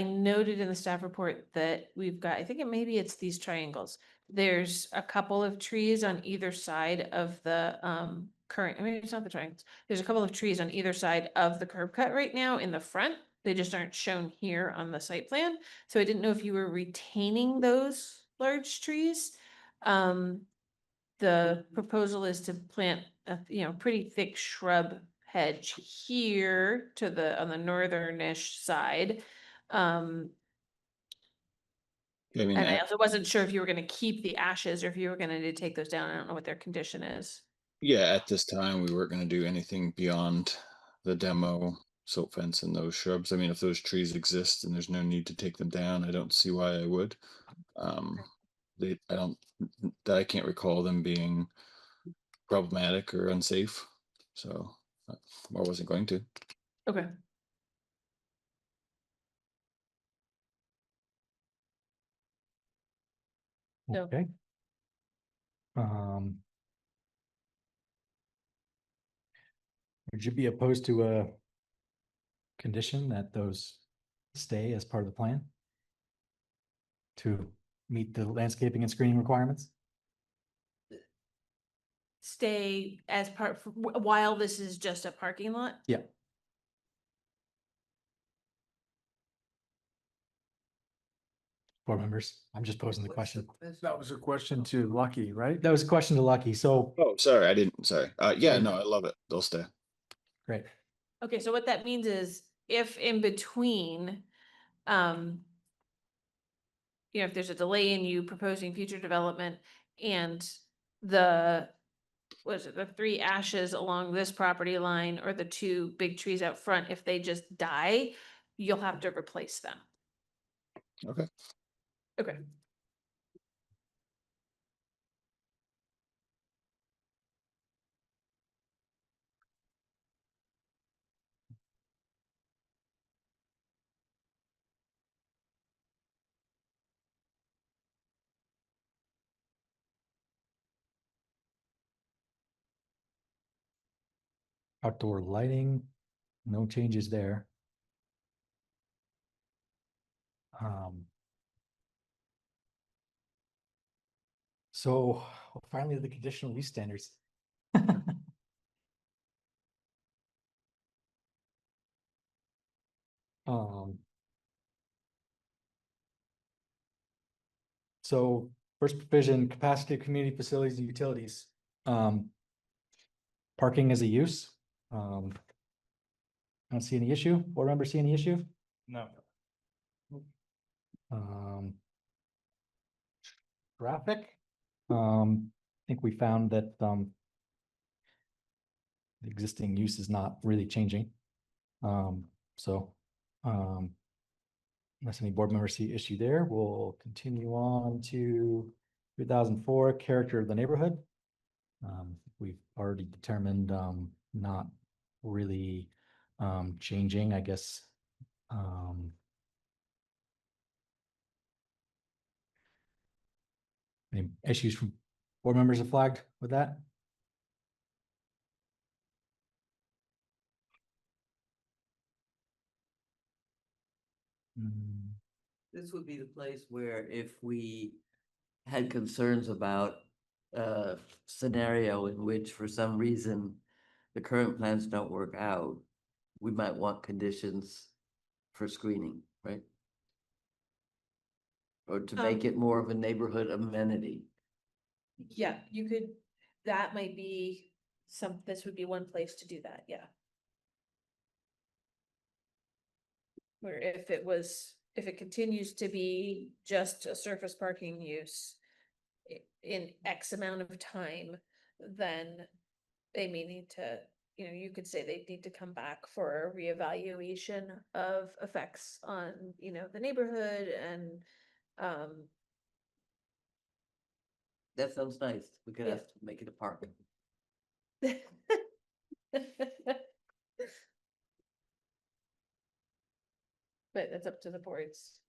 noted in the staff report that we've got, I think it's these triangles. There's a couple of trees on either side of the current, maybe it's not the triangles. There's a couple of trees on either side of the curb cut right now in the front. They just aren't shown here on the site plan. So I didn't know if you were retaining those large trees. The proposal is to plant a, pretty thick shrub hedge here to on the northern-ish side. I mean, And I also wasn't sure if you were gonna keep the ashes or if you were gonna take those down. I don't know what their condition is. yeah, at this time, we weren't going to do anything beyond the demo, silt fence, and those shrubs. I mean, if those trees exist and there's no need to take them down, I don't see why I would. I can't recall them being problematic or unsafe, so I wasn't going to. Okay. So- Okay. Would you be opposed to a condition that those stay as part of the plan to meet the landscaping and screening requirements? Stay as while this is just a parking lot? Yeah. Board members, I'm just posing the question. That was a question to Lucky, right? That was a question to Lucky, so Oh, sorry, I didn't. Sorry. Yeah, Yeah. no, I love it. They'll stay. great. Okay, so what that means is if in between, if there's a delay in you proposing future development and the three ashes along this property line or the two big trees out front, if they just die, you'll have to replace them. Okay. Okay. Outdoor lighting, no changes there. So finally, the conditional use standards. So first provision, capacity of community facilities and utilities. Parking as a use. I don't see any issue. Board members see any issue? No. Traffic. I think we found that the existing use is not really changing. So unless any board members see issue there, we'll continue on to 2004 character of the neighborhood. We've already determined not really changing, I guess. Any issues from board members have flagged with that? This would be the place where if we had concerns about a scenario in which for some reason the current plans don't work out, we might want conditions for screening, right? Or to make it more of a neighborhood amenity. Yeah, you could, that might be this would be one place to do that, yeah. Where if it continues to be just a surface parking use in X amount of time, then they may need to, you could say they need to come back for a reevaluation of effects on, the neighborhood and, That sounds nice. We could Yeah. have to make it a park. but that's up to the boards.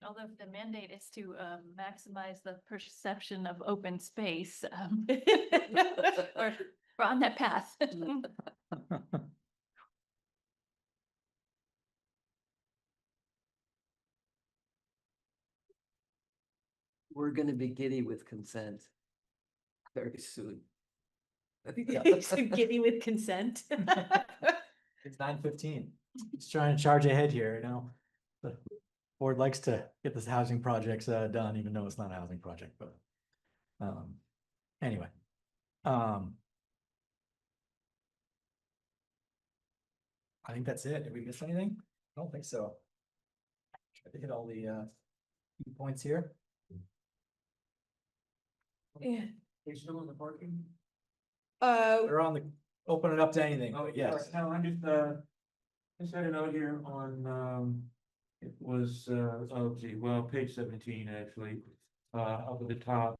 Although if the mandate is to maximize the perception of open space, we're on that path. We're gonna be giddy with consent very soon. Giddy with consent. It's 9:15. Just trying to charge ahead here, The board likes to get this housing projects done, even though it's not a housing project, but anyway. I think that's it. Did we miss anything? I don't think so. Try to hit all the key points here. Yeah. They still in the parking? We're on the, open it up to anything. Oh, Yes. No, I just had a note here on, it was, oh gee, well, page 17, actually. Up at the top,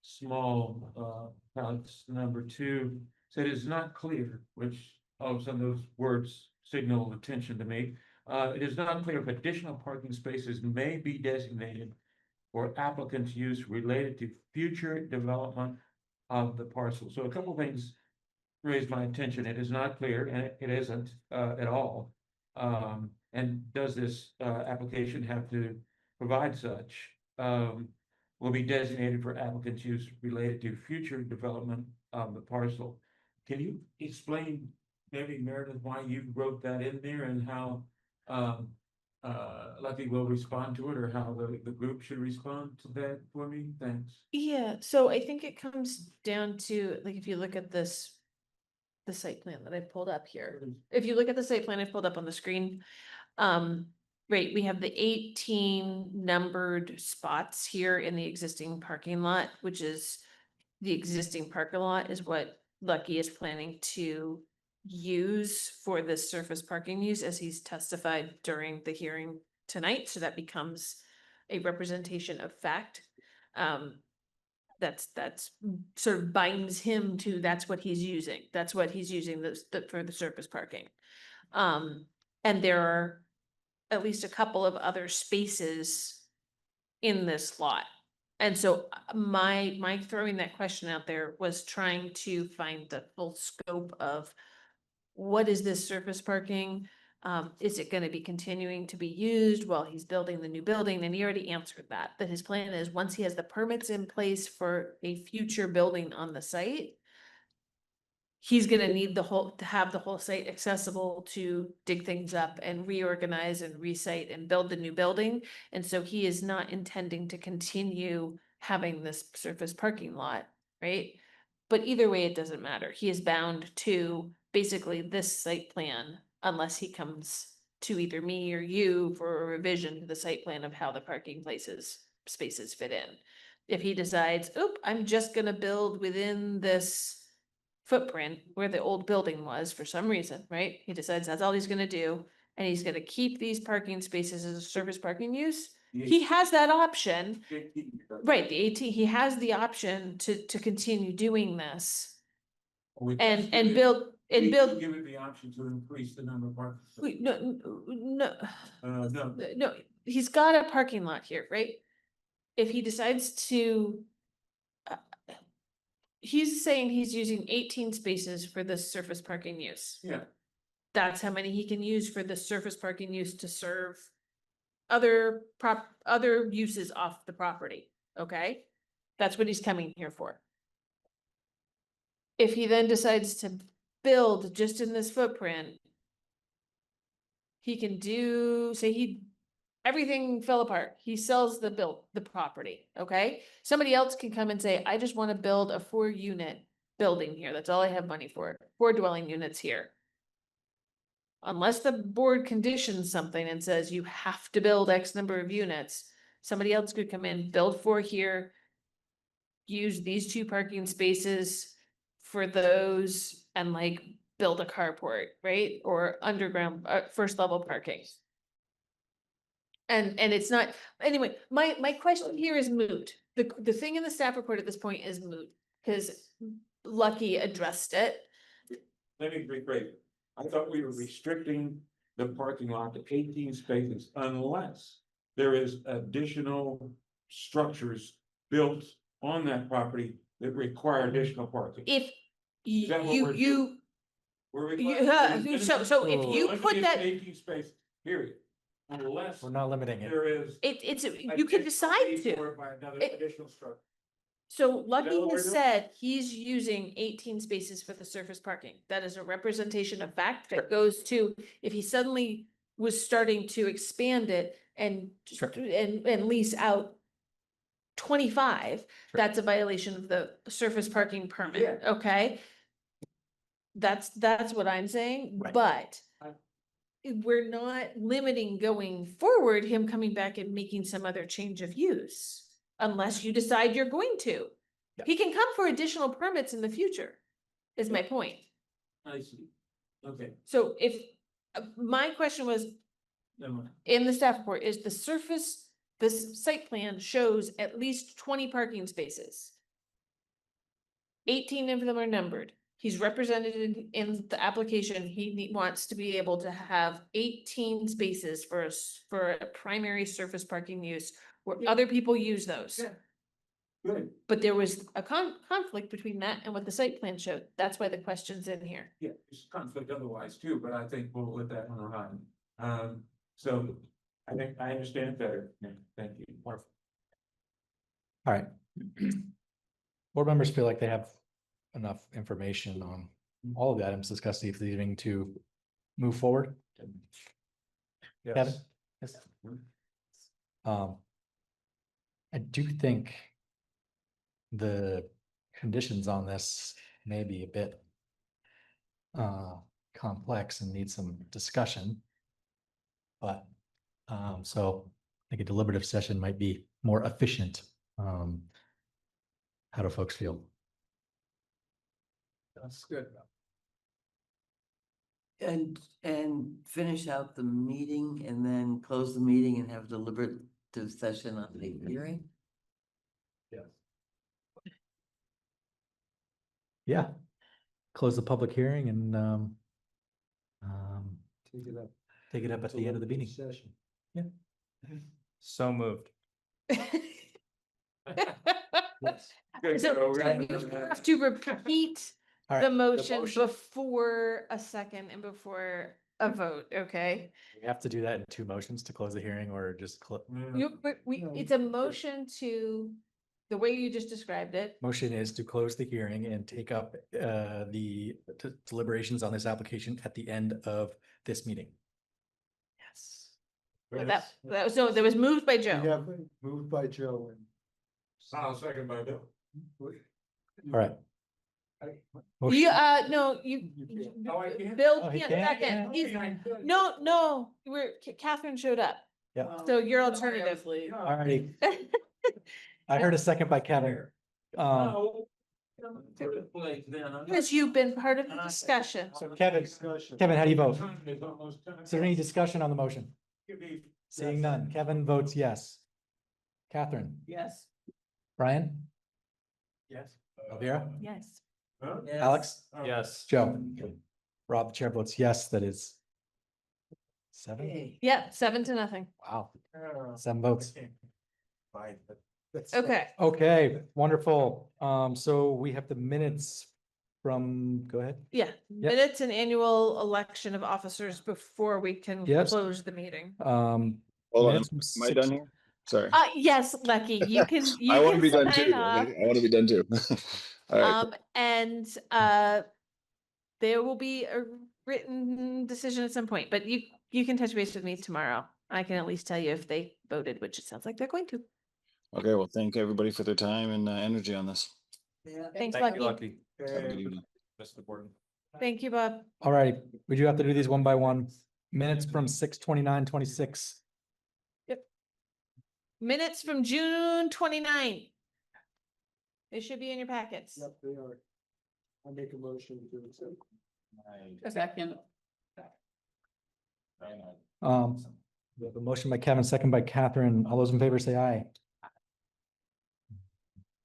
small, balance number 2, said it's not clear, which all of a sudden those words signal attention to me. It is not clear if additional parking spaces may be designated for applicants' use related to future development of the parcel. So a couple things raised my attention. It is not clear, and it isn't at all. And does this application have to provide such? Will be designated for applicants' use related to future development of the parcel. Can you explain, maybe Meredith, why you wrote that in there and how Lucky will respond to it, or how the group should respond to that for me? Thanks. Yeah, so I think it comes down to, like, if you look at the site plan that I pulled up here. If you look at the site plan I pulled up on the screen, right, we have the 18 numbered spots here in the existing parking lot, which is the existing parking lot is what Lucky is planning to use for this surface parking use as he's testified during the hearing tonight. So that becomes a representation of fact. That's sort of binds him to, that's what he's using. That's what he's using for the surface parking. And there are at least a couple of other spaces in this lot. And so my throwing that question out there was trying to find the full scope of what is this surface parking? Is it gonna be continuing to be used while he's building the new building? And he already answered that his plan is, once he has the permits in place for a future building on the site, he's gonna need to have the whole site accessible to dig things up and reorganize and resite and build the new building. And so he is not intending to continue having this surface parking lot, right? But either way, it doesn't matter. He is bound to basically this site plan unless he comes to either me or you for a revision to the site plan of how the parking spaces fit in. If he decides, oop, I'm just gonna build within this footprint where the old building was for some reason, right? He decides that's all he's gonna do, and he's gonna keep these parking spaces as a surface parking use. He has that option, right? The 18, he has the option to continue doing this and build. Give it the option to increase the number of parking. Wait, no, No. no, he's got a parking lot here, right? If he decides to, he's saying he's using 18 spaces for this surface parking use. Yeah. that's how many he can use for the surface parking use to serve other uses off the property, okay? That's what he's coming here for. If he then decides to build just in this footprint, he can do, say everything fell apart. He sells the property, okay? Somebody else can come and say, I just want to build a 4-unit building here. That's all I have money for. 4 dwelling units here. Unless the board conditions something and says you have to build X number of units, somebody else could come in, build 4 here, use these 2 parking spaces for those, and like build a carport, right? Or underground, first level parking. And it's not, anyway, my question here is moot. The thing in the staff report at this point is moot, because Lucky addressed it. Let me rephrase it. I thought we were restricting the parking lot to 18 spaces unless there is additional structures built on that property that require additional parking. If Is that what we're you, We're you, requiring- so if you Unless put it's that, 18 spaces, period. Unless We're not limiting it. there is. it's, you can decide to. It- Additional structure. So Lucky what we're has doing? said he's using 18 spaces for the surface parking. That is a representation of fact that goes to, if he suddenly was starting to expand it and Sure. and lease out 25, that's a violation of the surface parking permit, okay? That's what I'm saying, Right. but we're not limiting going forward, him coming back and making some other change of use. Unless you decide you're going to. Yeah. He can come for additional permits in the future, is my point. I see. Okay. So if, my question was, Never mind. in the staff report, is this site plan shows at least 20 parking spaces. 18 of them are numbered. He's represented in the application. He wants to be able to have 18 spaces for a primary surface parking use where other people use those. Yeah. Good. But there was a conflict between that and what the site plan showed. That's why the question's in here. Yeah, there's conflict otherwise too, but I think we'll let that one run. So I think I understand it better. Yeah, thank you. Wonderful. All right. Board members feel like they have enough information on all of the items discussed this evening to move forward? Kevin? Yes. I do think the conditions on this may be a bit complex and need some discussion. But so I think a deliberative session might be more efficient. How do folks feel? That's good. And finish out the meeting and then close the meeting and have a deliberative session on the hearing? Yes. Yeah. Close the public hearing and take it up at the end of the meeting. Session. Yeah. So moved. So we have to repeat All the right, motion before a second and before a vote, okay? we have to do that in 2 motions to close the hearing or just It's a motion to, the way you just described it. motion is to close the hearing and take up the deliberations on this application at the end of this meeting. Yes. That was, so that was moved by We Joe. have moved by Joe and. I'll second by Bill. All right. You, no, you, Oh, I can't? Bill Oh, he can't can't? second. He's, no, Catherine showed up. Yeah. So your alternative. All righty. I heard a second by Kevin. Because you've been part of the discussion. So Kevin, how do you vote? Is there any discussion on the motion? Seeing none. Kevin votes yes. Catherine? Yes. Brian? Yes. Elvira? Yes. Alex? Yes. Joe? Rob, the chair votes yes, that is 7? Hey. Yeah, 7-0. Wow, 7 votes. Fine, but that's. Okay. Okay, wonderful. So we have the minutes from, go ahead. Yeah, minutes and annual election of officers before we can Yes. close the meeting. Hold on, Minutes from am I done 6 here? Sorry. Yes, Lucky, you can, I you want to can be done sign too. off. I want to be done too. All right. And there will be a written decision at some point, but you can touch base with me tomorrow. I can at least tell you if they voted, which it sounds like they're going to. Okay, well, thank everybody for their time and energy on this. Thanks, Thank you, Lucky. Lucky. Have a good evening. That's important. Thank you, Bob. All right, we do have to do these one by one. Minutes from 6/29/26. Minutes from June 29th. They should be in your packets. Yep, they are. I make a motion to accept. A second. We have a motion by Kevin, second by Catherine. All those in favor say aye.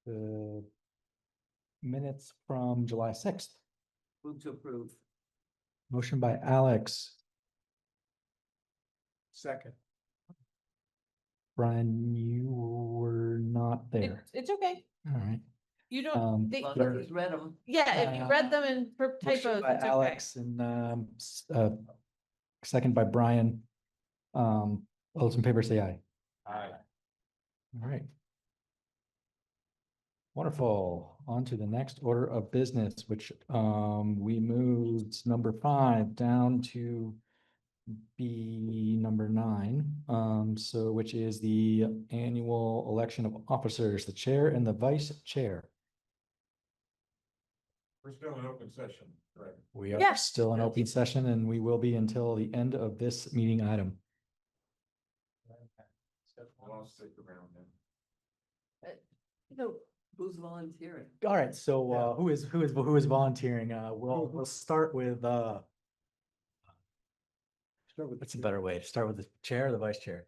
The minutes from July 6th. Move to approve. Motion by Alex. Second. Brian, you were not there. It's okay. All right. You don't, As long as he's read them. yeah, if you read them and for Motion typos, by it's okay. Alex and second by Brian. All those in favor say aye. Aye. All right. Wonderful. On to the next order of business, which we moved number 5 down to be number 9. So which is the annual election of officers, the chair and the vice chair. We're still in open session, right? We are Yeah. still in open session and we will be until the end of this meeting item. I'll stick around then. No, Who's volunteering? All right, so who is volunteering? We'll start with Start with. what's a better way to start with the chair or the vice chair?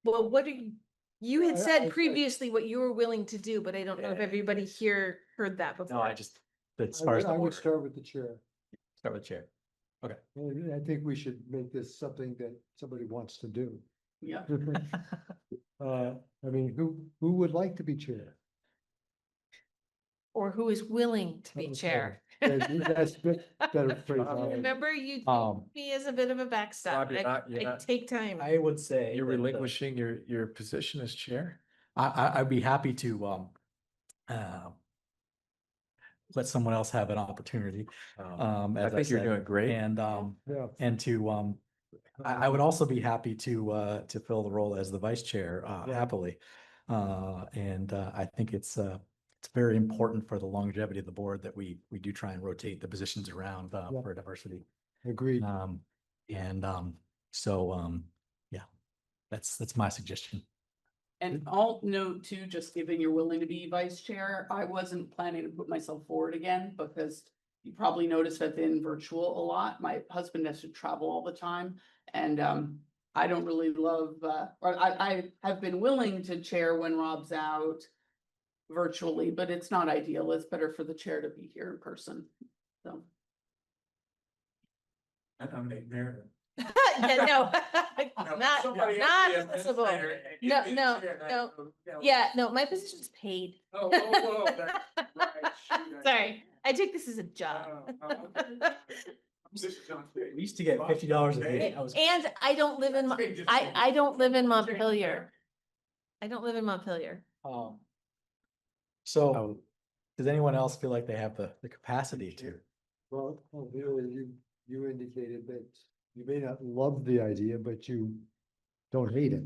well, what are you had I said previously what you were willing to do, but I don't know if everybody here heard that before. No, I just, as far as the I would order. start with the chair. Start with the chair. And I think we should make this something that somebody wants to do. Yeah. I mean, who would like to be chair? Or who is willing to be Okay. chair. That's better phrase. Remember, you Um, take me as a bit of a backstop. Bob, you're I not- take time. I would say. You're that, relinquishing your position as chair? I'd be happy to let someone else have an opportunity. I As think you're said. doing great. And Yeah. and to I would also be happy to fill the role as the vice chair happily. And I think it's very important for the longevity of the board that we do try and rotate the positions around Yeah. for diversity. Agreed. So yeah, that's my suggestion. And I'll note too, just given you're willing to be vice chair, I wasn't planning to put myself forward again because you probably noticed I've been virtual a lot. My husband has to travel all the time and I don't really love, or I have been willing to chair when Rob's out virtually, but it's not ideal. It's better for the chair to be here in person. So. I nominate Meredith. Yeah, no, not somebody else not be possible. administrator and No, give me no, the chair, and no. I- Yeah, no, my position's paid. Oh, that's right, shoot, Sorry, I take this as a job. This is unfair. We used to get $50 a day. I was- And I don't live in, I don't live in Montpelier. I don't live in Montpelier. So does anyone else feel like they have the capacity to? Well, you indicated that you may not love the idea, but you don't hate it.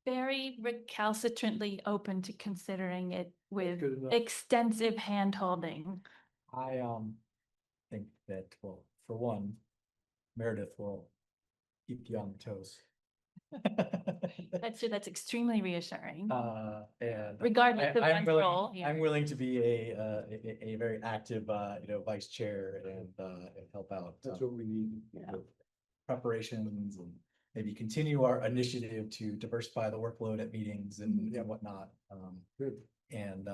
Very recalcitrantly open to considering it with Good enough. extensive hand holding. I think that, well, for one, Meredith will keep you on your toes. That's extremely reassuring. And Regardless of I'm my willing- role here. I'm willing to be a very active, vice chair and help out. That's what we need. with preparations and maybe continue our initiative to diversify the workload at meetings and whatnot. Good. And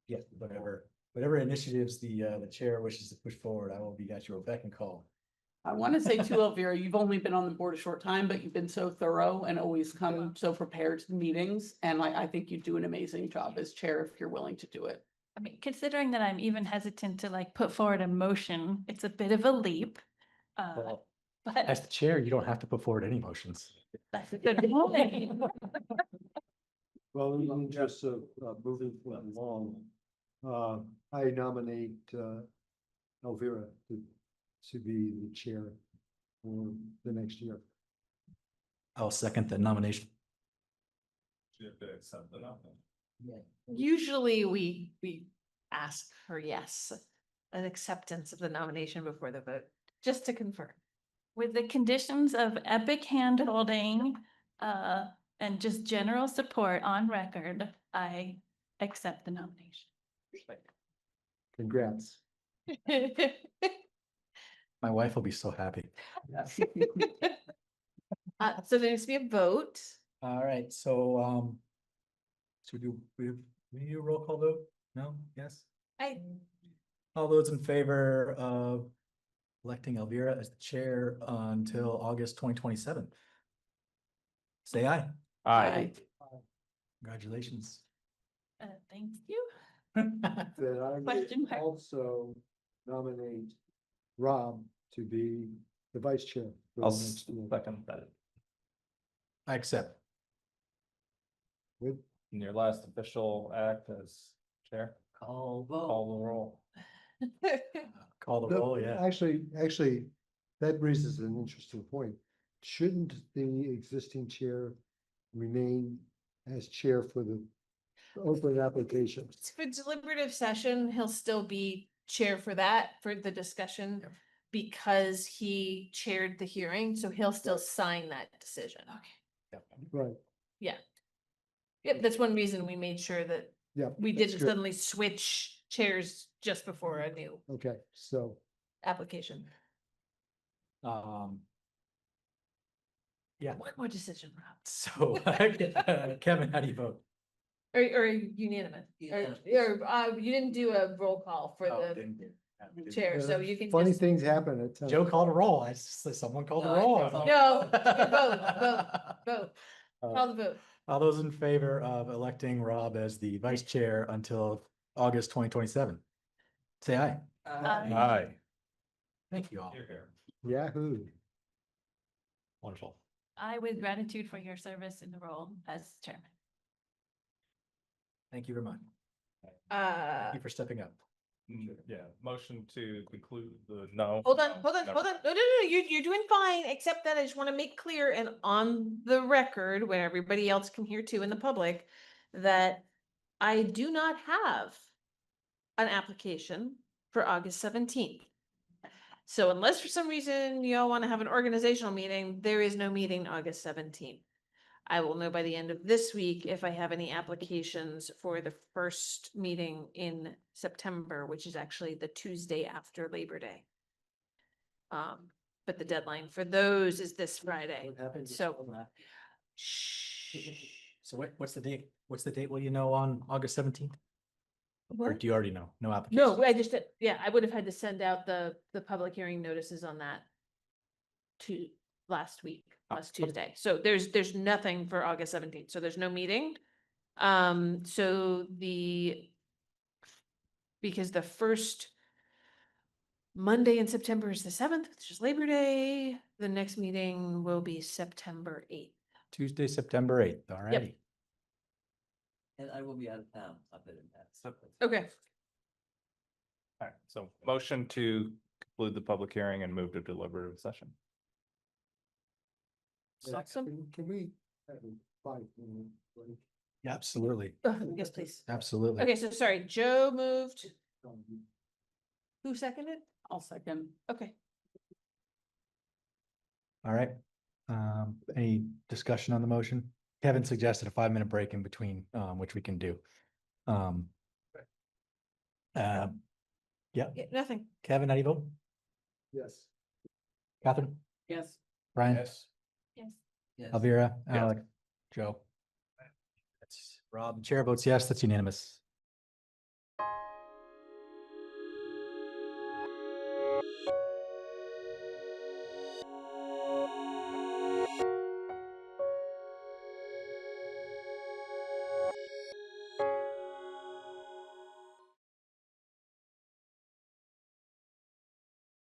yeah, whatever initiatives the chair wishes to push forward, I will be at your beck and call. I want to say too, Elvira, you've only been on the board a short time, but you've been so thorough and always come so prepared to the meetings. And I think you do an amazing job as chair if you're willing to do it. I mean, considering that I'm even hesitant to like put forward a motion, it's a bit of a leap. Well, But As the chair, you don't have to put forward any motions. that's a good point. Well, in the interest of moving along, I nominate Elvira to be the chair for the next year. I'll second the nomination. Usually we ask for yes, an acceptance of the nomination before the vote, just to confirm. With the conditions of epic hand holding, and just general support on record, I accept the nomination. Congrats. My wife will be so happy. So there needs to be a vote. All right, so should we do a roll call vote? No? Yes? All those in favor of electing Elvira as the chair until August 2027? Say aye. Aye. Congratulations. Thank you. Then I Question would mark. also nominate Rob to be the vice chair. for I'll the next year. second that. I accept. With In your last official act as chair, Call vote. call the roll. Call the No, roll, yeah. Actually, that raises an interesting point. Shouldn't the existing chair remain as chair for the open application? For deliberative session, he'll still be chair for that, for the discussion. Because he chaired the hearing, so he'll still sign that decision. Okay. Right, Yep, that's one reason we made sure that yeah. we that's didn't good. suddenly switch chairs just before a new Okay, so application. Yeah, One more decision, Rob. so Kevin, how do you vote? Or unanimous, or you didn't do a roll call for Oh, the didn't do- didn't do- chair, so you can funny just. things happen at times. Joe called a roll. I just, someone called a No, I roll. think- No, vote. Call the vote. All those in favor of electing Rob as the vice chair until August 2027? Say aye. Aye. Thank you all. Yahoo. Wonderful. I, with gratitude for your service in the role as chairman. Thank you very much. Uh, Thank you for stepping up. Yeah, motion to conclude the no. hold on. Never. No, you're doing fine, except that I just want to make clear and on the record, where everybody else can hear too in the public, that I do not have an application for August 17th. So unless for some reason y'all want to have an organizational meeting, there is no meeting August 17th. I will know by the end of this week if I have any applications for the first meeting in September, which is actually the Tuesday after Labor Day. But the deadline for those is this Friday. What happens? So. So what's the date? What's the date? Will you know on August 17th? Or What? do you already know? No application? No, I just, yeah, I would have had to send out the public hearing notices on that to last week, last okay. Tuesday. So there's nothing for August 17th. So there's no meeting. So because the first Monday in September is the 7th, which is Labor Day. The next meeting will be September 8th. Tuesday, September 8th. All righty. And I will be out of town. I'll bet in that. Okay. All right, so motion to conclude the public hearing and move to deliberative session. Awesome. Can we have a 5-minute break? Yeah, absolutely. Yes, please. Absolutely. Okay, so sorry, Joe moved. Who seconded? I'll second. Okay. All right. Any discussion on the motion? Kevin suggested a 5-minute break in between, which we can do. Yeah, Yeah, nothing. Kevin, how do you vote? Yes. Catherine? Yes. Brian? Yes. Yes. Elvira? Yes. Alec? Joe? That's Rob. Chair votes yes, that's unanimous.